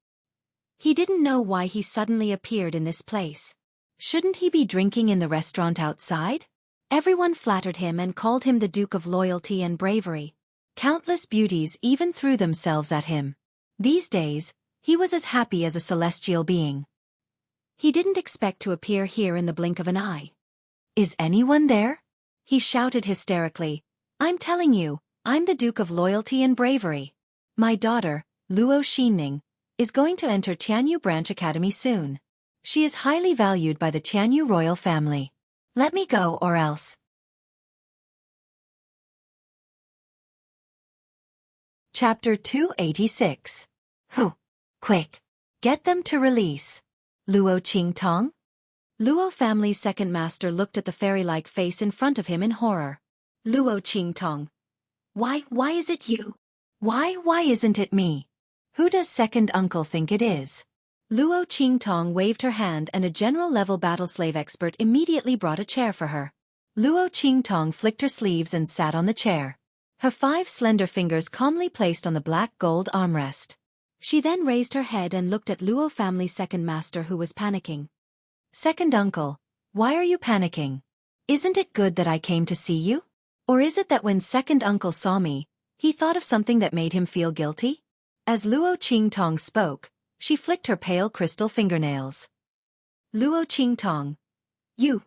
He didn't know why he suddenly appeared in this place. Shouldn't he be drinking in the restaurant outside? Everyone flattered him and called him the Duke of Loyalty and Bravery. Countless beauties even threw themselves at him. These days, he was as happy as a celestial being. He didn't expect to appear here in the blink of an eye. Is anyone there? He shouted hysterically. I'm telling you, I'm the Duke of Loyalty and Bravery. My daughter, Luo Xinning, is going to enter Tianyu Branch Academy soon. She is highly valued by the Tianyu royal family. Let me go or else. Chapter 286. Who? Quick. Get them to release. Luo Qingtong? Luo family's second master looked at the fairy-like face in front of him in horror. Luo Qingtong. Why is it you? Why isn't it me? Who does second uncle think it is? Luo Qingtong waved her hand and a general-level battle slave expert immediately brought a chair for her. Luo Qingtong flicked her sleeves and sat on the chair. Her 5 slender fingers calmly placed on the black gold armrest. She then raised her head and looked at Luo family's second master, who was panicking. Second uncle, why are you panicking? Isn't it good that I came to see you? Or is it that when second uncle saw me, he thought of something that made him feel guilty? As Luo Qingtong spoke, she flicked her pale crystal fingernails. Luo Qingtong. You.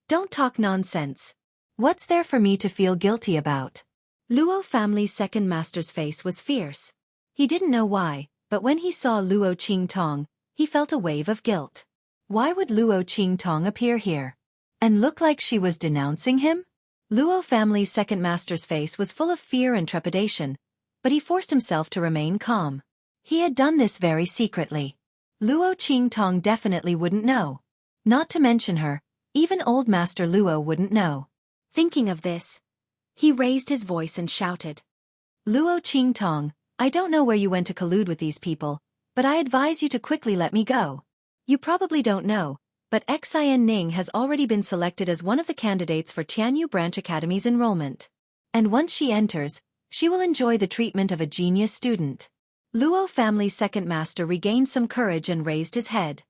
Don't talk nonsense. What's there for me to feel guilty about? Luo family's second master's face was fierce. He didn't know why, but when he saw Luo Qingtong, he felt a wave of guilt. Why would Luo Qingtong appear here? And look like she was denouncing him? Luo family's second master's face was full of fear and trepidation, but he forced himself to remain calm. He had done this very secretly. Luo Qingtong definitely wouldn't know. Not to mention her, even old Master Luo wouldn't know. Thinking of this, he raised his voice and shouted. Luo Qingtong, I don't know where you went to collude with these people, but I advise you to quickly let me go. You probably don't know, but Xian Ning has already been selected as one of the candidates for Tianyu Branch Academy's enrollment. And once she enters, she will enjoy the treatment of a genius student. Luo family's second master regained some courage and raised his head.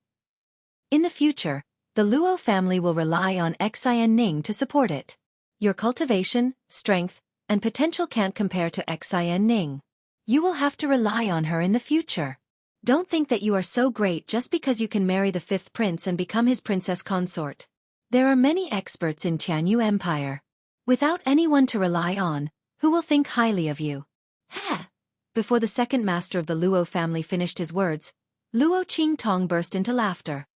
In the future, the Luo family will rely on Xian Ning to support it. Your cultivation, strength, and potential can't compare to Xian Ning. You will have to rely on her in the future. Don't think that you are so great just because you can marry the fifth prince and become his princess consort. There are many experts in Tianyu Empire. Without anyone to rely on, who will think highly of you? Ha! Before the second master of the Luo family finished his words, Luo Qingtong burst into laughter.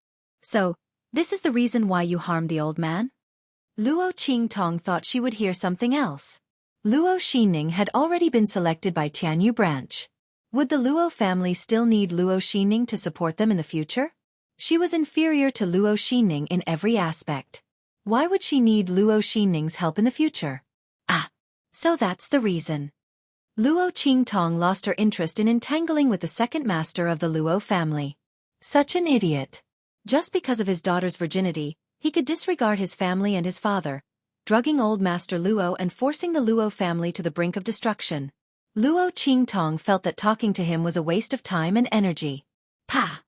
So, this is the reason why you harmed the old man? Luo Qingtong thought she would hear something else. Luo Xining had already been selected by Tianyu Branch. Would the Luo family still need Luo Xining to support them in the future? She was inferior to Luo Xining in every aspect. Why would she need Luo Xining's help in the future? Ah, so that's the reason. Luo Qingtong lost her interest in entangling with the second master of the Luo family. Such an idiot. Just because of his daughter's virginity, he could disregard his family and his father, drugging old Master Luo and forcing the Luo family to the brink of destruction. Luo Qingtong felt that talking to him was a waste of time and energy. Pah!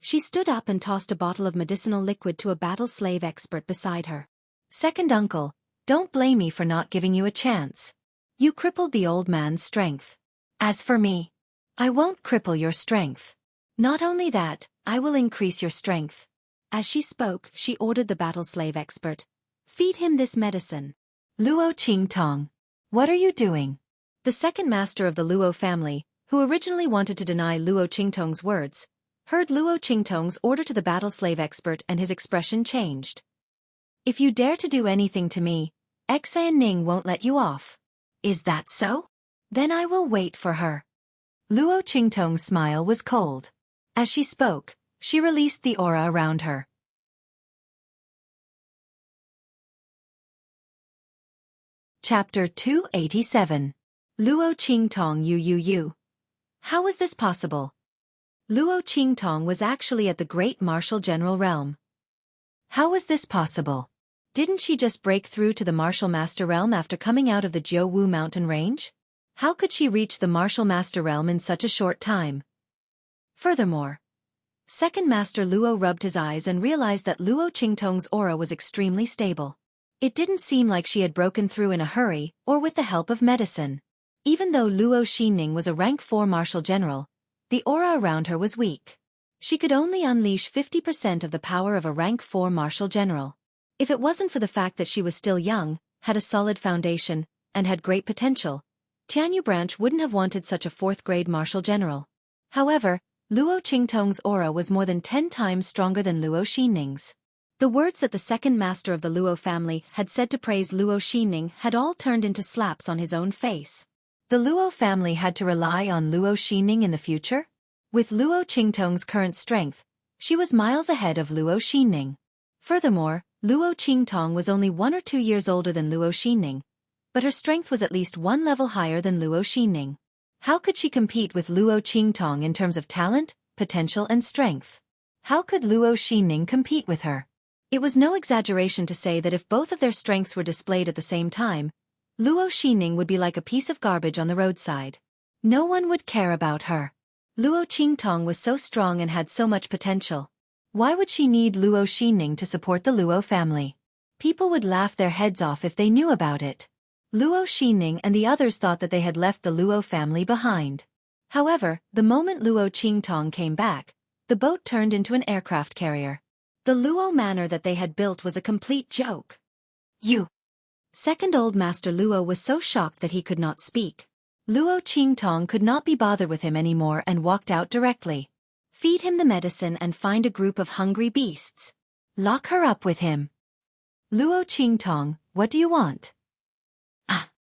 She stood up and tossed a bottle of medicinal liquid to a battle slave expert beside her. Second uncle, don't blame me for not giving you a chance. You crippled the old man's strength. As for me, I won't cripple your strength. Not only that, I will increase your strength. As she spoke, she ordered the battle slave expert, feed him this medicine. Luo Qingtong, what are you doing? The second master of the Luo family, who originally wanted to deny Luo Qingtong's words, heard Luo Qingtong's order to the battle slave expert and his expression changed. If you dare to do anything to me, Xian Ning won't let you off. Is that so? Then I will wait for her. Luo Qingtong's smile was cold. As she spoke, she released the aura around her. Chapter 287. Luo Qingtong Yu. How was this possible? Luo Qingtong was actually at the Great Martial General realm. How was this possible? Didn't she just break through to the Martial Master realm after coming out of the Jiuwu mountain range? How could she reach the Martial Master realm in such a short time? Furthermore, Second Master Luo rubbed his eyes and realized that Luo Qingtong's aura was extremely stable. It didn't seem like she had broken through in a hurry or with the help of medicine. Even though Luo Xining was a rank 4 martial general, the aura around her was weak. She could only unleash 50% of the power of a rank 4 martial general. If it wasn't for the fact that she was still young, had a solid foundation, and had great potential, Tianyu Branch wouldn't have wanted such a 4th-grade martial general. However, Luo Qingtong's aura was more than 10 times stronger than Luo Xining's. The words that the second master of the Luo family had said to praise Luo Xining had all turned into slaps on his own face. The Luo family had to rely on Luo Xining in the future? With Luo Qingtong's current strength, she was miles ahead of Luo Xining. Furthermore, Luo Qingtong was only 1 or 2 years older than Luo Xining, but her strength was at least 1 level higher than Luo Xining. How could she compete with Luo Qingtong in terms of talent, potential and strength? How could Luo Xining compete with her? It was no exaggeration to say that if both of their strengths were displayed at the same time, Luo Xining would be like a piece of garbage on the roadside. No one would care about her. Luo Qingtong was so strong and had so much potential. Why would she need Luo Xining to support the Luo family? People would laugh their heads off if they knew about it. Luo Xining and the others thought that they had left the Luo family behind. However, the moment Luo Qingtong came back, the boat turned into an aircraft carrier. The Luo manor that they had built was a complete joke. Second old Master Luo was so shocked that he could not speak. Luo Qingtong could not be bothered with him anymore and walked out directly. Feed him the medicine and find a group of hungry beasts. Lock her up with him. Luo Qingtong, what do you want?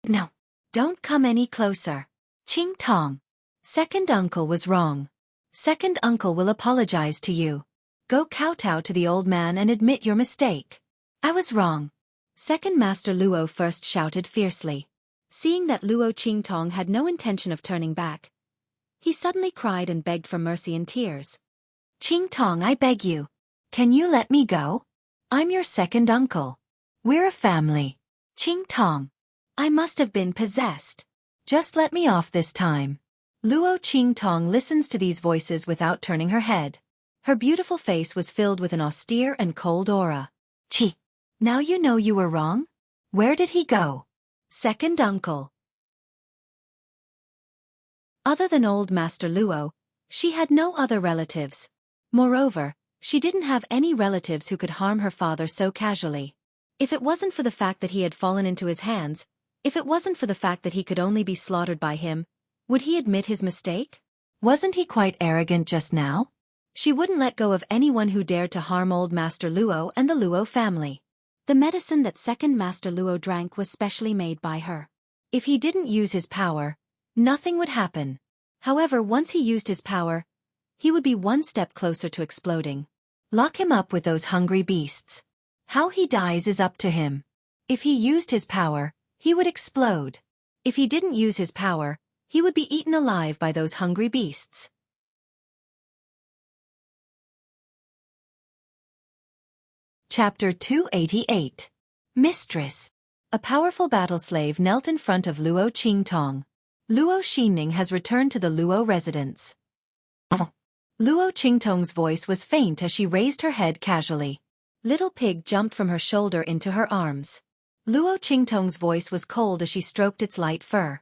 No. Don't come any closer. Qingtong. Second uncle was wrong. Second uncle will apologize to you. Go kowtow to the old man and admit your mistake. I was wrong. Second Master Luo first shouted fiercely. Seeing that Luo Qingtong had no intention of turning back, he suddenly cried and begged for mercy in tears. Qingtong, I beg you. Can you let me go? I'm your second uncle. We're a family. Qingtong. I must have been possessed. Just let me off this time. Luo Qingtong listens to these voices without turning her head. Her beautiful face was filled with an austere and cold aura. Chi. Now you know you were wrong? Where did he go? Second uncle. Other than old Master Luo, she had no other relatives. Moreover, she didn't have any relatives who could harm her father so casually. If it wasn't for the fact that he had fallen into his hands, if it wasn't for the fact that he could only be slaughtered by him, would he admit his mistake? Wasn't he quite arrogant just now? She wouldn't let go of anyone who dared to harm old Master Luo and the Luo family. The medicine that second Master Luo drank was specially made by her. If he didn't use his power, nothing would happen. However, once he used his power, he would be one step closer to exploding. Lock him up with those hungry beasts. How he dies is up to him. If he used his power, he would explode. If he didn't use his power, he would be eaten alive by those hungry beasts. Chapter 288. Mistress. A powerful battle slave knelt in front of Luo Qingtong. Luo Xinning has returned to the Luo residence. Luo Qingtong's voice was faint as she raised her head casually. Little Pig jumped from her shoulder into her arms. Luo Qingtong's voice was cold as she stroked its light fur.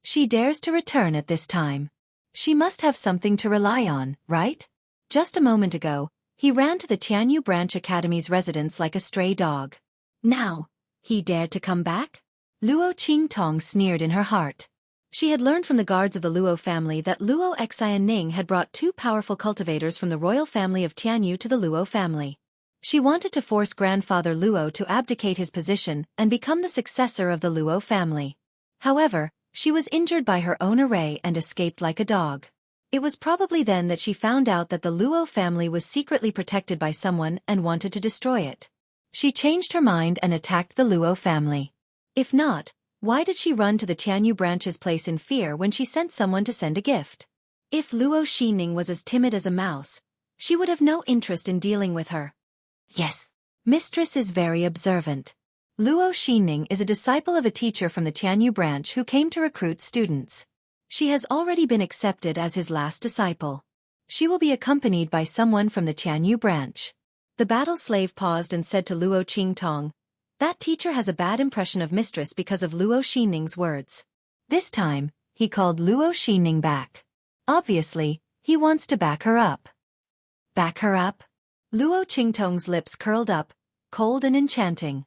She dares to return at this time. She must have something to rely on, right? Just a moment ago, he ran to the Tianyu Branch Academy's residence like a stray dog. Now, he dared to come back? Luo Qingtong sneered in her heart. She had learned from the guards of the Luo family that Luo Xianning had brought two powerful cultivators from the royal family of Tianyu to the Luo family. She wanted to force grandfather Luo to abdicate his position and become the successor of the Luo family. However, she was injured by her own array and escaped like a dog. It was probably then that she found out that the Luo family was secretly protected by someone and wanted to destroy it. She changed her mind and attacked the Luo family. If not, why did she run to the Tianyu branch's place in fear when she sent someone to send a gift? If Luo Xinning was as timid as a mouse, she would have no interest in dealing with her. Yes, mistress is very observant. Luo Xinning is a disciple of a teacher from the Tianyu branch who came to recruit students. She has already been accepted as his last disciple. She will be accompanied by someone from the Tianyu branch. The battle slave paused and said to Luo Qingtong, "That teacher has a bad impression of mistress because of Luo Xinning's words." This time, he called Luo Xinning back. Obviously, he wants to back her up. Back her up? Luo Qingtong's lips curled up, cold and enchanting.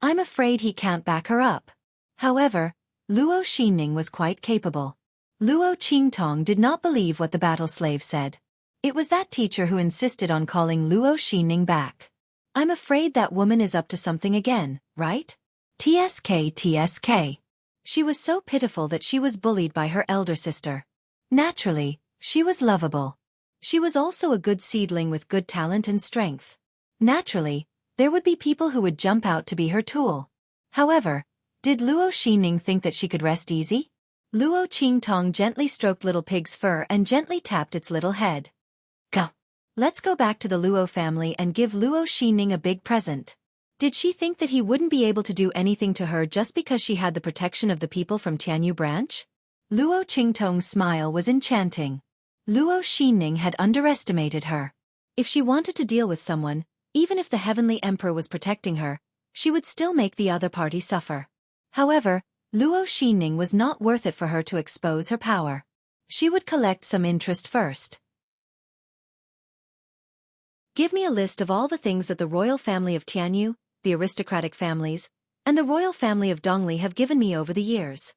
I'm afraid he can't back her up. However, Luo Xinning was quite capable. Luo Qingtong did not believe what the battle slave said. It was that teacher who insisted on calling Luo Xinning back. I'm afraid that woman is up to something again, right? TSK. She was so pitiful that she was bullied by her elder sister. Naturally, she was lovable. She was also a good seedling with good talent and strength. Naturally, there would be people who would jump out to be her tool. However, did Luo Xinning think that she could rest easy? Luo Qingtong gently stroked Little Pig's fur and gently tapped its little head. Go. Let's go back to the Luo family and give Luo Xinning a big present. Did she think that he wouldn't be able to do anything to her just because she had the protection of the people from Tianyu branch? Luo Qingtong's smile was enchanting. Luo Xinning had underestimated her. If she wanted to deal with someone, even if the Heavenly Emperor was protecting her, she would still make the other party suffer. However, Luo Xinning was not worth it for her to expose her power. She would collect some interest first. Give me a list of all the things that the royal family of Tianyu, the aristocratic families, and the royal family of Dongli have given me over the years.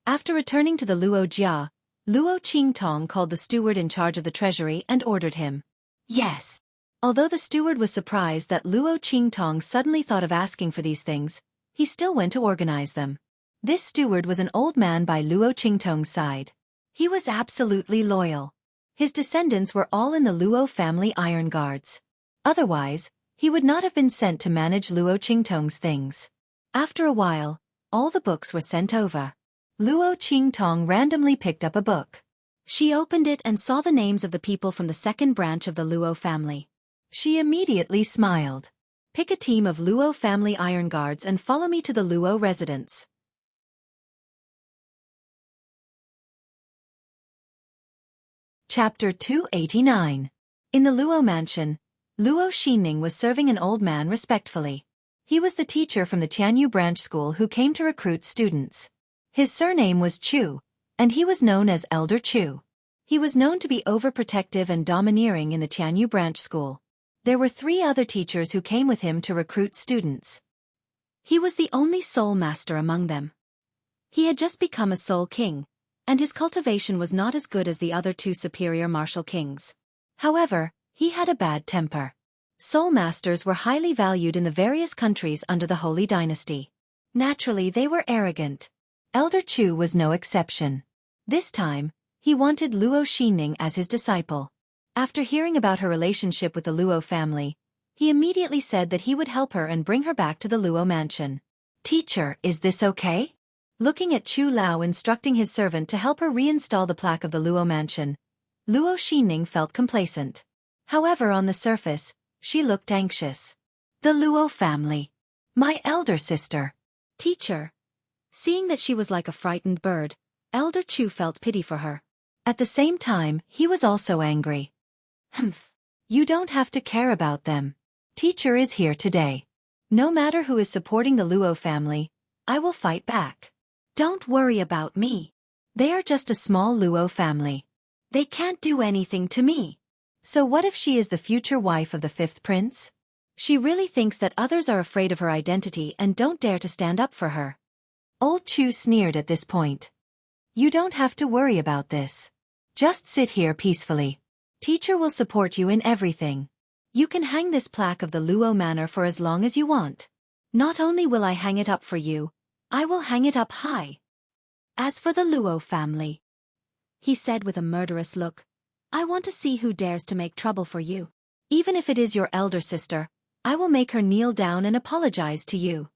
After returning to the Luo Jia, Luo Qingtong called the steward in charge of the treasury and ordered him. Yes. Although the steward was surprised that Luo Qingtong suddenly thought of asking for these things, he still went to organize them. This steward was an old man by Luo Qingtong's side. He was absolutely loyal. His descendants were all in the Luo family iron guards. Otherwise, he would not have been sent to manage Luo Qingtong's things. After a while, all the books were sent over. Luo Qingtong randomly picked up a book. She opened it and saw the names of the people from the second branch of the Luo family. She immediately smiled. Pick a team of Luo family iron guards and follow me to the Luo residence. Chapter 289. In the Luo mansion, Luo Xinning was serving an old man respectfully. He was the teacher from the Tianyu branch school who came to recruit students. His surname was Chu, and he was known as Elder Chu. He was known to be overprotective and domineering in the Tianyu branch school. There were 3 other teachers who came with him to recruit students. He was the only soul master among them. He had just become a soul king, and his cultivation was not as good as the other 2 superior martial kings. However, he had a bad temper. Soul masters were highly valued in the various countries under the Holy Dynasty. Naturally, they were arrogant. Elder Chu was no exception. This time, he wanted Luo Xinning as his disciple. After hearing about her relationship with the Luo family, he immediately said that he would help her and bring her back to the Luo mansion. Teacher, is this okay? Looking at Chu Lao instructing his servant to help her reinstall the plaque of the Luo mansion, Luo Xinning felt complacent. However, on the surface, she looked anxious. The Luo family. My elder sister. Teacher. Seeing that she was like a frightened bird, Elder Chu felt pity for her. At the same time, he was also angry. Humph. You don't have to care about them. Teacher is here today. No matter who is supporting the Luo family, I will fight back. Don't worry about me. They are just a small Luo family. They can't do anything to me. So what if she is the future wife of the 5th prince? She really thinks that others are afraid of her identity and don't dare to stand up for her. Old Chu sneered at this point. You don't have to worry about this. Just sit here peacefully. Teacher will support you in everything. You can hang this plaque of the Luo manor for as long as you want. Not only will I hang it up for you, I will hang it up high. As for the Luo family, he said with a murderous look, I want to see who dares to make trouble for you. Even if it is your elder sister, I will make her kneel down and apologize to you.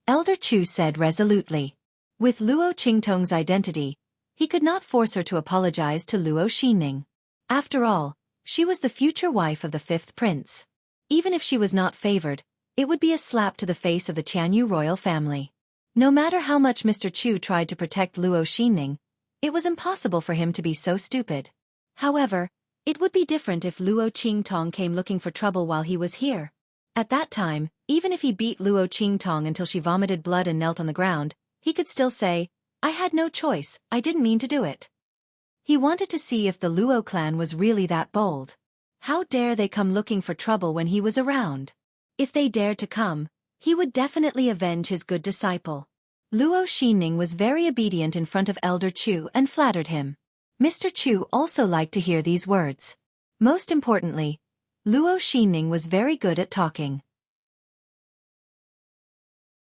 Elder Chu said resolutely. With Luo Qingtong's identity, he could not force her to apologize to Luo Xinning. After all, she was the future wife of the 5th prince. Even if she was not favored, it would be a slap to the face of the Tianyu royal family. No matter how much Mr. Chu tried to protect Luo Xinning, it was impossible for him to be so stupid. However, it would be different if Luo Qingtong came looking for trouble while he was here. At that time, even if he beat Luo Qingtong until she vomited blood and knelt on the ground, he could still say, I had no choice, I didn't mean to do it. He wanted to see if the Luo clan was really that bold. How dare they come looking for trouble when he was around? If they dared to come, he would definitely avenge his good disciple. Luo Xinning was very obedient in front of Elder Chu and flattered him. Mr. Chu also liked to hear these words. Most importantly, Luo Xinning was very good at talking.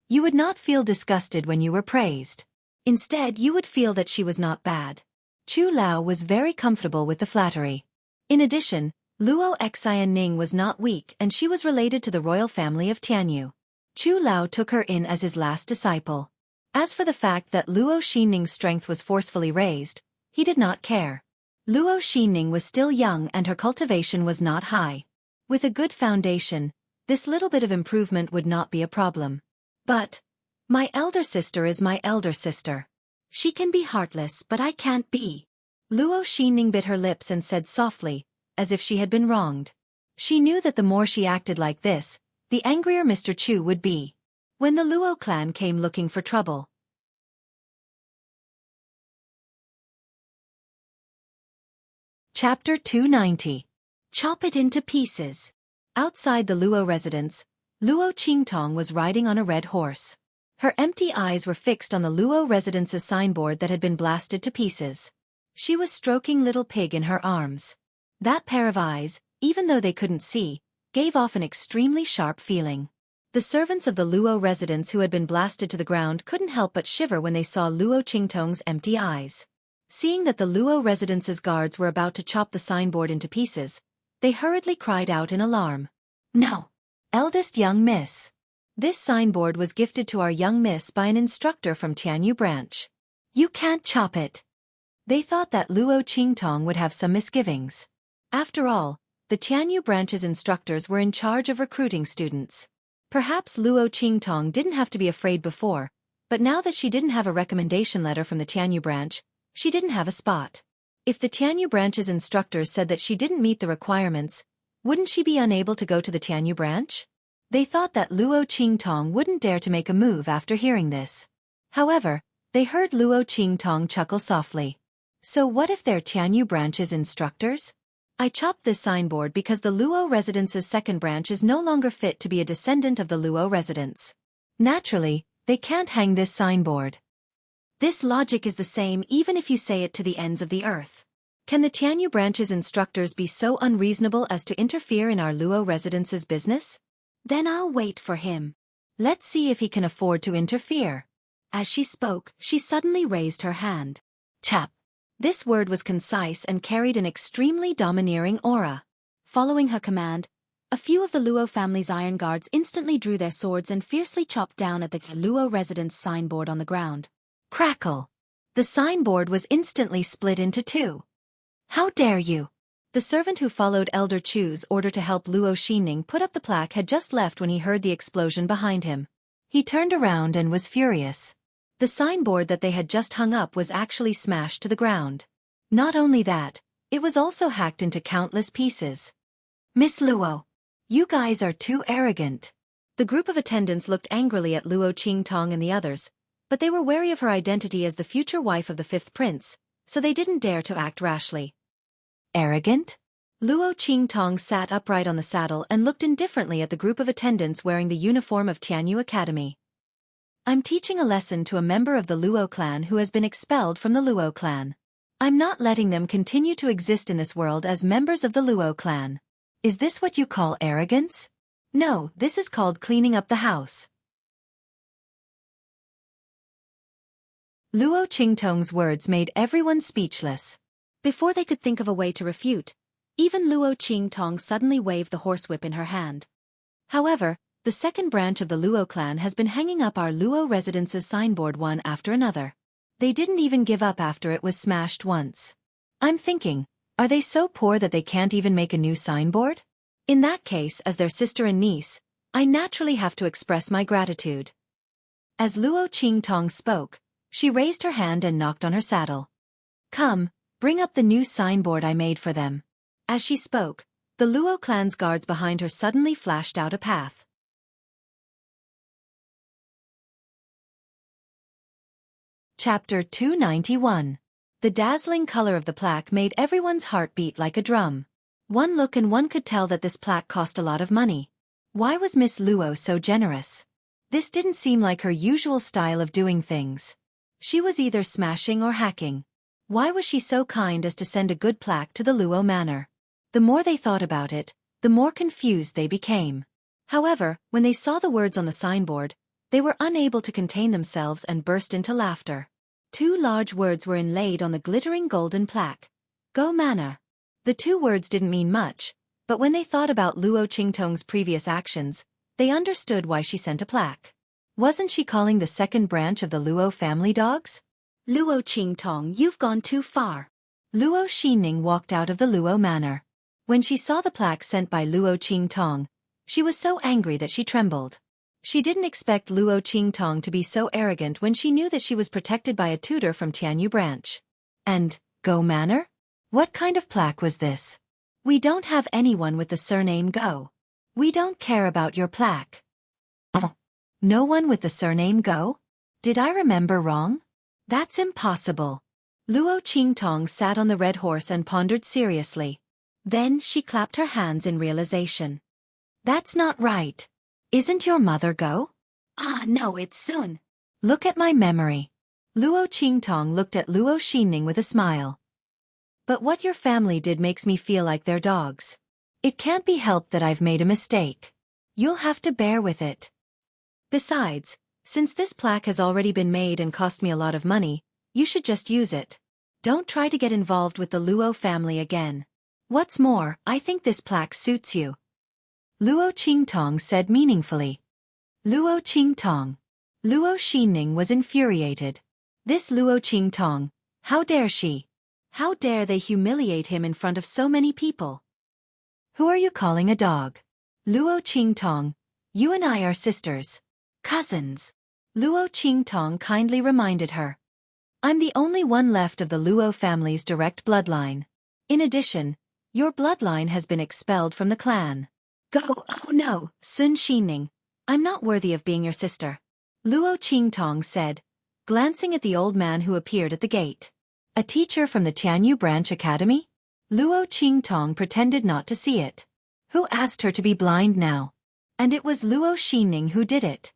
You would not feel disgusted when you were praised. Instead, you would feel that she was not bad. Chu Lao was very comfortable with the flattery. In addition, Luo Xianning was not weak and she was related to the royal family of Tianyu. Chu Lao took her in as his last disciple. As for the fact that Luo Xinning's strength was forcefully raised, he did not care. Luo Xinning was still young and her cultivation was not high. With a good foundation, this little bit of improvement would not be a problem. But, my elder sister is my elder sister. She can be heartless but I can't be. Luo Xinning bit her lips and said softly, as if she had been wronged. She knew that the more she acted like this, the angrier Mr. Chu would be. When the Luo clan came looking for trouble. Chapter 290. Chop it into pieces. Outside the Luo residence, Luo Qingtong was riding on a red horse. Her empty eyes were fixed on the Luo residence's signboard that had been blasted to pieces. She was stroking little pig in her arms. That pair of eyes, even though they couldn't see, gave off an extremely sharp feeling. The servants of the Luo residence who had been blasted to the ground couldn't help but shiver when they saw Luo Qingtong's empty eyes. Seeing that the Luo residence's guards were about to chop the signboard into pieces, they hurriedly cried out in alarm. "No! Eldest young miss. This signboard was gifted to our young miss by an instructor from Tianyu branch. You can't chop it." They thought that Luo Qingtong would have some misgivings. After all, the Tianyu branch's instructors were in charge of recruiting students. Perhaps Luo Qingtong didn't have to be afraid before, but now that she didn't have a recommendation letter from the Tianyu branch, she didn't have a spot. If the Tianyu branch's instructors said that she didn't meet the requirements, wouldn't she be unable to go to the Tianyu branch? They thought that Luo Qingtong wouldn't dare to make a move after hearing this. However, they heard Luo Qingtong chuckle softly. So what if they're Tianyu branch's instructors? I chopped this signboard because the Luo residence's second branch is no longer fit to be a descendant of the Luo residence. Naturally, they can't hang this signboard. This logic is the same even if you say it to the ends of the earth. Can the Tianyu branch's instructors be so unreasonable as to interfere in our Luo residence's business? Then I'll wait for him. Let's see if he can afford to interfere. As she spoke, she suddenly raised her hand. Chap. This word was concise and carried an extremely domineering aura. Following her command, a few of the Luo family's iron guards instantly drew their swords and fiercely chopped down at the Luo residence signboard on the ground. Crackle! The signboard was instantly split into two. How dare you! The servant who followed Elder Chu's order to help Luo Xinning put up the plaque had just left when he heard the explosion behind him. He turned around and was furious. The signboard that they had just hung up was actually smashed to the ground. Not only that, it was also hacked into countless pieces. Miss Luo, you guys are too arrogant. The group of attendants looked angrily at Luo Qingtong and the others, but they were wary of her identity as the future wife of the fifth prince, so they didn't dare to act rashly. Arrogant? Luo Qingtong sat upright on the saddle and looked indifferently at the group of attendants wearing the uniform of Tianyu Academy. I'm teaching a lesson to a member of the Luo clan who has been expelled from the Luo clan. I'm not letting them continue to exist in this world as members of the Luo clan. Is this what you call arrogance? No, this is called cleaning up the house. Luo Qingtong's words made everyone speechless. Before they could think of a way to refute, even Luo Qingtong suddenly waved the horsewhip in her hand. However, the second branch of the Luo clan has been hanging up our Luo residence's signboard one after another. They didn't even give up after it was smashed once. I'm thinking, are they so poor that they can't even make a new signboard? In that case, as their sister and niece, I naturally have to express my gratitude. As Luo Qingtong spoke, she raised her hand and knocked on her saddle. Come, bring up the new signboard I made for them. As she spoke, the Luo clan's guards behind her suddenly flashed out a path. Chapter 291. The dazzling color of the plaque made everyone's heart beat like a drum. One look and one could tell that this plaque cost a lot of money. Why was Miss Luo so generous? This didn't seem like her usual style of doing things. She was either smashing or hacking. Why was she so kind as to send a good plaque to the Luo manor? The more they thought about it, the more confused they became. However, when they saw the words on the signboard, they were unable to contain themselves and burst into laughter. Two large words were inlaid on the glittering golden plaque. Go Manor. The two words didn't mean much, but when they thought about Luo Qingtong's previous actions, they understood why she sent a plaque. Wasn't she calling the second branch of the Luo family dogs? Luo Qingtong, you've gone too far. Luo Xinning walked out of the Luo manor. When she saw the plaque sent by Luo Qingtong, she was so angry that she trembled. She didn't expect Luo Qingtong to be so arrogant when she knew that she was protected by a tutor from Tianyu branch. And, Go Manor? What kind of plaque was this? We don't have anyone with the surname Go. We don't care about your plaque. No one with the surname Go? Did I remember wrong? That's impossible. Luo Qingtong sat on the red horse and pondered seriously. Then she clapped her hands in realization. That's not right. Isn't your mother Go? Ah, no, it's Sun. Look at my memory. Luo Qingtong looked at Luo Xinning with a smile. But what your family did makes me feel like they're dogs. It can't be helped that I've made a mistake. You'll have to bear with it. Besides, since this plaque has already been made and cost me a lot of money, you should just use it. Don't try to get involved with the Luo family again. What's more, I think this plaque suits you. Luo Qingtong said meaningfully. Luo Qingtong. Luo Xinning was infuriated. This Luo Qingtong, how dare she? How dare they humiliate him in front of so many people? Who are you calling a dog? Luo Qingtong, you and I are sisters. Cousins. Luo Qingtong kindly reminded her. I'm the only one left of the Luo family's direct bloodline. In addition, your bloodline has been expelled from the clan. Go, oh no, Sun Xinning. I'm not worthy of being your sister. Luo Qingtong said, glancing at the old man who appeared at the gate. A teacher from the Tianyu Branch Academy? Luo Qingtong pretended not to see it. Who asked her to be blind now? And it was Luo Xinning who did it.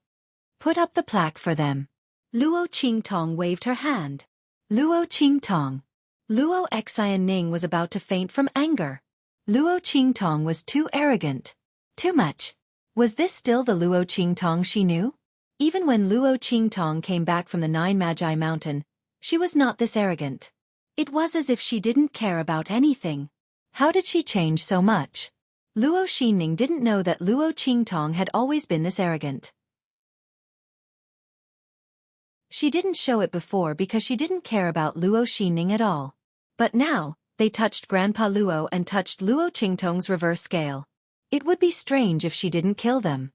Put up the plaque for them. Luo Qingtong waved her hand. Luo Qingtong. Luo Xianning was about to faint from anger. Luo Qingtong was too arrogant. Too much. Was this still the Luo Qingtong she knew? Even when Luo Qingtong came back from the Nine Magi Mountain, she was not this arrogant. It was as if she didn't care about anything. How did she change so much? Luo Xinning didn't know that Luo Qingtong had always been this arrogant. She didn't show it before because she didn't care about Luo Xinning at all. But now, they touched Grandpa Luo and touched Luo Qingtong's reverse scale. It would be strange if she didn't kill them.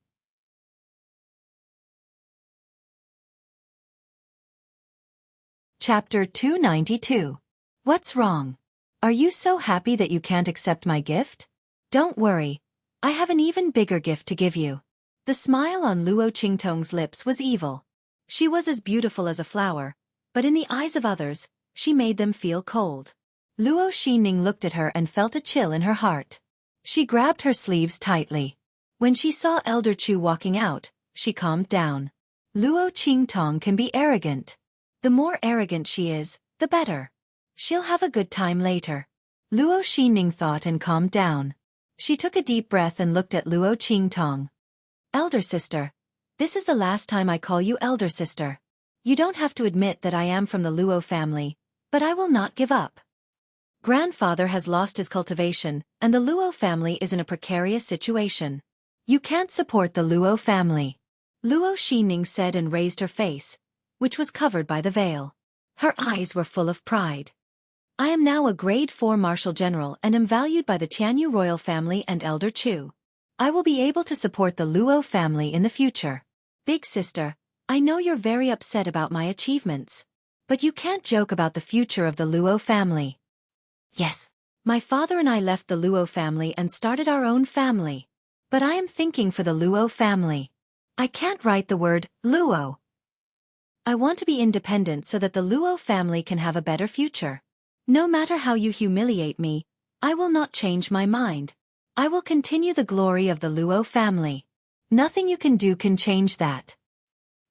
Chapter 292. What's wrong? Are you so happy that you can't accept my gift? Don't worry. I have an even bigger gift to give you. The smile on Luo Qingtong's lips was evil. She was as beautiful as a flower, but in the eyes of others, she made them feel cold. Luo Xinning looked at her and felt a chill in her heart. She grabbed her sleeves tightly. When she saw Elder Chu walking out, she calmed down. Luo Qingtong can be arrogant. The more arrogant she is, the better. She'll have a good time later. Luo Xinning thought and calmed down. She took a deep breath and looked at Luo Qingtong. Elder sister. This is the last time I call you elder sister. You don't have to admit that I am from the Luo family, but I will not give up. Grandfather has lost his cultivation, and the Luo family is in a precarious situation. You can't support the Luo family. Luo Xinning said and raised her face, which was covered by the veil. Her eyes were full of pride. I am now a grade 4 martial general and am valued by the Tianyu royal family and Elder Chu. I will be able to support the Luo family in the future. Big sister, I know you're very upset about my achievements. But you can't joke about the future of the Luo family. Yes. My father and I left the Luo family and started our own family. But I am thinking for the Luo family. I can't write the word Luo. I want to be independent so that the Luo family can have a better future. No matter how you humiliate me, I will not change my mind. I will continue the glory of the Luo family. Nothing you can do can change that.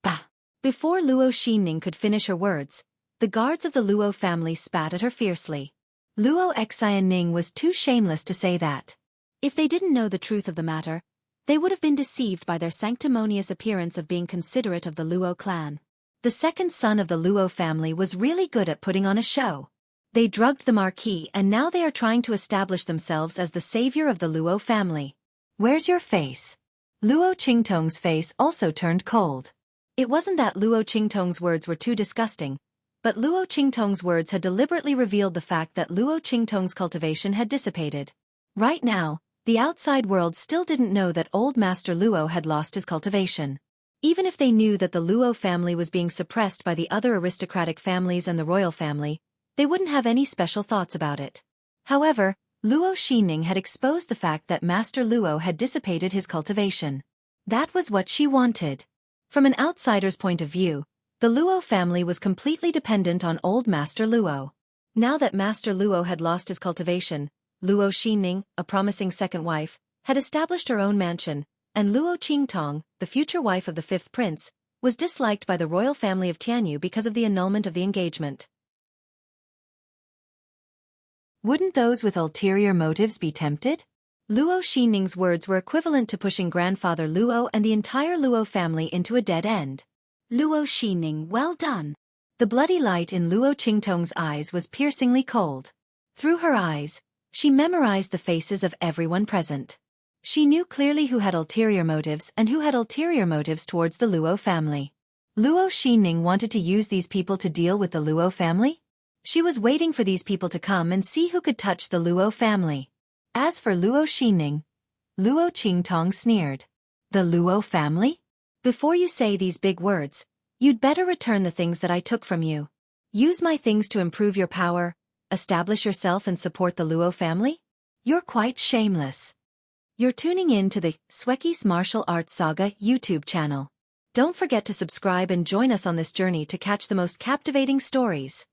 Bah! Before Luo Xinning could finish her words, the guards of the Luo family spat at her fiercely. Luo Xianning was too shameless to say that. If they didn't know the truth of the matter, they would have been deceived by their sanctimonious appearance of being considerate of the Luo clan. The second son of the Luo family was really good at putting on a show. They drugged the marquis and now they are trying to establish themselves as the savior of the Luo family. Where's your face? Luo Qingtong's face also turned cold. It wasn't that Luo Qingtong's words were too disgusting, but Luo Qingtong's words had deliberately revealed the fact that Luo Qingtong's cultivation had dissipated. Right now, the outside world still didn't know that old Master Luo had lost his cultivation. Even if they knew that the Luo family was being suppressed by the other aristocratic families and the royal family, they wouldn't have any special thoughts about it. However, Luo Xinning had exposed the fact that Master Luo had dissipated his cultivation. That was what she wanted. From an outsider's point of view, the Luo family was completely dependent on old Master Luo. Now that Master Luo had lost his cultivation, Luo Xinning, a promising second wife, had established her own mansion, and Luo Qingtong, the future wife of the fifth prince, was disliked by the royal family of Tianyu because of the annulment of the engagement. Wouldn't those with ulterior motives be tempted? Luo Xining's words were equivalent to pushing grandfather Luo and the entire Luo family into a dead end. Luo Xining, well done. The bloody light in Luo Qingtong's eyes was piercingly cold. Through her eyes, she memorized the faces of everyone present. She knew clearly who had ulterior motives and who had ulterior motives towards the Luo family. Luo Xining wanted to use these people to deal with the Luo family? She was waiting for these people to come and see who could touch the Luo family. As for Luo Xining, Luo Qingtong sneered. The Luo family? Before you say these big words, you'd better return the things that I took from you. Use my things to improve your power, establish yourself and support the Luo family? You're quite shameless. You're tuning in to the Xueqi's Martial Arts Saga YouTube channel. Don't forget to subscribe and join us on this journey to catch the most captivating stories.